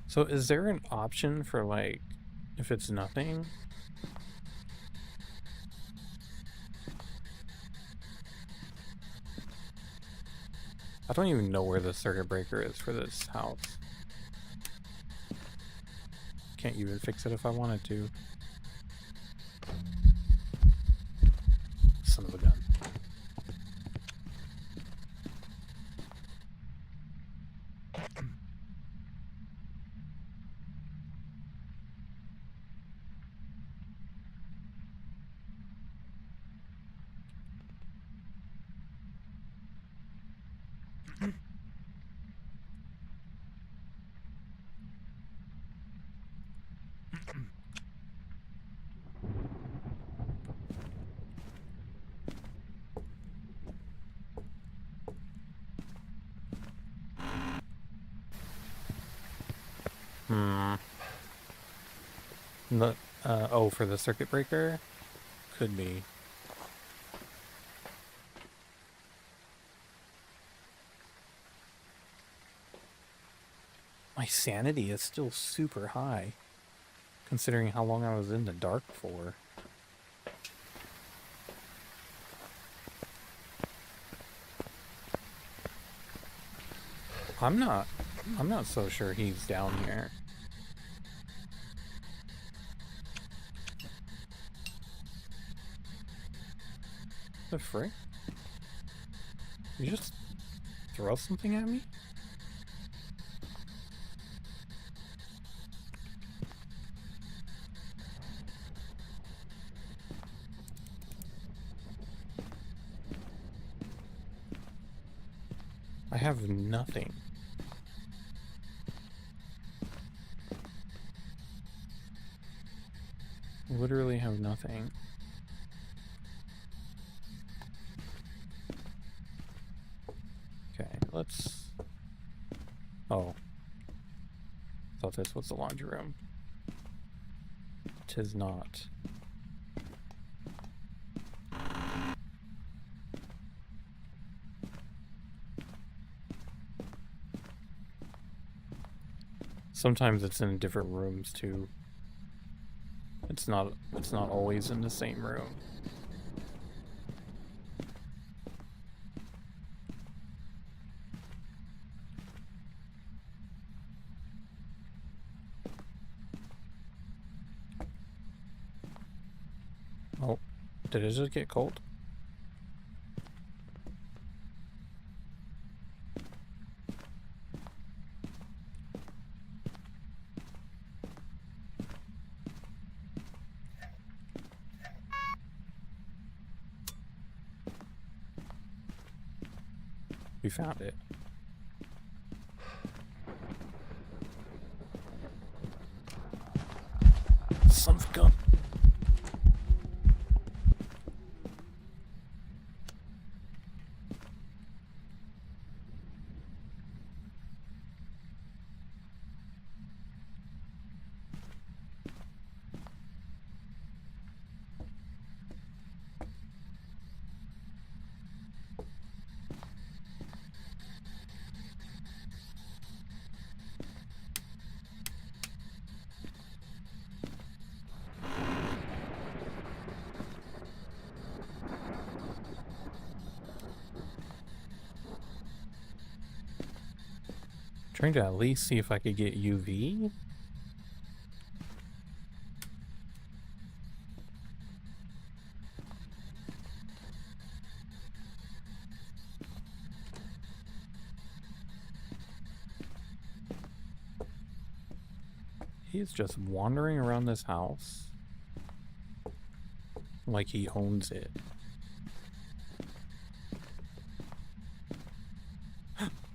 So is there an option for, like, if it's nothing? I don't even know where the circuit breaker is for this house. Can't even fix it if I wanted to. Son of a gun. No, oh, for the circuit breaker? Could be. My sanity is still super high, considering how long I was in the dark for. I'm not so sure he's down here. The frick? You just throw something at me? I have nothing. Literally have nothing. Okay, let's... Oh. Thought this was the laundry room. Tis not. Sometimes it's in different rooms too. It's not always in the same room. Oh, did it just get cold? We found it. Son of a gun. Trying to at least see if I could get UV. He's just wandering around this house like he owns it.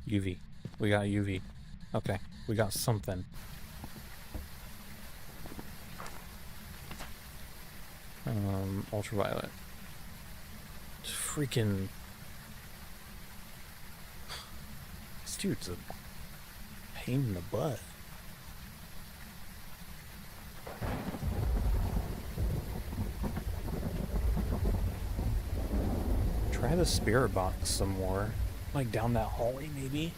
UV. We got UV. Okay, we got something. Ultraviolet. Freaking... This dude's a pain in the butt. Try the spirit box some more. Like down that hallway, maybe?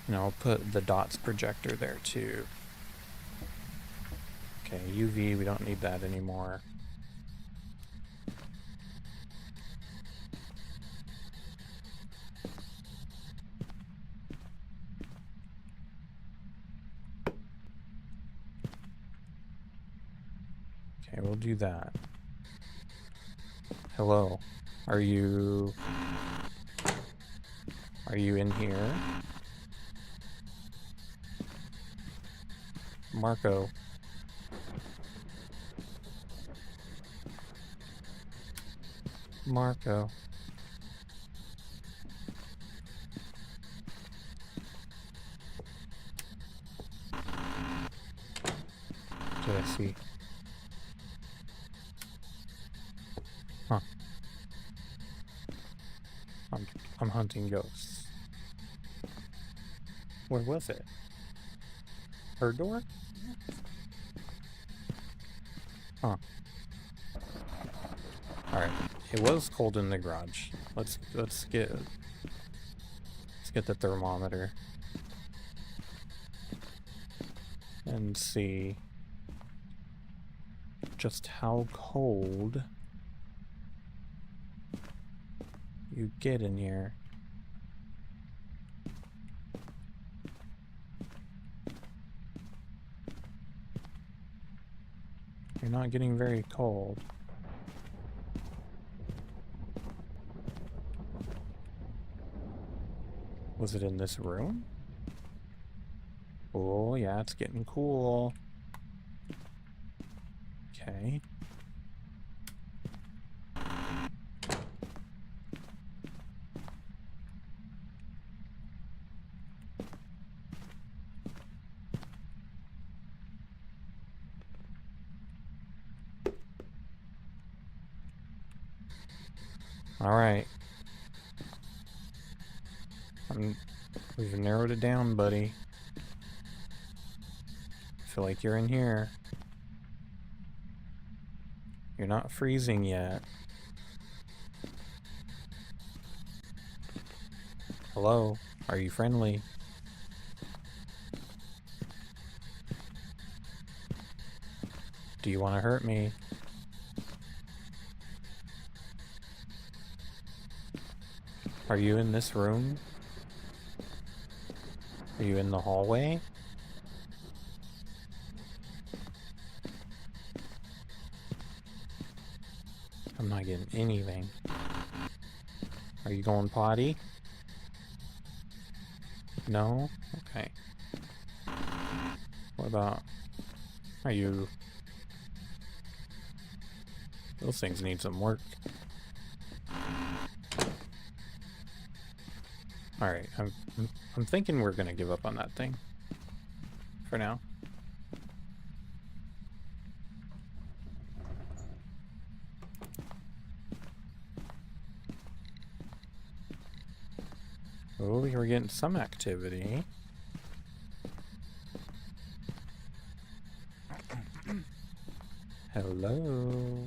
And I'll put the dots projector there too. Okay, UV, we don't need that anymore. Okay, we'll do that. Hello. Are you in here? Marco. Marco. What did I see? Huh. I'm hunting ghosts. Where was it? Her door? Huh. Alright. It was cold in the garage. Let's get the thermometer. And see just how cold you get in here. You're not getting very cold. Was it in this room? Oh, yeah, it's getting cool. Okay. Alright. We've narrowed it down, buddy. I feel like you're in here. You're not freezing yet. Hello? Are you friendly? Do you want to hurt me? Are you in this room? Are you in the hallway? I'm not getting anything. Are you going potty? No? Okay. What about... Are you... Those things need some work. Alright, I'm thinking we're gonna give up on that thing. For now. Oh, we were getting some activity. Hello?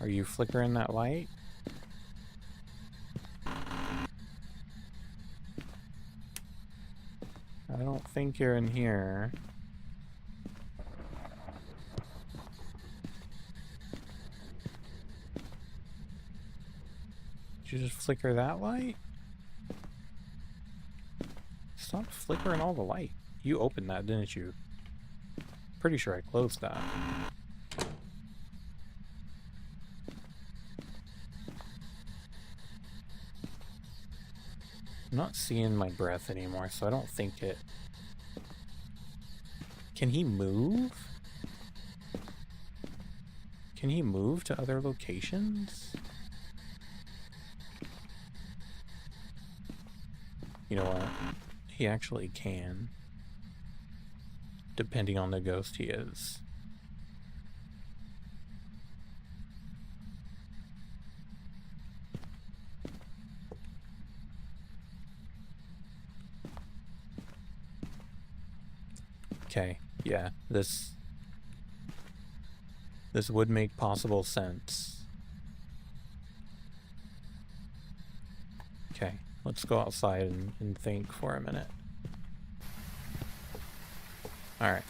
Are you flickering that light? I don't think you're in here. Did you just flicker that light? Stop flickering all the light. You opened that, didn't you? Pretty sure I closed that. I'm not seeing my breath anymore, so I don't think it... Can he move? Can he move to other locations? You know what? He actually can. Depending on the ghost he is. Okay, yeah, this would make possible sense. Okay, let's go outside and think for a minute. Alright.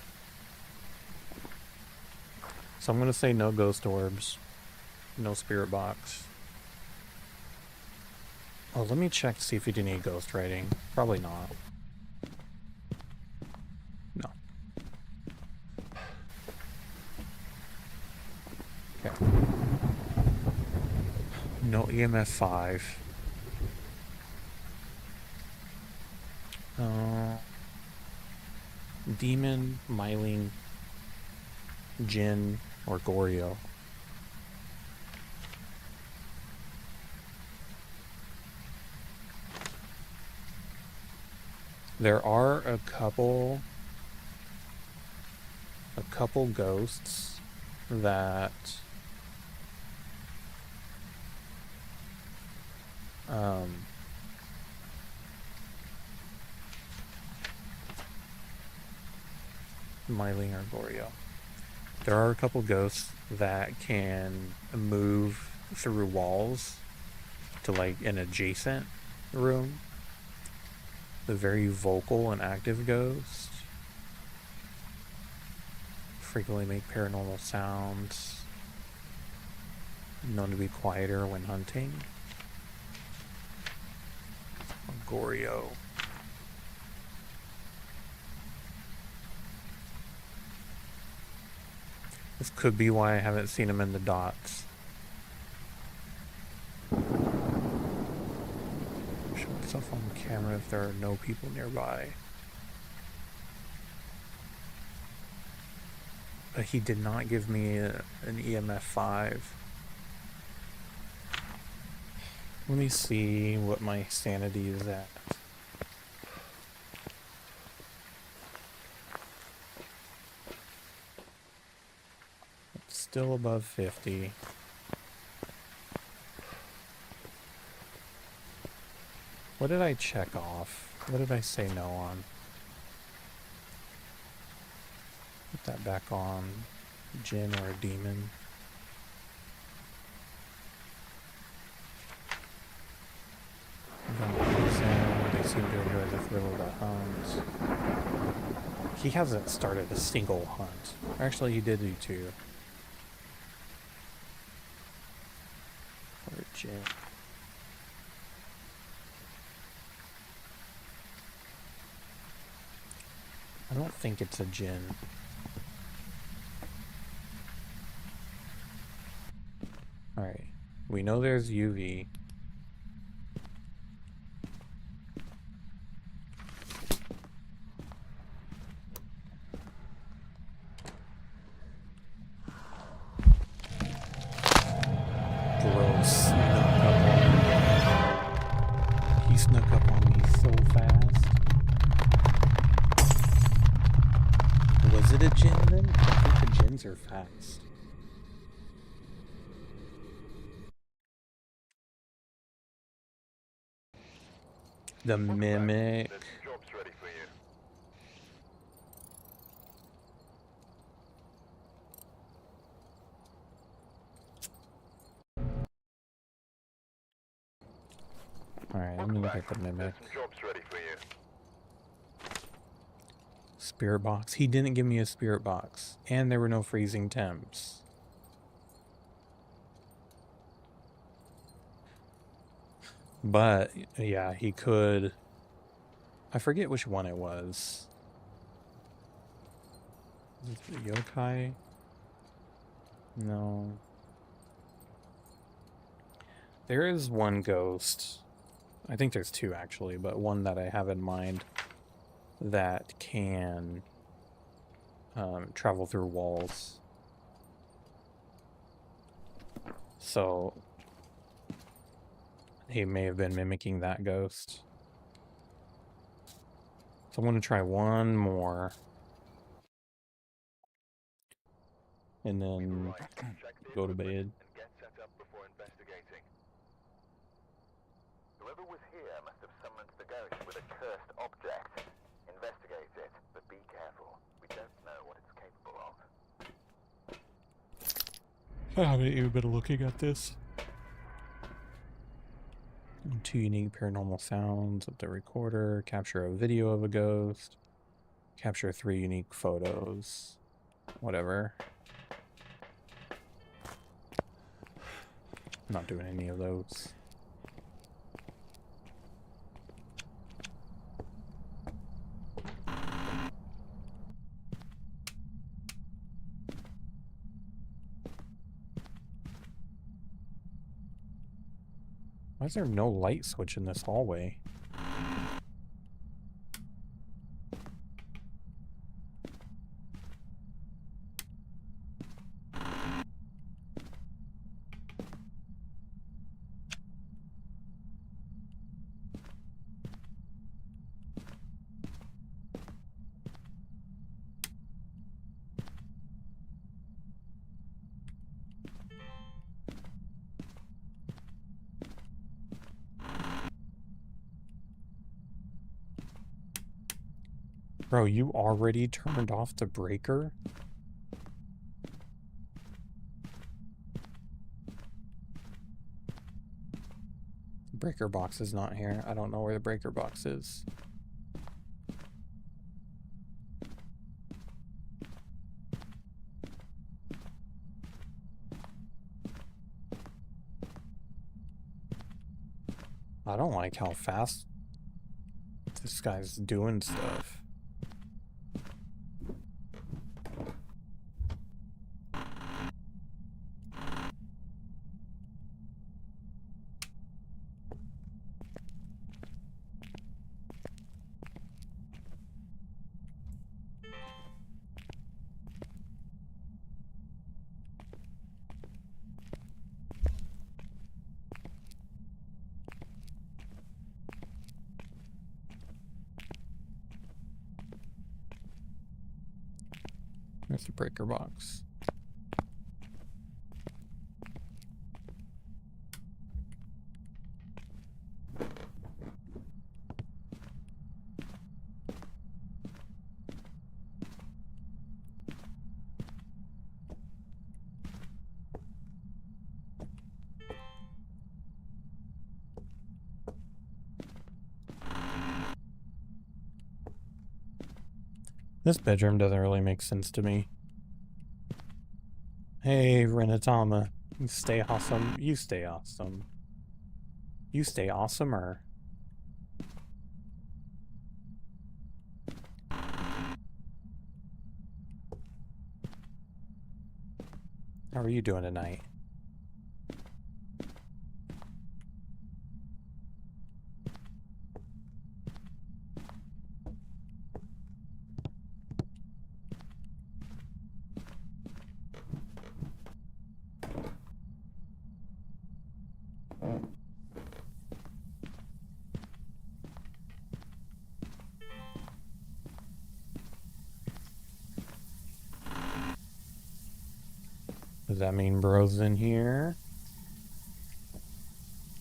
So I'm gonna say no ghost orbs. No spirit box. Oh, let me check to see if we do need ghost writing. Probably not. No. Okay. No EMF 5. Demon, Myling, Jinn, or Goryo. There are a couple ghosts that Myling or Goryo. There are a couple ghosts that can move through walls to like an adjacent room. The very vocal and active ghost frequently make paranormal sounds, known to be quieter when hunting. Goryo. This could be why I haven't seen him in the dots. Show myself on camera if there are no people nearby. But he did not give me an EMF 5. Let me see what my sanity is at. It's still above 50. What did I check off? What did I say no on? Put that back on. Jinn or a demon. They seem to enjoy the thrill of the hunt. He hasn't started a single hunt. Actually, he did do 2. Or Jinn. I don't think it's a Jinn. Alright. We know there's UV. Bro snuck up on me. He snuck up on me so fast. Was it a Jinn then? I think the Jinns are fast. The mimic. There's some jobs ready for you. Alright, let me look at the mimic. There's some jobs ready for you. Spirit box. He didn't give me a spirit box. And there were no freezing temps. But, yeah, he could... I forget which one it was. Is it the yokai? No. There is one ghost. I think there's 2 actually, but one that I have in mind that can travel through walls. So he may have been mimicking that ghost. So I'm going to try one more. And then go to bed. And get set up before investigating. Whoever was here must have summoned the ghost with a cursed object. Investigate it, but be careful. We don't know what it's capable of. I haven't even been looking at this. 2 unique paranormal sounds of the recorder. Capture a video of a ghost. Capture 3 unique photos. Whatever. I'm not doing any of those. Why is there no light switch in this hallway? Bro, you already turned off the breaker? The breaker box is not here. I don't know where the breaker box is. I don't like how fast this guy's doing stuff. There's the breaker box. This bedroom doesn't really make sense to me. Hey, Renatama. You stay awesome. You stay awesome. You stay awesomer. How are you doing tonight? Does that mean bro's in here?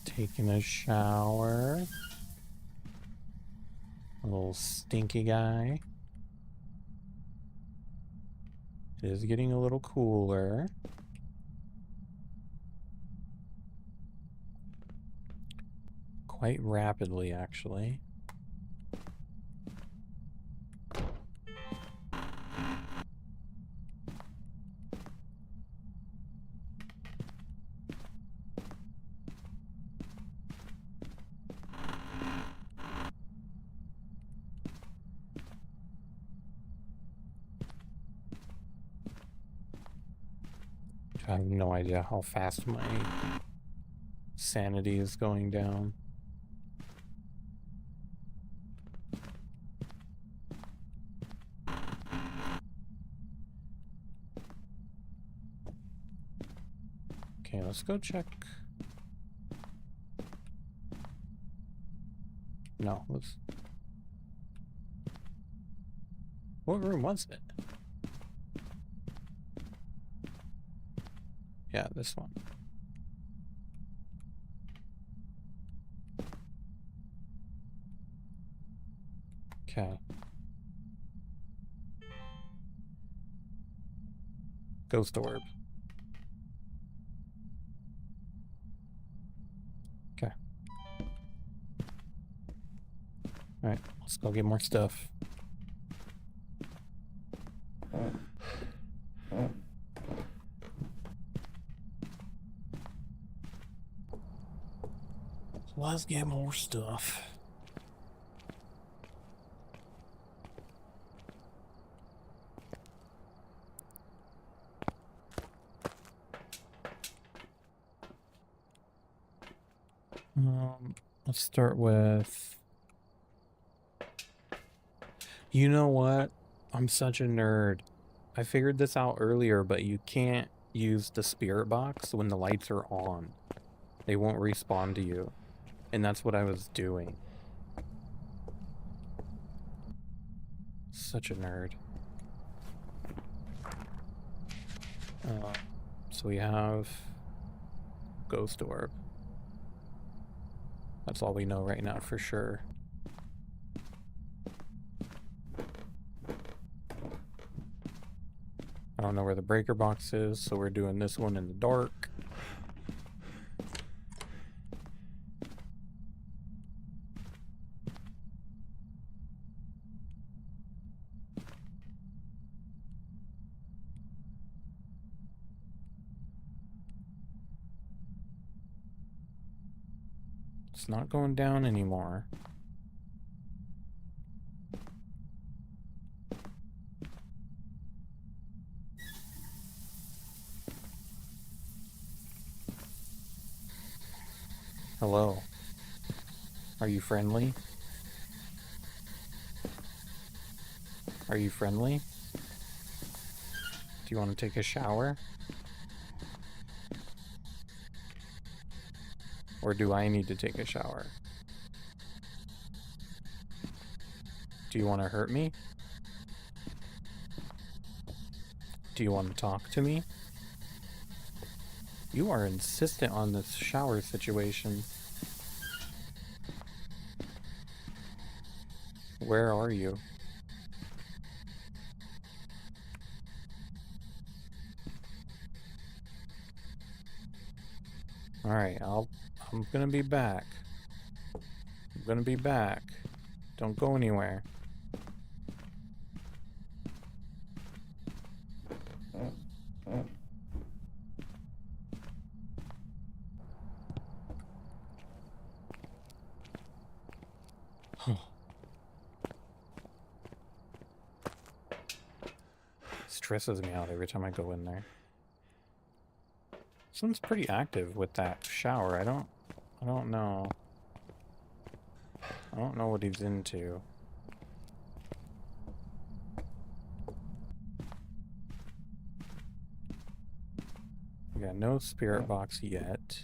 Taking a shower. A little stinky guy. It is getting a little cooler. Quite rapidly, actually. I have no idea how fast my sanity is going down. Okay, let's go check. No, let's... What room was it? Yeah, this one. Okay. Ghost orb. Okay. Alright, let's go get more stuff. Let's get more stuff. Let's start with... You know what? I'm such a nerd. I figured this out earlier, but you can't use the spirit box when the lights are on. They won't respawn to you. And that's what I was doing. Such a nerd. So we have Ghost Orb. That's all we know right now for sure. I don't know where the breaker box is, so we're doing this one in the dark. It's not going down anymore. Hello. Are you friendly? Are you friendly? Do you want to take a shower? Or do I need to take a shower? Do you want to hurt me? Do you want to talk to me? You are insistent on this shower situation. Where are you? Alright, I'm gonna be back. I'm gonna be back. Don't go anywhere. Stresses me out every time I go in there. This one's pretty active with that shower. I don't know. I don't know what he's into. We got no spirit box yet.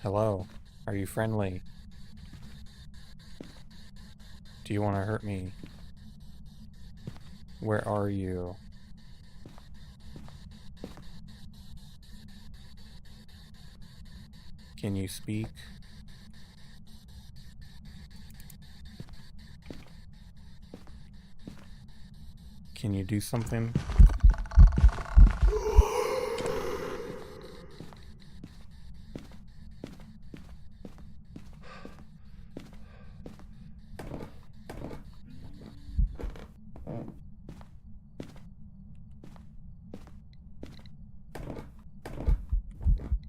Hello. Are you friendly? Do you want to hurt me? Where are you? Can you speak? Can you do something?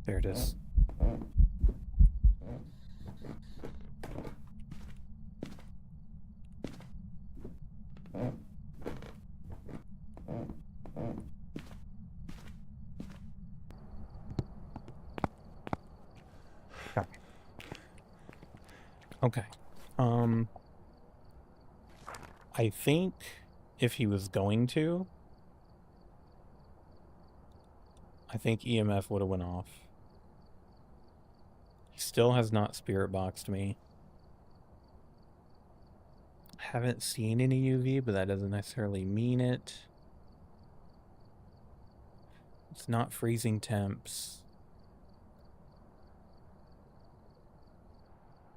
There it is. Okay. I think if he was going to, I think EMF would have went off. He still has not spirit boxed me. Haven't seen any UV, but that doesn't necessarily mean it. It's not freezing temps.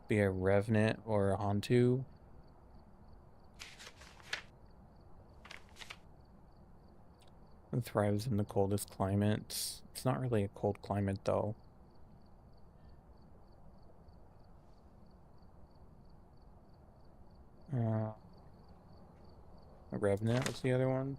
Be a Revenant or a Hantu. It thrives in the coldest climates. It's not really a cold climate though. A Revenant was the other one.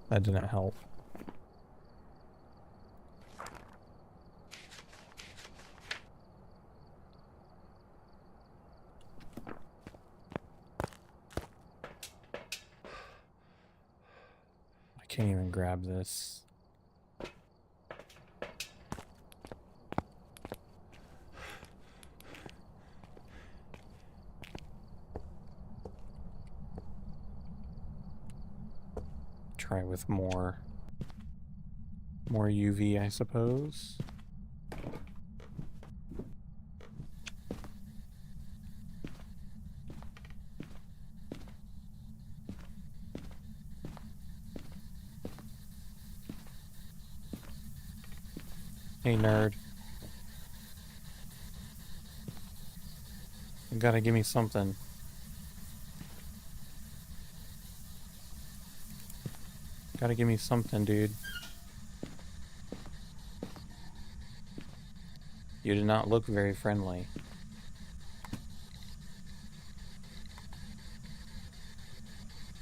That didn't help. I can't even grab this. Try with more UV, I suppose. Hey, nerd. You gotta give me something. Gotta give me something, dude. You did not look very friendly.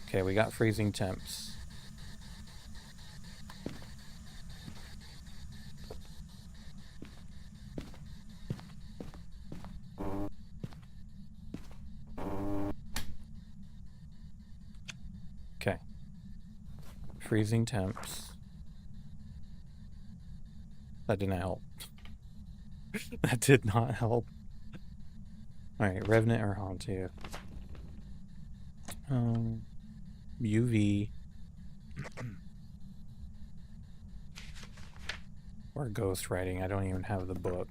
Okay, we got freezing temps. Okay. Freezing temps. That didn't help. That did not help. Alright, Revenant or Hantu. UV. Or ghost writing. I don't even have the book.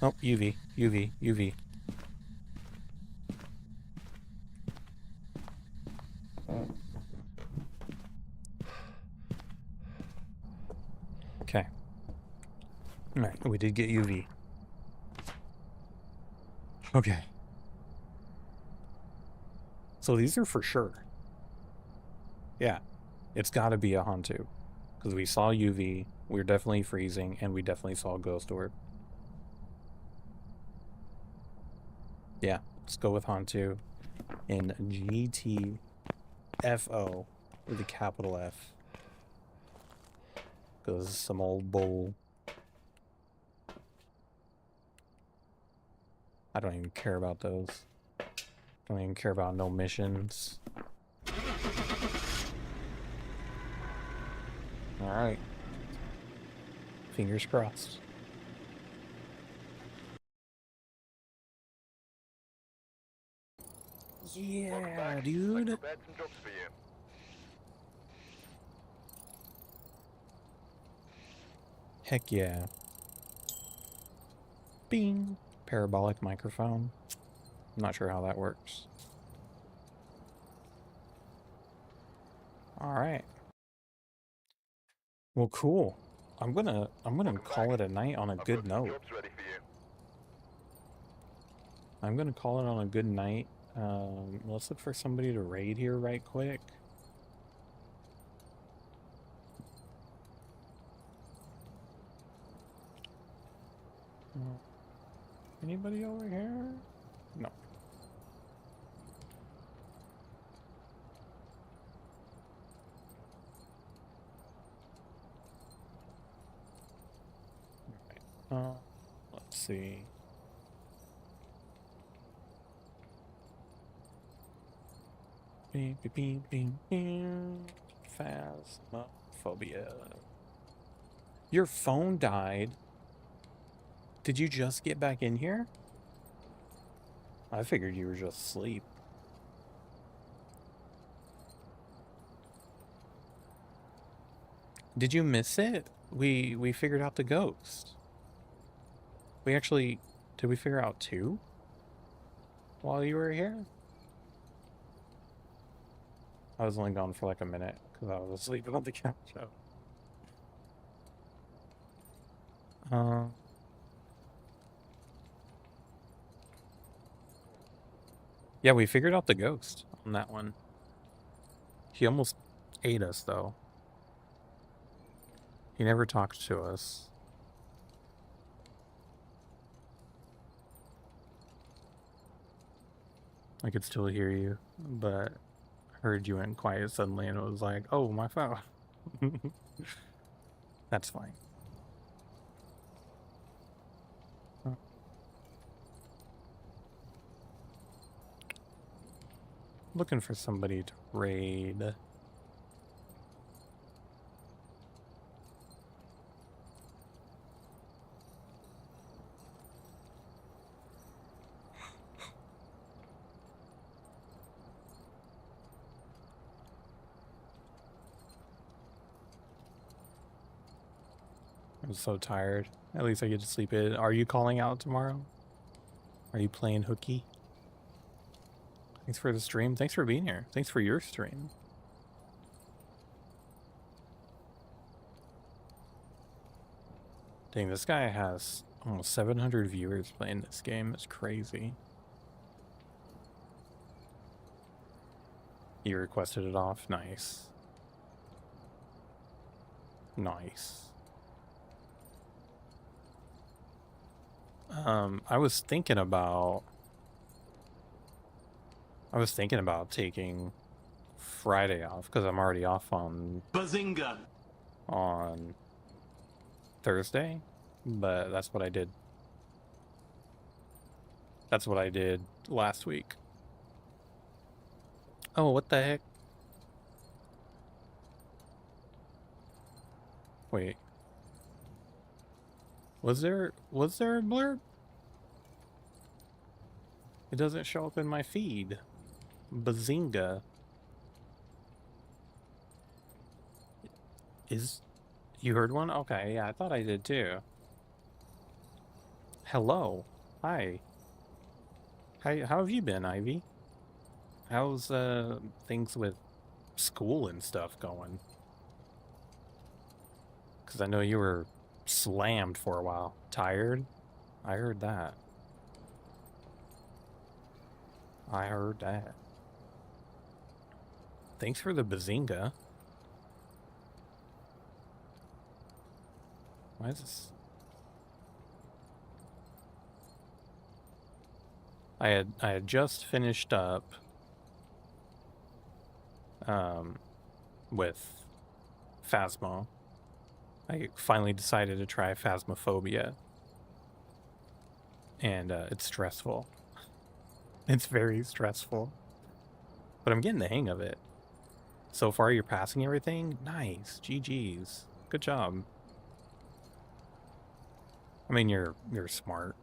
Oh, UV, UV, UV. Okay. Alright, we did get UV. Okay. So these are for sure. Yeah. It's gotta be a Hantu. Because we saw UV, we were definitely freezing, and we definitely saw a ghost orb. Yeah, let's go with Hantu. In GTFO with a capital F. Because some old bull. I don't even care about those. Don't even care about no missions. Alright. Fingers crossed. Yeah, dude. Prepared some jobs for you. Heck yeah. Bing. Parabolic microphone. I'm not sure how that works. Alright. Well, cool. I'm gonna call it a night on a good note. Jobs ready for you. I'm gonna call it on a good night. Let's look for somebody to raid here right quick. Anybody over here? No. Let's see. Beep, beep, beep, beep, beep. Phasmophobia. Your phone died. Did you just get back in here? I figured you were just asleep. Did you miss it? We figured out the ghost. We actually, did we figure out two while you were here? I was only gone for like a minute because I was sleeping on the couch. Uh, yeah, we figured out the ghost on that one. He almost ate us though. He never talked to us. I could still hear you, but I heard you went quiet suddenly and it was like, oh, my phone. That's fine. Looking for somebody to raid. I'm so tired. At least I get to sleep in. Are you calling out tomorrow? Are you playing hooky? Thanks for the stream. Thanks for being here. Thanks for your stream. Dang, this guy has almost 700 viewers playing this game. It's crazy. You requested it off? Nice. Nice. I was thinking about taking Friday off because I'm already off on Bazinga! on Thursday, but that's what I did. That's what I did last week. Oh, what the heck? Wait. Was there a blurb? It doesn't show up in my feed. Bazinga. You heard one? Okay, yeah, I thought I did too. Hello. Hi. How have you been, Ivy? How's things with school and stuff going? Because I know you were slammed for a while. Tired? I heard that. I heard that. Thanks for the bazinga. Why is this? I had just finished up with Phasmo. I finally decided to try Phasmophobia. And it's stressful. It's very stressful. But I'm getting the hang of it. So far you're passing everything? Nice. GG's. Good job. I mean you're smart.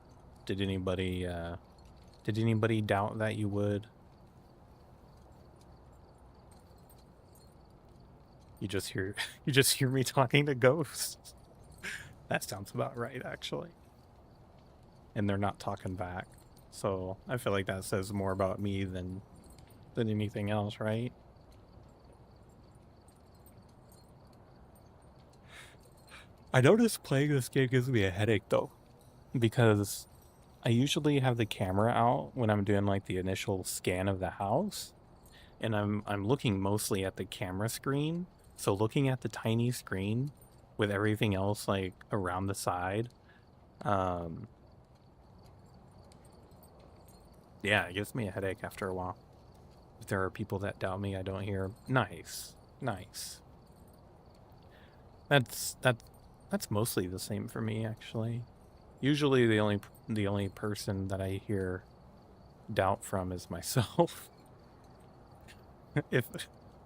Did anybody doubt that you would? You just hear me talking to ghosts. That sounds about right, actually. And they're not talking back. So I feel like that says more about me than anything else, right? I noticed playing this game gives me a headache though, because I usually have the camera out when I'm doing like the initial scan of the house, and I'm looking mostly at the camera screen. So looking at the tiny screen with everything else like around the side, yeah, it gives me a headache after a while. If there are people that doubt me, I don't hear. Nice. That's mostly the same for me, actually. Usually the only person that I hear doubt from is myself. If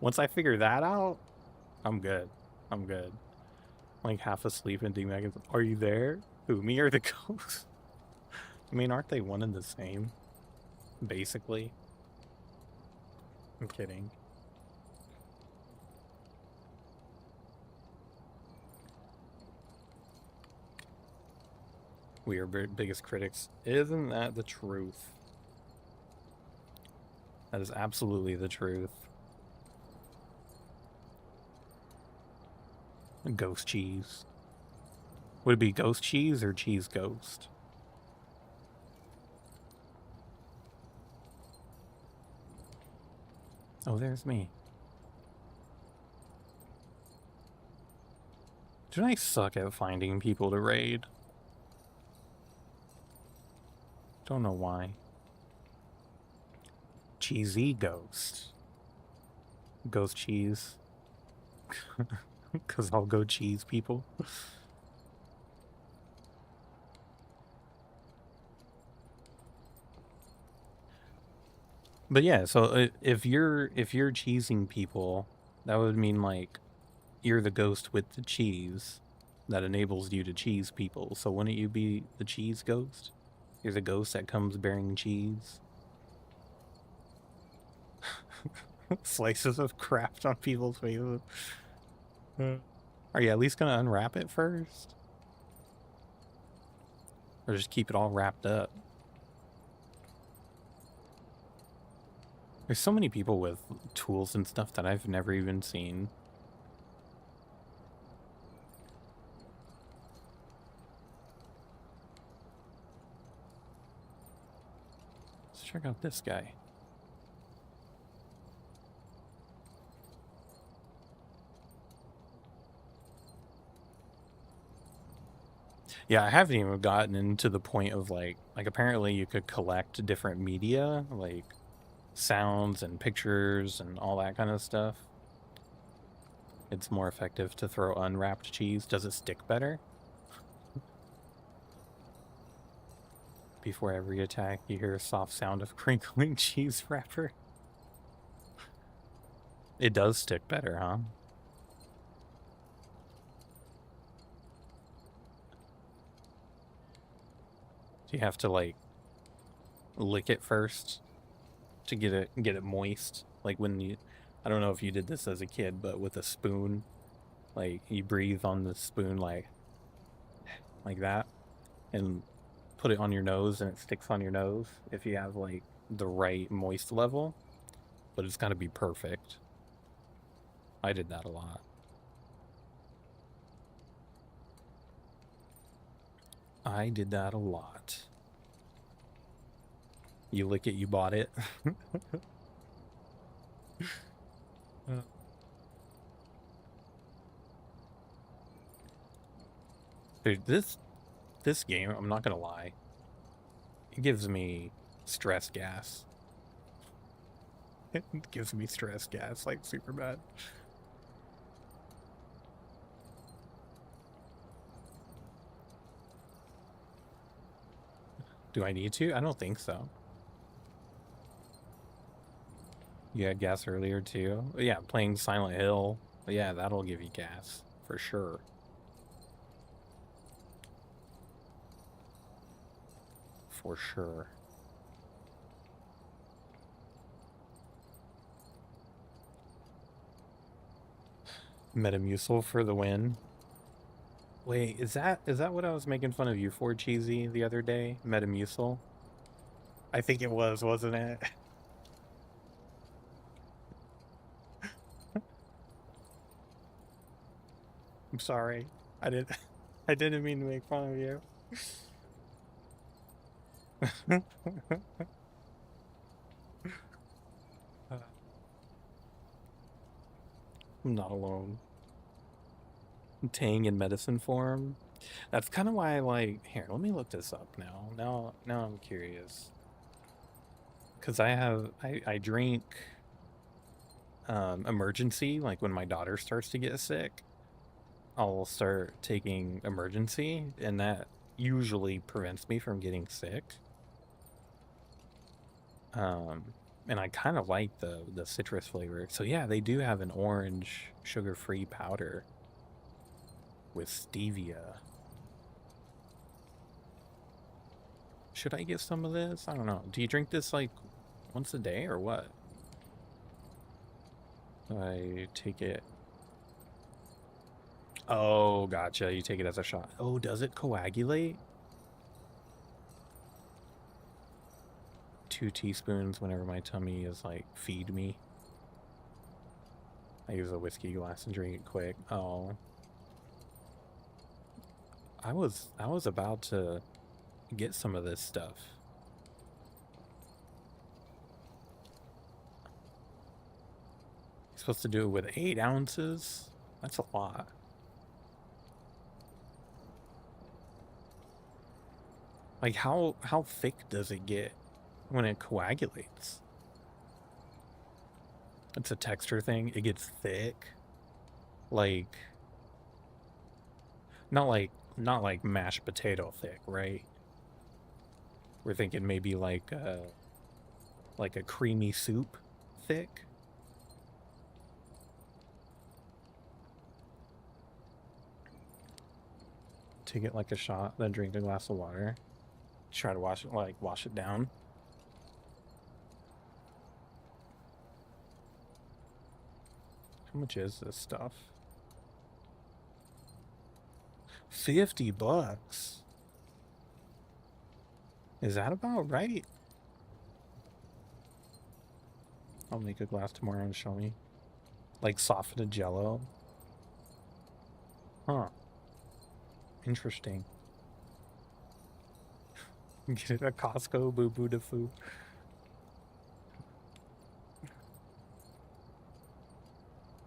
once I figure that out, I'm good. I'm good. Like half asleep and D-Mag, are you there? Who, me or the ghost? I mean, aren't they one and the same? Basically. I'm kidding. We are biggest critics. Isn't that the truth? That is absolutely the truth. Ghost cheese. Would it be ghost cheese or cheese ghost? Oh, there's me. Don't I suck at finding people to raid? Don't know why. Cheesy ghost. Ghost cheese. Because I'll go cheese people. But yeah, so if you're cheesing people, that would mean like you're the ghost with the cheese that enables you to cheese people. So wouldn't you be the cheese ghost? You're the ghost that comes bearing cheese. Slices of craft on people's faces. Are you at least gonna unwrap it first? Or just keep it all wrapped up? There's so many people with tools and stuff that I've never even seen. Let's check out this guy. Yeah, I haven't even gotten into the point of like apparently you could collect different media, like sounds and pictures and all that kind of stuff. It's more effective to throw unwrapped cheese. Does it stick better? Before every attack, you hear a soft sound of crinkling cheese wrapper. It does stick better, huh? Do you have to like lick it first to get it moist? Like when you, I don't know if you did this as a kid, but with a spoon, like you breathe on the spoon like that, and put it on your nose, and it sticks on your nose if you have like the right moist level, but it's got to be perfect. I did that a lot. I did that a lot. You lick it, you bought it. Dude, this game, I'm not gonna lie, it gives me stress gas. It gives me stress gas, like super bad. Do I need to? I don't think so. You had gas earlier too? Yeah, playing Silent Hill. Yeah, that'll give you gas, for sure. For sure. Metamucil for the win. Wait, is that what I was making fun of you for, Cheesy, the other day? Metamucil? I think it was, wasn't it? I'm sorry. I didn't I didn't mean to make fun of you. I'm not alone. Tang in medicine form. That's kind of why I like. Here, let me look this up now. Now I'm curious. Cause I drink emergency. Like when my daughter starts to get sick, I'll start taking emergency, and that usually prevents me from getting sick. And I kind of like the citrus flavor. So yeah, they do have an orange sugar-free powder with stevia. Should I get some of this? I don't know. Do you drink this like once a day or what? I take it. Oh, gotcha. You take it as a shot. Oh, does it coagulate? 2 teaspoons whenever my tummy is like, feed me. I use a whiskey glass and drink it quick. Oh. I was about to get some of this stuff. You're supposed to do it with 8 ounces? That's a lot. Like how thick does it get when it coagulates? It's a texture thing. It gets thick. Like not like mashed potato thick, right? We're thinking maybe like a creamy soup thick. Take it like a shot, then drink a glass of water. Try to wash it down. How much is this stuff? $50. Is that about right? I'll make a glass tomorrow and show me. Like softened jello. Huh. Interesting. Get it at Costco, boo boo da foo.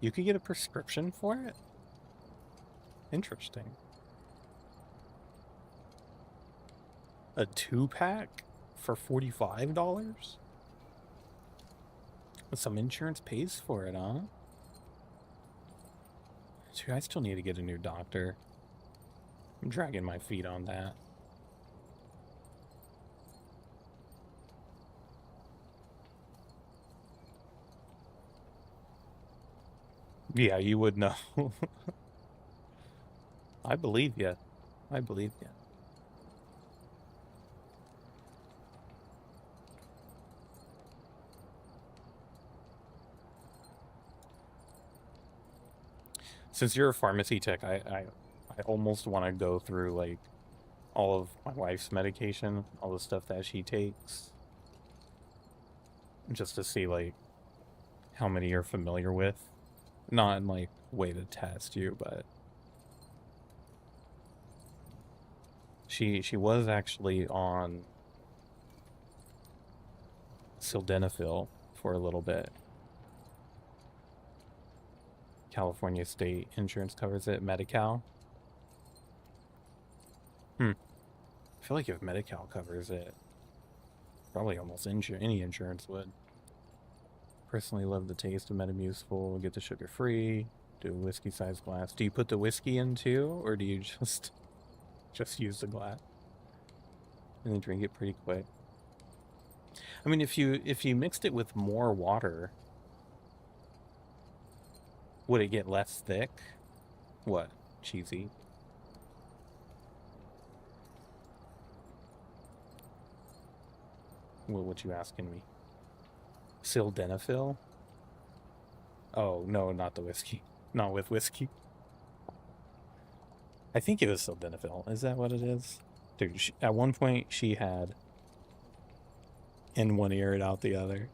You could get a prescription for it? Interesting. A 2-pack for $45? Some insurance pays for it, huh? So I still need to get a new doctor. I'm dragging my feet on that. Yeah, you would know. I believe you. I believe you. Since you're a pharmacy tech, I almost want to go through like all of my wife's medication, all the stuff that she takes, just to see like how many you're familiar with. Not in like way to test you, but she was actually on sildenafil for a little bit. California State Insurance covers it. Medi-Cal. I feel like if Medi-Cal covers it, probably almost any insurance would. Personally love the taste of Metamucil. Get the sugar-free. Do a whiskey-sized glass. Do you put the whiskey in too, or do you just use the glass and then drink it pretty quick? I mean, if you mixed it with more water, would it get less thick? What? Cheesy? What you asking me? Sildenafil? Oh, no, not the whiskey. Not with whiskey. I think it was sildenafil. Is that what it is? Dude, at one point she had in one ear and out the other.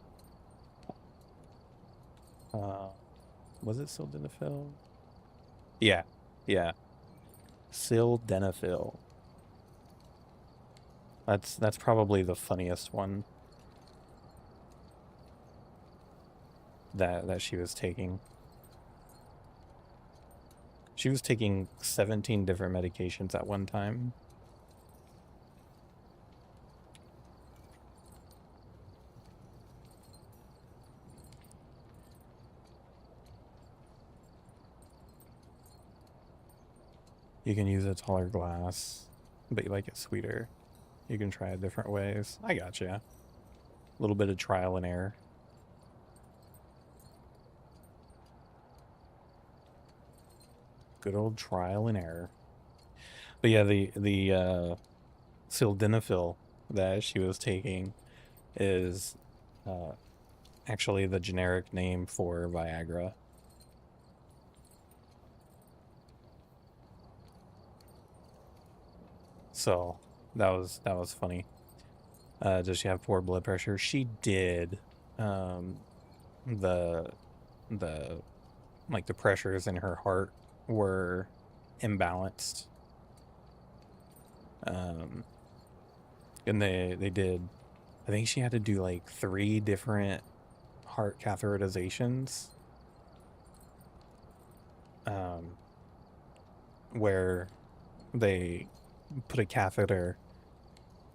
Was it sildenafil? Yeah, yeah. Sildenafil. That's probably the funniest one that she was taking. She was taking 17 different medications at one time. You can use a taller glass. but you like it sweeter. You can try it different ways. I gotcha. A little bit of trial and error. Good old trial and error. But yeah, the sildenafil that she was taking is actually the generic name for Viagra. So that was funny. Does she have poor blood pressure? She did. The the like the pressures in her heart were imbalanced. And they did. I think she had to do like 3 different heart catheterizations. Where they put a catheter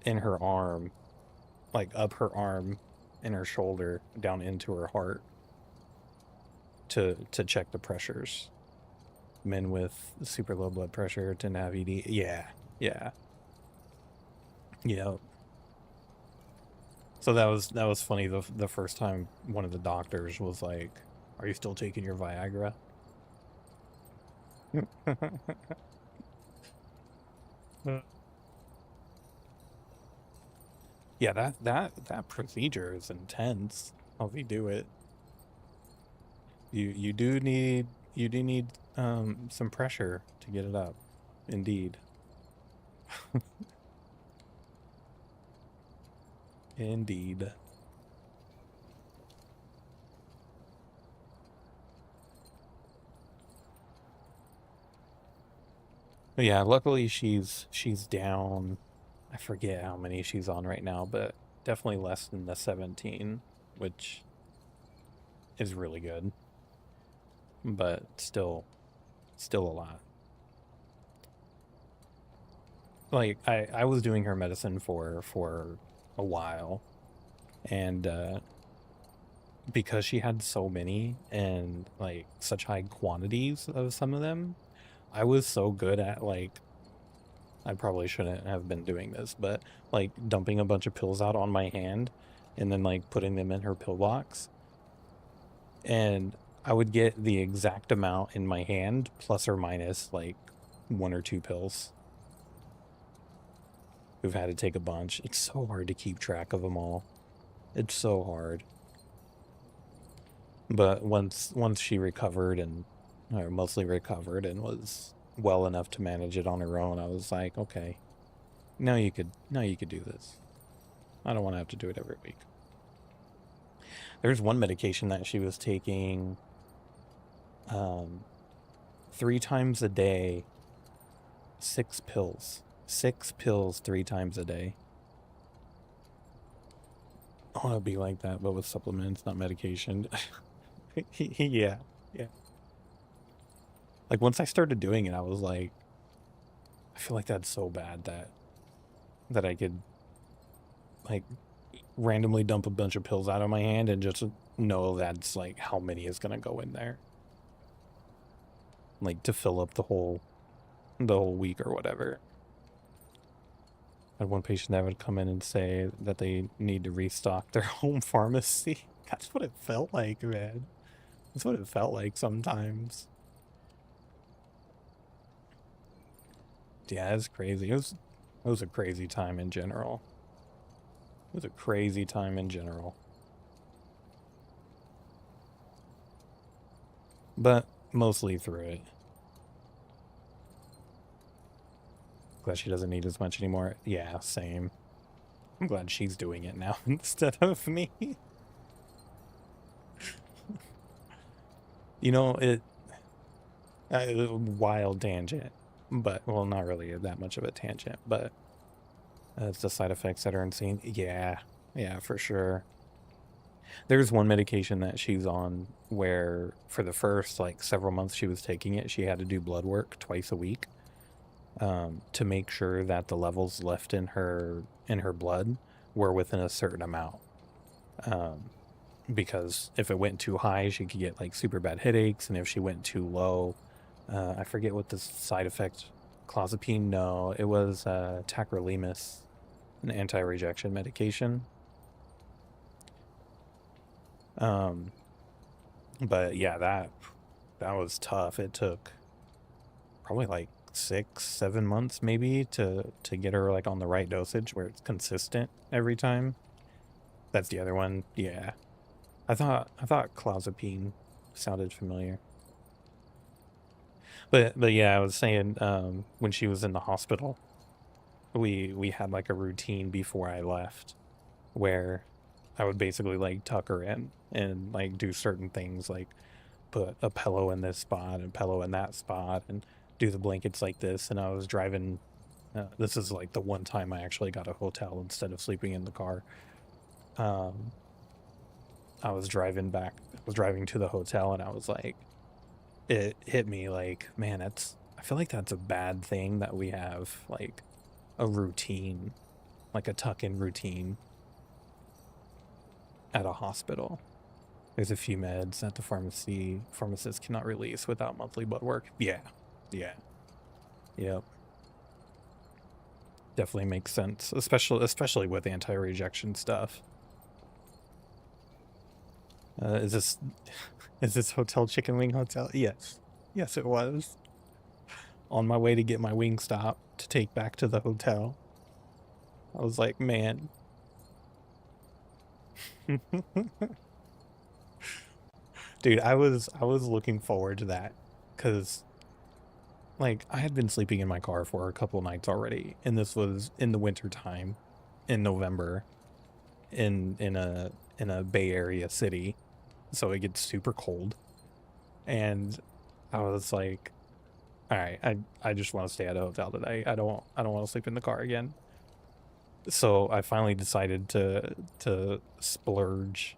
in her arm, like up her arm, in her shoulder, down into her heart to check the pressures. Men with super low blood pressure tend to have ED. Yeah, yeah, yeah. So that was funny. The first time one of the doctors was like, "Are you still taking your Viagra?" Yeah, that procedure is intense. How they do it. You do need some pressure to get it up. Indeed. Indeed. But yeah, luckily she's down. I forget how many she's on right now, but definitely less than the 17, which is really good. But still a lot. Like I was doing her medicine for a while, and because she had so many and like such high quantities of some of them, I was so good at like, I probably shouldn't have been doing this, but like dumping a bunch of pills out on my hand and then like putting them in her pill box. And I would get the exact amount in my hand, plus or minus like 1 or 2 pills. We've had to take a bunch. It's so hard to keep track of them all. It's so hard. But once she recovered and, or mostly recovered and was well enough to manage it on her own, I was like, okay, now you could do this. I don't want to have to do it every week. There's one medication that she was taking 3 times a day, 6 pills. 6 pills 3 times a day. I want to be like that, but with supplements, not medication. Yeah, yeah. Like once I started doing it, I was like, I feel like that's so bad that I could like randomly dump a bunch of pills out of my hand and just know that's like how many is gonna go in there. Like to fill up the whole week or whatever. I had one patient that would come in and say that they need to restock their home pharmacy. That's what it felt like, man. That's what it felt like sometimes. Yeah, it's crazy. It was a crazy time in general. It was a crazy time in general. But mostly through it. Glad she doesn't need as much anymore. Yeah, same. I'm glad she's doing it now instead of me. You know, wild tangent, but well, not really that much of a tangent, but it's the side effects that are insane. Yeah, yeah, for sure. There's one medication that she's on where for the first like several months she was taking it, she had to do blood work twice a week to make sure that the levels left in her blood were within a certain amount. Because if it went too high, she could get like super bad headaches, and if she went too low, I forget what the side effect Clozapine, no. It was tacrolimus, an anti-rejection medication. But yeah, that was tough. It took probably like 6, 7 months maybe to get her like on the right dosage where it's consistent every time. That's the other one. Yeah. I thought clozapine sounded familiar. But yeah, I was saying when she was in the hospital, we had like a routine before I left where I would basically like tuck her in and like do certain things like put a pillow in this spot and pillow in that spot and do the blankets like this. And I was driving. This is like the one time I actually got a hotel instead of sleeping in the car. Um, I was driving back. I was driving to the hotel, and I was like, it hit me like, man, that's. I feel like that's a bad thing that we have like a routine, like a tuck-in routine at a hospital. There's a few meds that the pharmacist cannot release without monthly blood work. Yeah. Yeah. Yep. Definitely makes sense, especially with anti-rejection stuff. Is this is this Hotel Chicken Wing Hotel? Yes. Yes, it was. On my way to get my wing stop to take back to the hotel. I was like, man. Dude, I was looking forward to that cuz like I had been sleeping in my car for a couple nights already, and this was in the winter time in November in a Bay Area city. So it gets super cold. And I was like, all right, I just want to stay at a hotel today. I don't want to sleep in the car again. So I finally decided to splurge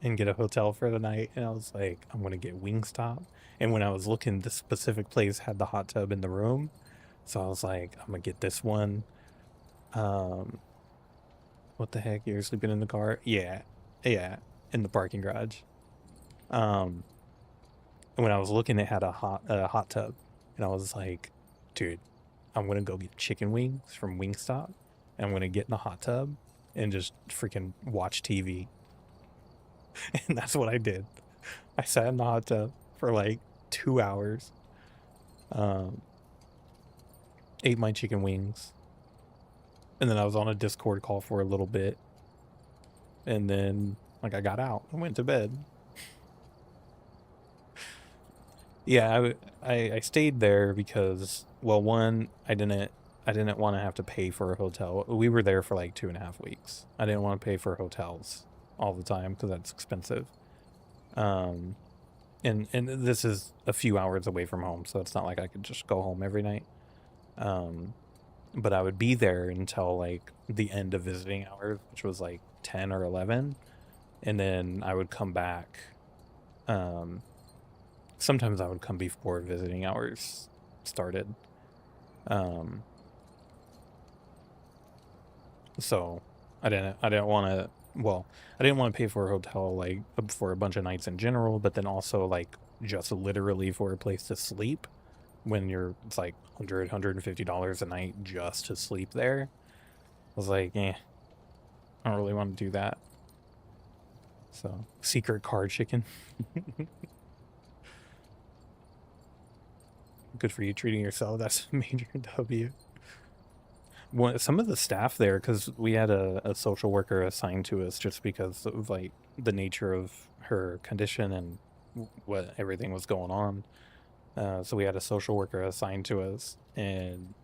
and get a hotel for the night. And I was like, I'm gonna get Wingstop. And when I was looking, the specific place had the hot tub in the room. So I was like, I'm gonna get this one. Um, what the heck? You're sleeping in the car? Yeah, yeah, in the parking garage. Um, and when I was looking, it had a hot tub, and I was like, dude, I'm gonna go get chicken wings from Wingstop, and I'm gonna get in the hot tub and just freaking watch TV. And that's what I did. I sat in the hot tub for like 2 hours, um, ate my chicken wings, and then I was on a Discord call for a little bit, and then like I got out and went to bed. Yeah, I stayed there because, well, one, I didn't want to have to pay for a hotel. We were there for like 2.5 weeks. I didn't want to pay for hotels all the time because that's expensive. Um, and this is a few hours away from home, so it's not like I could just go home every night. Um, but I would be there until like the end of visiting hours, which was like 10 or 11, and then I would come back. Um, Sometimes I would come before visiting hours started. Um, so I didn't want to, well, I didn't want to pay for a hotel like for a bunch of nights in general, but then also like just literally for a place to sleep when it's like $150 a night just to sleep there. I was like, I don't really want to do that. So, secret car chicken. Good for you treating yourself. That's a major W. Some of the staff there, because we had a social worker assigned to us just because of like the nature of her condition and what everything was going on. So we had a social worker assigned to us, and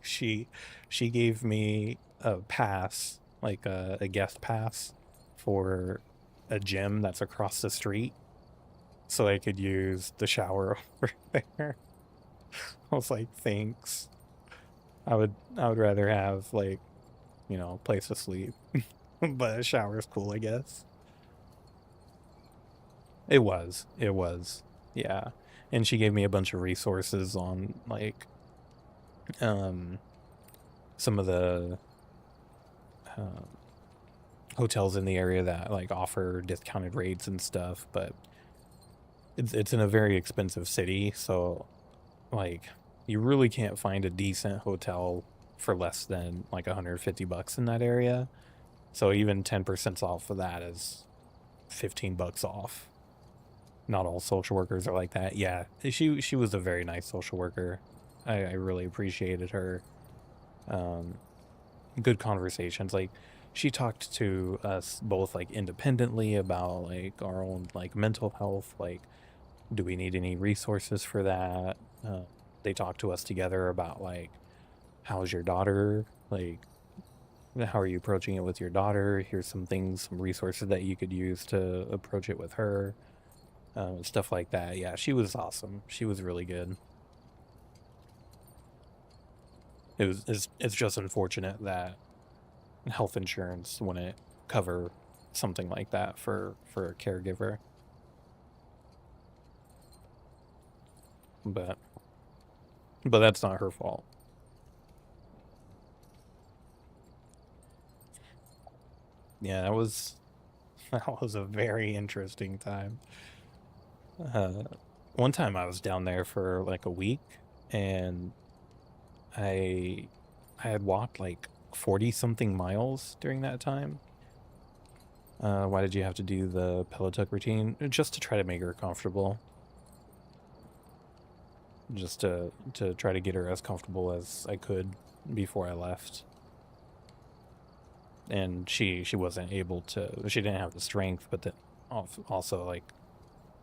she she gave me a pass, like a guest pass for a gym that's across the street, so I could use the shower over there. I was like, thanks. I would rather have like, place to sleep. But a shower is cool, I guess. It was. It was. Yeah. And she gave me a bunch of resources on like um some of the um hotels in the area that like offer discounted rates and stuff, but it's in a very expensive city, so like you really can't find a decent hotel for less than like $150 in that area. So even 10% off of that is $15 off. Not all social workers are like that. Yeah, she was a very nice social worker. I really appreciated her. Um, Good conversations. Like she talked to us both like independently about like our own like mental health. Like, do we need any resources for that? They talked to us together about like, how's your daughter? Like, how are you approaching it with your daughter? Here's some things, some resources that you could use to approach it with her. Stuff like that. Yeah, she was awesome. She was really good. It's just unfortunate that health insurance wouldn't cover something like that for a caregiver. But that's not her fault. Yeah, that was that was a very interesting time. Uh, One time I was down there for like a week, and I I had walked like 40 something miles during that time. Why did you have to do the pillow tuck routine? Just to try to make her comfortable. Just to try to get her as comfortable as I could before I left. And she wasn't able to. She didn't have the strength, but then also like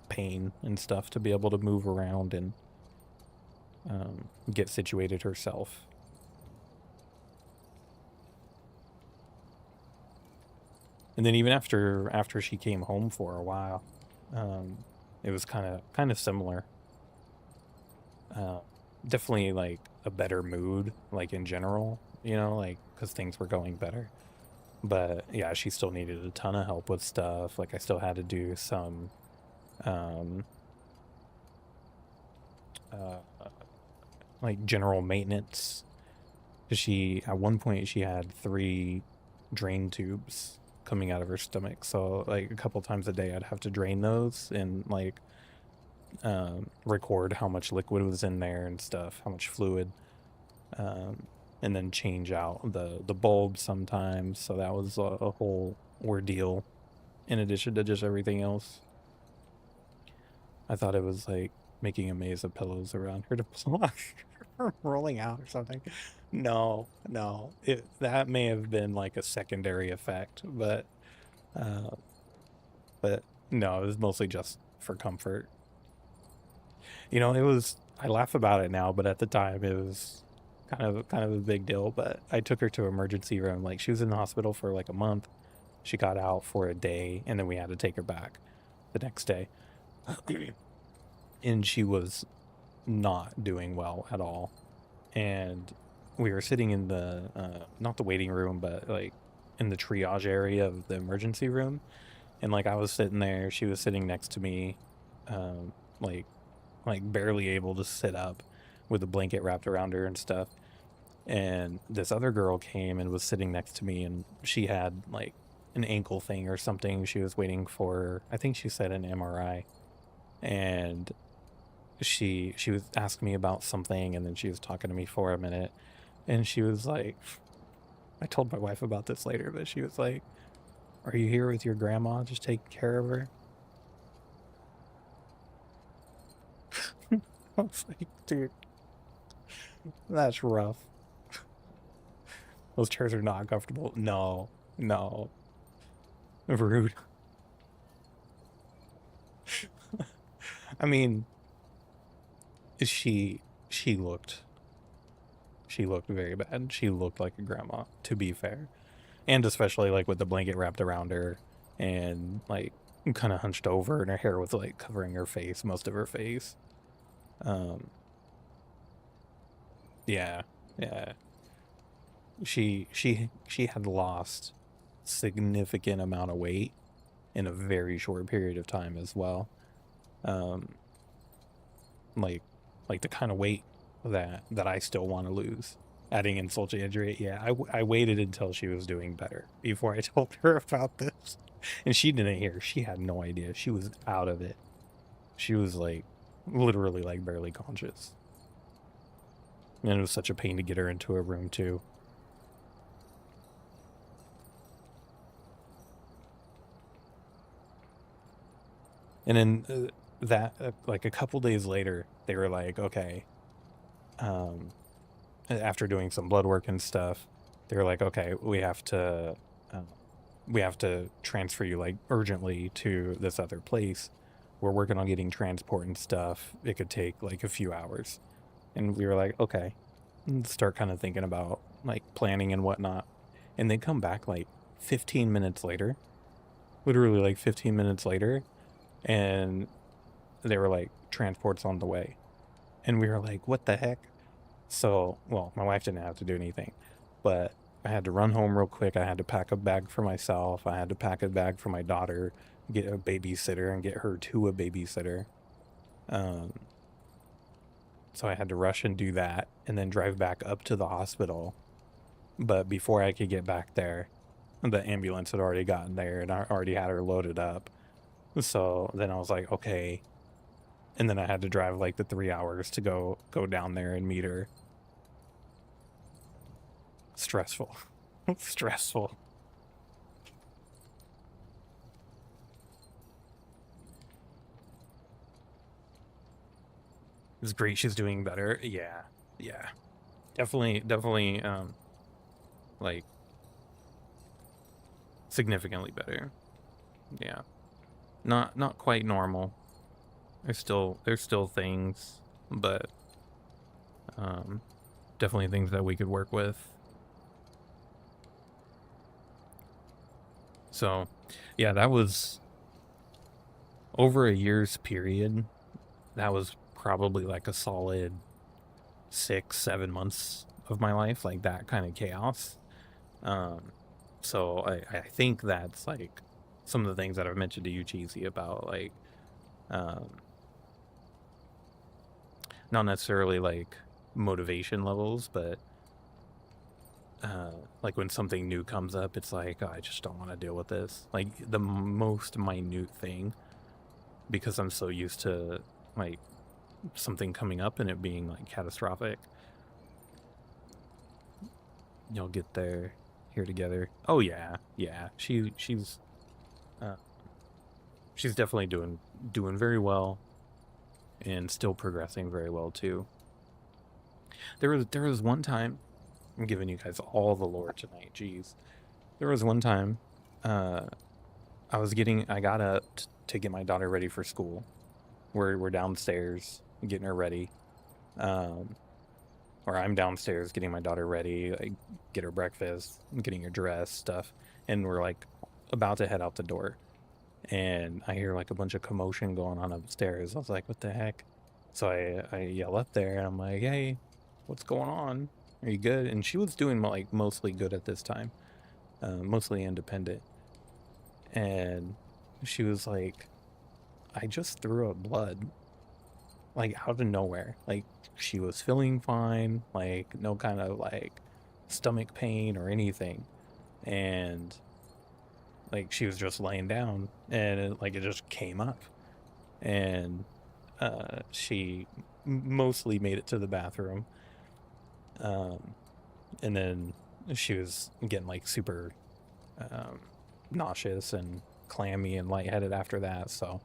pain and stuff to be able to move around and get situated herself. And then even after she came home for a while, um, it was kind of similar. Uh, Definitely like a better mood, like in general, you know, like because things were going better. But yeah, she still needed a ton of help with stuff. Like I still had to do some um, uh, like general maintenance. 'Cause she at one point she had 3 drain tubes coming out of her stomach. So like a couple times a day I'd have to drain those and like record how much liquid was in there and stuff, how much fluid, um, and then change out the bulb sometimes. So that was a whole ordeal in addition to just everything else. I thought it was like making a maze of pillows around her to plush her rolling out or something. No, no. That may have been like a secondary effect, uh but no, it was mostly just for comfort. You know, it was I laugh about it now, but at the time it was kind of a big deal. But I took her to emergency room. Like she was in the hospital for like a month. She got out for a day, and then we had to take her back the next day. And she was not doing well at all. And we were sitting in the not the waiting room, but like in the triage area of the emergency room. And like I was sitting there, she was sitting next to me, um, like barely able to sit up with a blanket wrapped around her and stuff. And this other girl came and was sitting next to me, and she had like an ankle thing or something. She was waiting for, I think she said, an MRI. And she was asking me about something, and then she was talking to me for a minute, and she was like, I told my wife about this later, but she was like, "Are you here with your grandma, just taking care of her?" I was like, dude, that's rough. Those chairs are not comfortable. No, no. Rude. I mean, she she looked she looked very bad. She looked like a grandma, to be fair. And especially like with the blanket wrapped around her and like kind of hunched over, and her hair was like covering her face, most of her face. Um yeah. Yeah. She had lost significant amount of weight in a very short period of time as well. Um, like the kind of weight that I still want to lose. Adding insult to injury, yeah. I waited until she was doing better before I told her about this, and she didn't hear. She had no idea. She was out of it. She was like literally like barely conscious. And it was such a pain to get her into a room, too. And then like a couple days later, they were like, okay, after doing some blood work and stuff, they were like, okay, we have to transfer you like urgently to this other place. We're working on getting transport and stuff. It could take like a few hours. And we were like, okay, and start kind of thinking about like planning and whatnot. And they come back like 15 minutes later, literally like 15 minutes later, and they were like, transport's on the way. And we were like, what the heck? So, well, my wife didn't have to do anything, but I had to run home real quick. I had to pack a bag for myself. I had to pack a bag for my daughter, get a babysitter, and get her to a babysitter. Um, so I had to rush and do that and then drive back up to the hospital. But before I could get back there, the ambulance had already gotten there and I already had her loaded up. So then I was like, okay. And then I had to drive like the 3 hours to go down there and meet her. Stressful. Stressful. It's great she's doing better. Yeah. Yeah. Definitely like significantly better. Yeah. Not quite normal. There's still things, but definitely things that we could work with. So, yeah, that was over a year's period. That was probably like a solid 6, 7 months of my life, like that kind of chaos. Um, so I think that's like some of the things that I've mentioned to you, Cheesy, about like um, not necessarily like motivation levels, but like when something new comes up, it's like, oh, I just don't want to deal with this. Like the most minute thing, because I'm so used to like something coming up and it being like catastrophic. You'll get there here together. Oh yeah, yeah. Uh, she's definitely doing very well and still progressing very well too. There was one time, I'm giving you guys all the lore tonight. Jeez, there was one time, uh, I got up to get my daughter ready for school. We're downstairs getting her ready, um, or I'm downstairs getting my daughter ready, like get her breakfast, getting her dressed, stuff, and we're like about to head out the door, and I hear like a bunch of commotion going on upstairs. I was like, what the heck? So I yell up there and I'm like, hey, what's going on? Are you good? And she was doing like mostly good at this time, mostly independent. And she was like, I just threw up blood, like out of nowhere. Like she was feeling fine, like no kind of like stomach pain or anything. And like she was just laying down and it just came up. And she mostly made it to the bathroom. Um, and then she was getting like super um, nauseous and clammy and lightheaded after that. So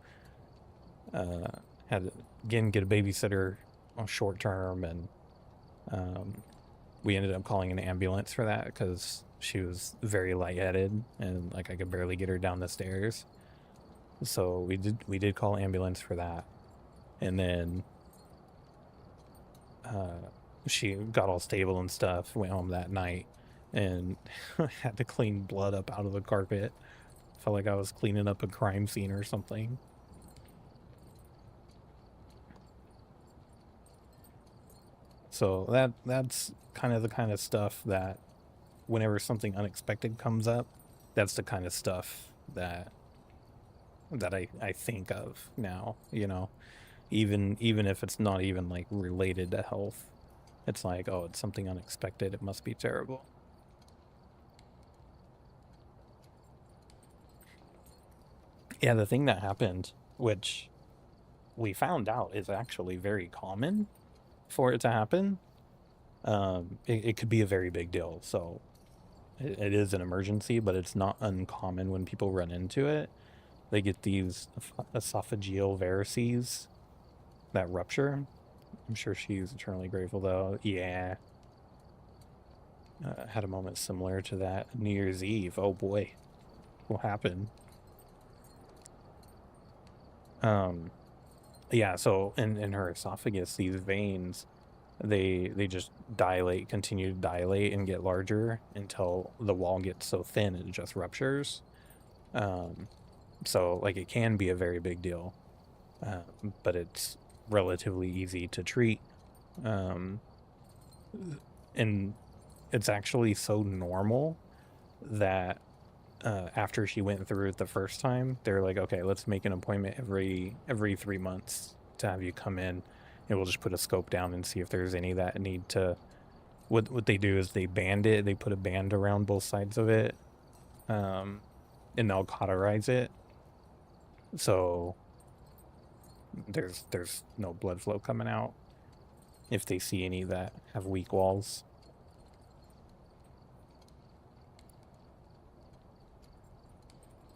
uh, had to again get a babysitter on short term, and um, we ended up calling an ambulance for that because she was very lightheaded and like I could barely get her down the stairs. So we did call ambulance for that, and then she got all stable and stuff. Went home that night, and had to clean blood up out of the carpet. Felt like I was cleaning up a crime scene or something. So that's kind of stuff that whenever something unexpected comes up, that's the kind of stuff that I think of now, even if it's not even like related to health. It's like, oh, it's something unexpected, it must be terrible. Yeah, the thing that happened, which we found out is actually very common for it to happen, it could be a very big deal. So it is an emergency, but it's not uncommon when people run into it. They get these esophageal varices that rupture. I'm sure she's eternally grateful though. Yeah. Had a moment similar to that New Year's Eve. Oh boy, what happened? Yeah, so in her esophagus, these veins, they just dilate, continue to dilate and get larger until the wall gets so thin it just ruptures. Um, so like it can be a very big deal, but it's relatively easy to treat. Um, and it's actually so normal that after she went through it the first time, they're like, okay, let's make an appointment every 3 months to have you come in, and we'll just put a scope down and see if there's any that need to. What they do is they band it. They put a band around both sides of it, um, and they'll cauterize it, so there's no blood flow coming out if they see any that have weak walls.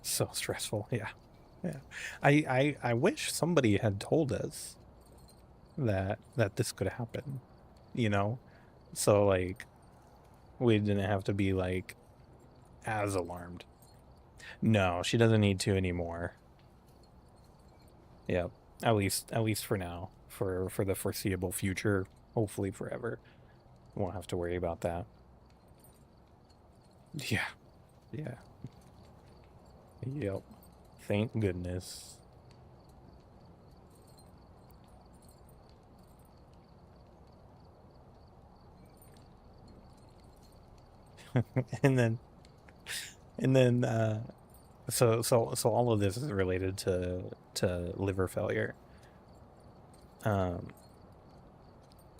So stressful, yeah, yeah. I wish somebody had told us that this could happen, you know? So like we didn't have to be like as alarmed. No, she doesn't need to anymore. Yep. At least for now. For the foreseeable future, hopefully forever. Won't have to worry about that. Yeah. Yeah. Yep. Thank goodness. and then and then so all of this is related to liver failure. Um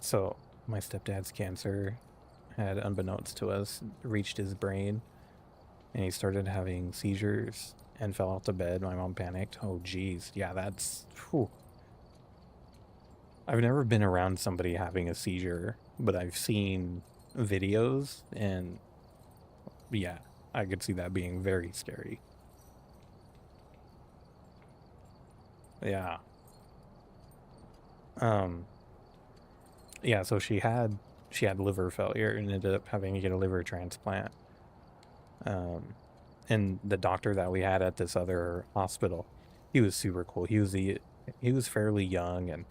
so my stepdad's cancer had, unbeknownst to us, reached his brain, and he started having seizures and fell off the bed. My mom panicked. Oh geez, yeah, that's whew. I've never been around somebody having a seizure, but I've seen videos, and yeah, I could see that being very scary. Yeah. Um, yeah, so she had liver failure and ended up having to get a liver transplant. Um, and the doctor that we had at this other hospital, he was super cool. He was fairly young, and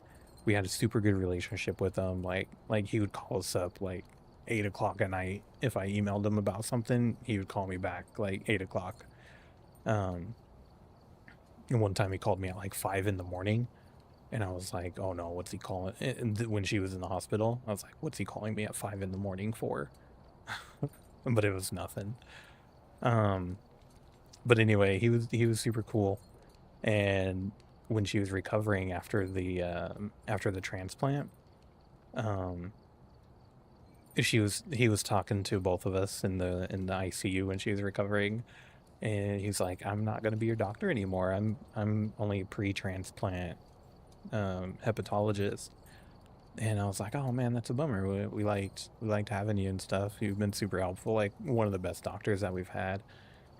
we had a super good relationship with him. Like he would call us up like 8 o'clock at night. If I emailed him about something, he would call me back like 8 o'clock. Um, and one time he called me at like 5 in the morning, and I was like, "Oh no, what's he calling?" And when she was in the hospital, I was like, "What's he calling me at 5 in the morning for?" But it was nothing. Um, but anyway, he was super cool. And when she was recovering after the transplant, um, he was talking to both of us in the ICU when she was recovering, and he's like, "I'm not gonna be your doctor anymore. I'm only pre-transplant hepatologist." And I was like, "Oh man, that's a bummer. We liked having you and stuff. You've been super helpful. Like one of the best doctors that we've had."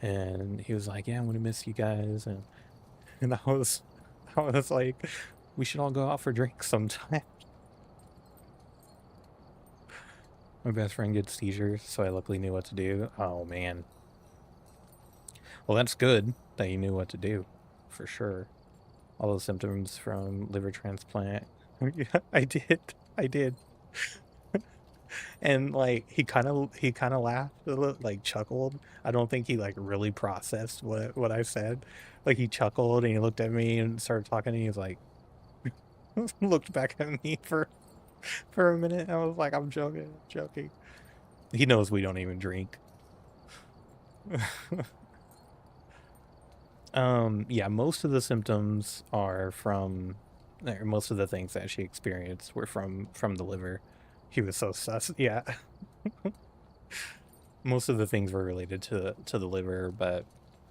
And he was like, "Yeah, I'm gonna miss you guys." And I was like, "We should all go out for drinks sometime." My best friend gets seizures, so I luckily knew what to do. Oh man. Well, that's good that you knew what to do, for sure. All those symptoms from liver transplant. Yeah, I did. I did. And like he kind of laughed a little, like chuckled. I don't think he like really processed what I said. Like he chuckled and he looked at me and started talking, and he was like looked back at me for a minute. I was like, I'm joking, I'm joking. He knows we don't even drink. Yeah, most of the symptoms are from, or most of the things that she experienced were from the liver. He was so sus. Yeah, most of the things were related to the liver, but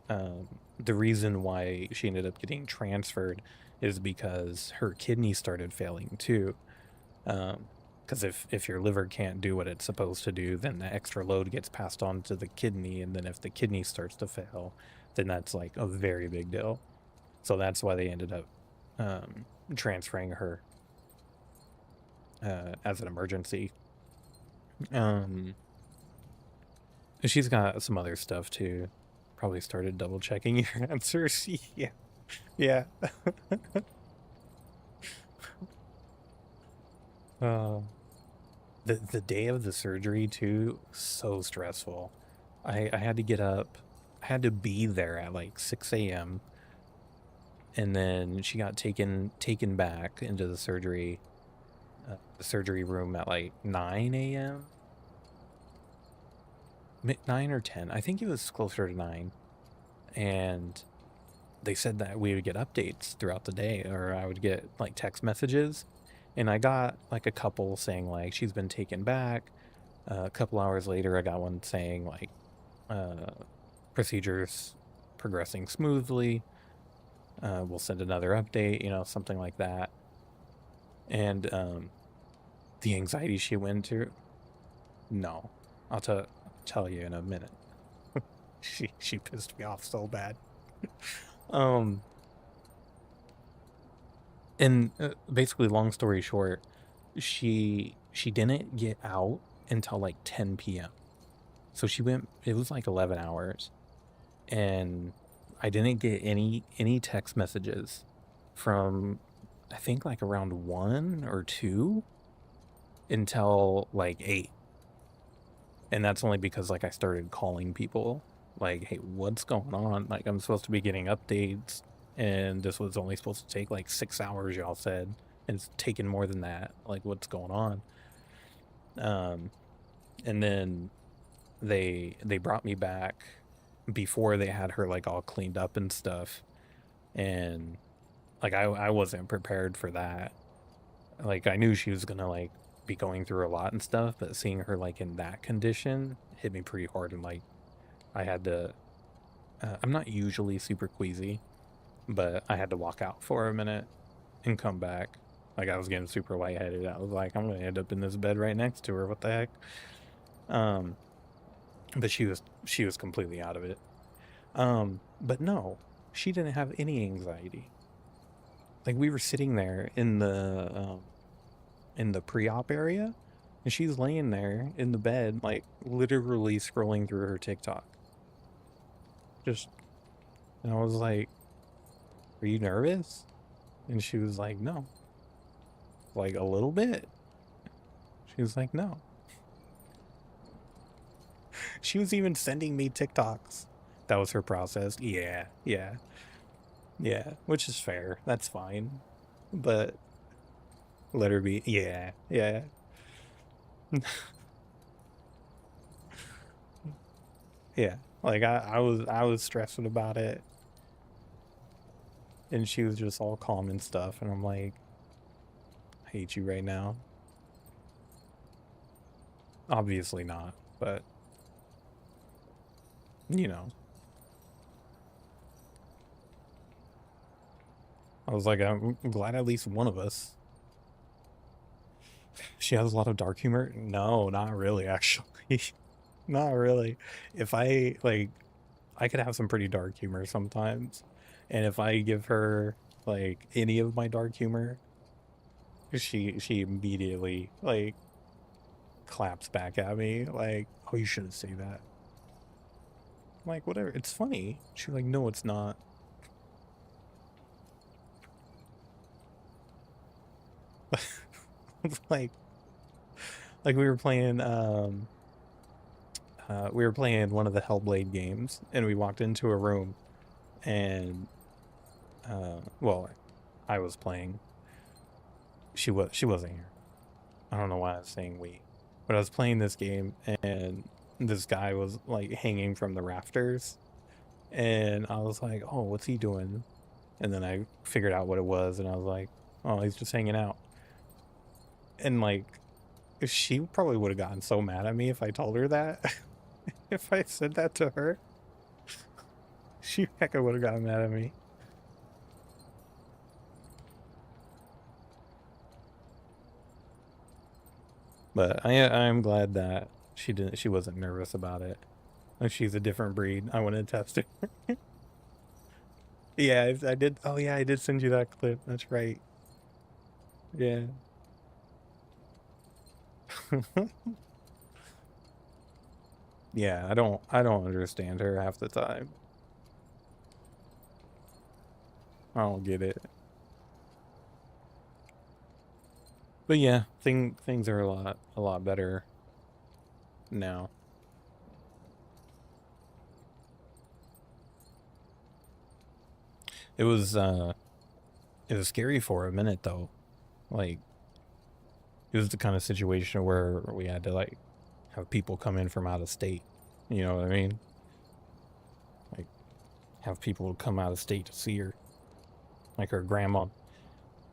the reason why she ended up getting transferred is because her kidney started failing too. Because Because if your liver can't do what it's supposed to do, then the extra load gets passed on to the kidney, and then if the kidney starts to fail, then that's like a very big deal. So that's why they ended up transferring her as an emergency. She's got some other stuff too. Probably started double checking your answers. Yeah, yeah. uh, the day of the surgery too, so stressful. I had to get up. I had to be there at like 6 a.m. and then she got taken back into the surgery room at like 9 a.m. 9 or 10. I think it was closer to 9. And they said that we would get updates throughout the day, or I would get like text messages. And I got like a couple saying like she's been taken back. A couple hours later, I got one saying like procedures progressing smoothly. We'll send another update, something like that. And the anxiety she went through, no, I'll tell you in a minute. She pissed me off so bad. um, and basically, long story short, she didn't get out until like 10 p.m. So she went. It was like 11 hours, and I didn't get any text messages from I think like around 1 or 2 until like 8. And that's only because like I started calling people like, hey, what's going on? Like I'm supposed to be getting updates and this was only supposed to take like 6 hours, y'all said. And it's taken more than that. Like what's going on? And then they brought me back before they had her like all cleaned up and stuff. And like I wasn't prepared for that. Like I knew she was gonna like be going through a lot and stuff, but seeing her like in that condition hit me pretty hard. And like I had to I'm not usually super queasy, but I had to walk out for a minute and come back. Like I was getting super lightheaded. I was like, I'm gonna end up in this bed right next to her. What the heck? Um, but she was completely out of it. But no, she didn't have any anxiety. Like we were sitting there in the pre-op area, and she's laying there in the bed, like literally scrolling through her TikTok. Just, and I was like, "Are you nervous?" And she was like, "No." Like a little bit. She was like, "No." She was even sending me TikToks. That was her process. Yeah, yeah, yeah. Which is fair. That's fine. But let her be. Yeah, yeah. Yeah. Like I was stressing about it, and she was just all calm and stuff, and I'm like, I hate you right now. Obviously not, but you know. I was like, I'm glad at least one of us. She has a lot of dark humor. No, not really, actually. Not really. If I like, I could have some pretty dark humor sometimes, and if I give her like any of my dark humor, she immediately like claps back at me like, "Oh, you shouldn't say that." I'm like, whatever, it's funny. She's like, "No, it's not." It's like we were playing one of the Hellblade games, and we walked into a room, and well, I was playing. She wasn't here. I don't know why I was saying we, but I was playing this game, and this guy was like hanging from the rafters, and I was like, "Oh, what's he doing?" And then I figured out what it was, and I was like, "Oh, he's just hanging out." And like, she probably would have gotten so mad at me if I told her that. If I said that to her, she hecka would have gotten mad at me. But I'm glad that she wasn't nervous about it. Like she's a different breed. I want to test it. Yeah, I did. Oh yeah, I did send you that clip. That's right. Yeah. Yeah, I don't understand her half the time. I don't get it. But yeah, things are a lot better now. It was uh it was scary for a minute though. Like it was the kind of situation where we had to like have people come in from out of state. You know what I mean? Like have people come out of state to see her. Like her grandma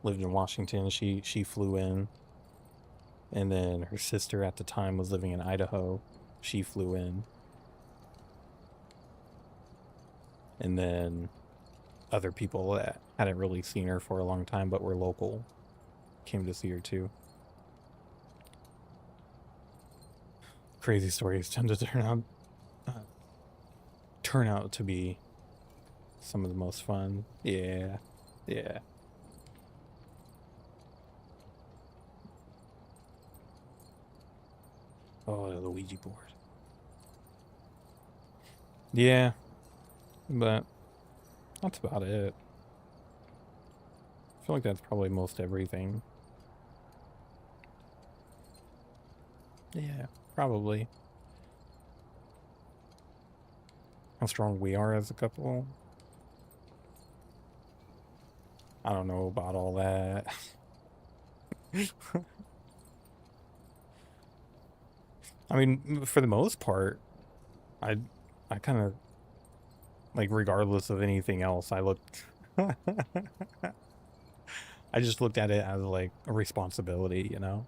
lived in Washington. She flew in, and then her sister at the time was living in Idaho. She flew in, and then other people that hadn't really seen her for a long time but were local came to see her too. Crazy stories tend to turn out to be some of the most fun. Yeah, yeah. Oh, the Ouija board. Yeah, but that's about it. I feel like that's probably most everything. Yeah, probably. How strong we are as a couple. I don't know about all that. I mean, for the most part, I I kind of like regardless of anything else, I looked I just looked at it as like a responsibility, you know?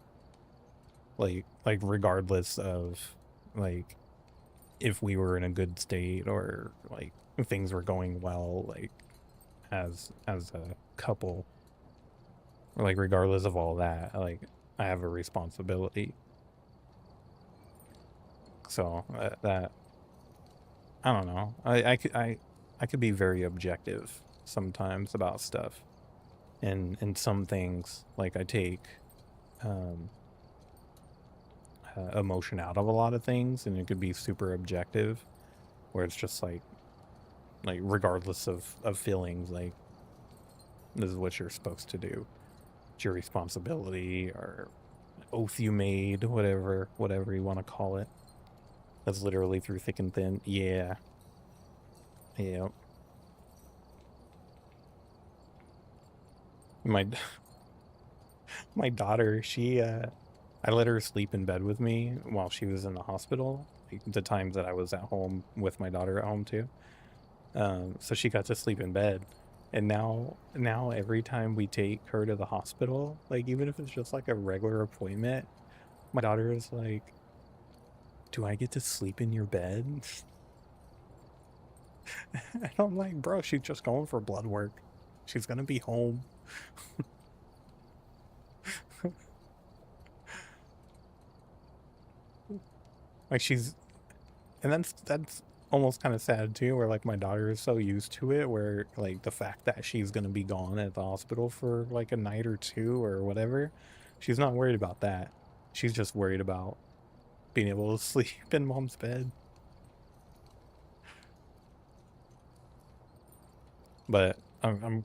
Like regardless of like if we were in a good state or like if things were going well like as a couple or like regardless of all that, like I have a responsibility. So that I don't know. I could be very objective sometimes about stuff. And some things like I take um emotion out of a lot of things and it could be super objective where it's just like regardless of feelings like this is what you're supposed to do. It's your responsibility or oath you made, whatever you want to call it. That's literally through thick and thin. Yeah. Yeah. My my daughter, I let her sleep in bed with me while she was in the hospital. Like the times that I was at home with my daughter at home too. So she got to sleep in bed. And now every time we take her to the hospital, like even if it's just like a regular appointment, my daughter is like, "Do I get to sleep in your bed?" And I'm like, "Bro, she's just going for blood work. She's gonna be home." Like she's and that's almost kind of sad too, where like my daughter is so used to it, where like the fact that she's gonna be gone at the hospital for like a night or two or whatever, she's not worried about that. She's just worried about being able to sleep in mom's bed. But I'm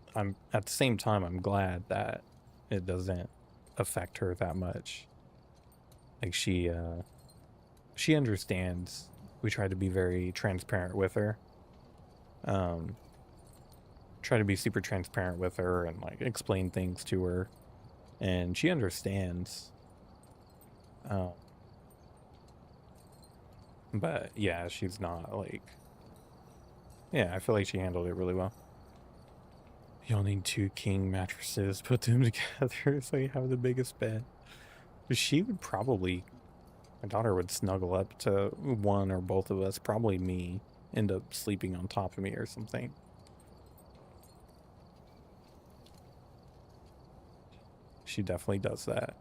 at the same time I'm glad that it doesn't affect her that much. Like she understands. We try to be very transparent with her. Um try to be super transparent with her and like explain things to her and she understands. Um but yeah, she's not like yeah, I feel like she handled it really well. You'll need two king mattresses, put them together so you have the biggest bed. She would probably my daughter would snuggle up to one or both of us, probably me, end up sleeping on top of me or something. She definitely does that.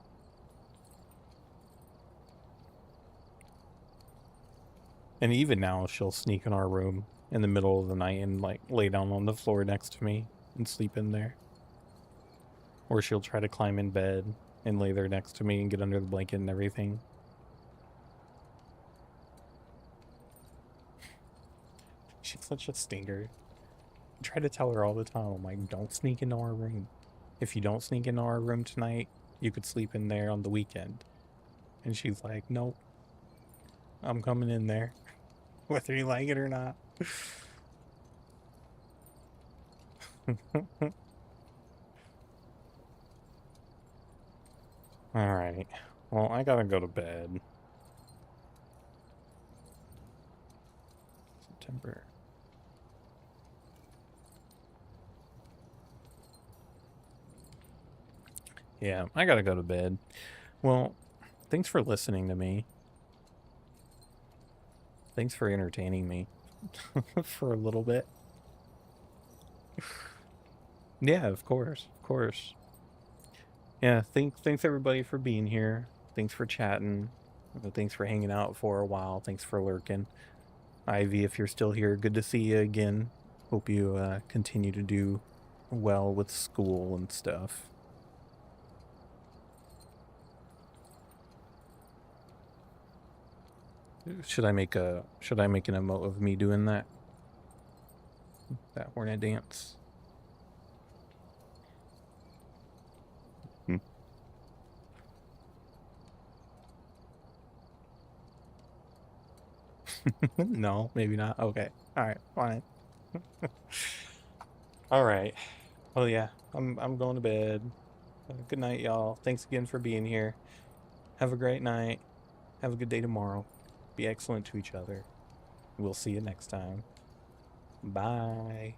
And even now, she'll sneak in our room in the middle of the night and like lay down on the floor next to me and sleep in there. Or she'll try to climb in bed and lay there next to me and get under the blanket and everything. She's such a stinker. I try to tell her all the time, I'm like, don't sneak into our room. If you don't sneak into our room tonight, you could sleep in there on the weekend. And she's like, nope, I'm coming in there, whether you like it or not. All right. Well, I gotta go to bed. September. Yeah, I gotta go to bed. Well, thanks for listening to me. Thanks for entertaining me for a little bit. Yeah, of course. Of course. Yeah, thanks everybody for being here. Thanks for chatting. Thanks for hanging out for a while. Thanks for lurking. Ivy, if you're still here, good to see you again. Hope you continue to do well with school and stuff. Should I make an emote of me doing that? That hornet dance? Hmm. No, maybe not. Okay. All right, fine. All right. Well, yeah, I'm going to bed. Good night, y'all. Thanks again for being here. Have a great night. Have a good day tomorrow. Be excellent to each other. We'll see you next time. Bye.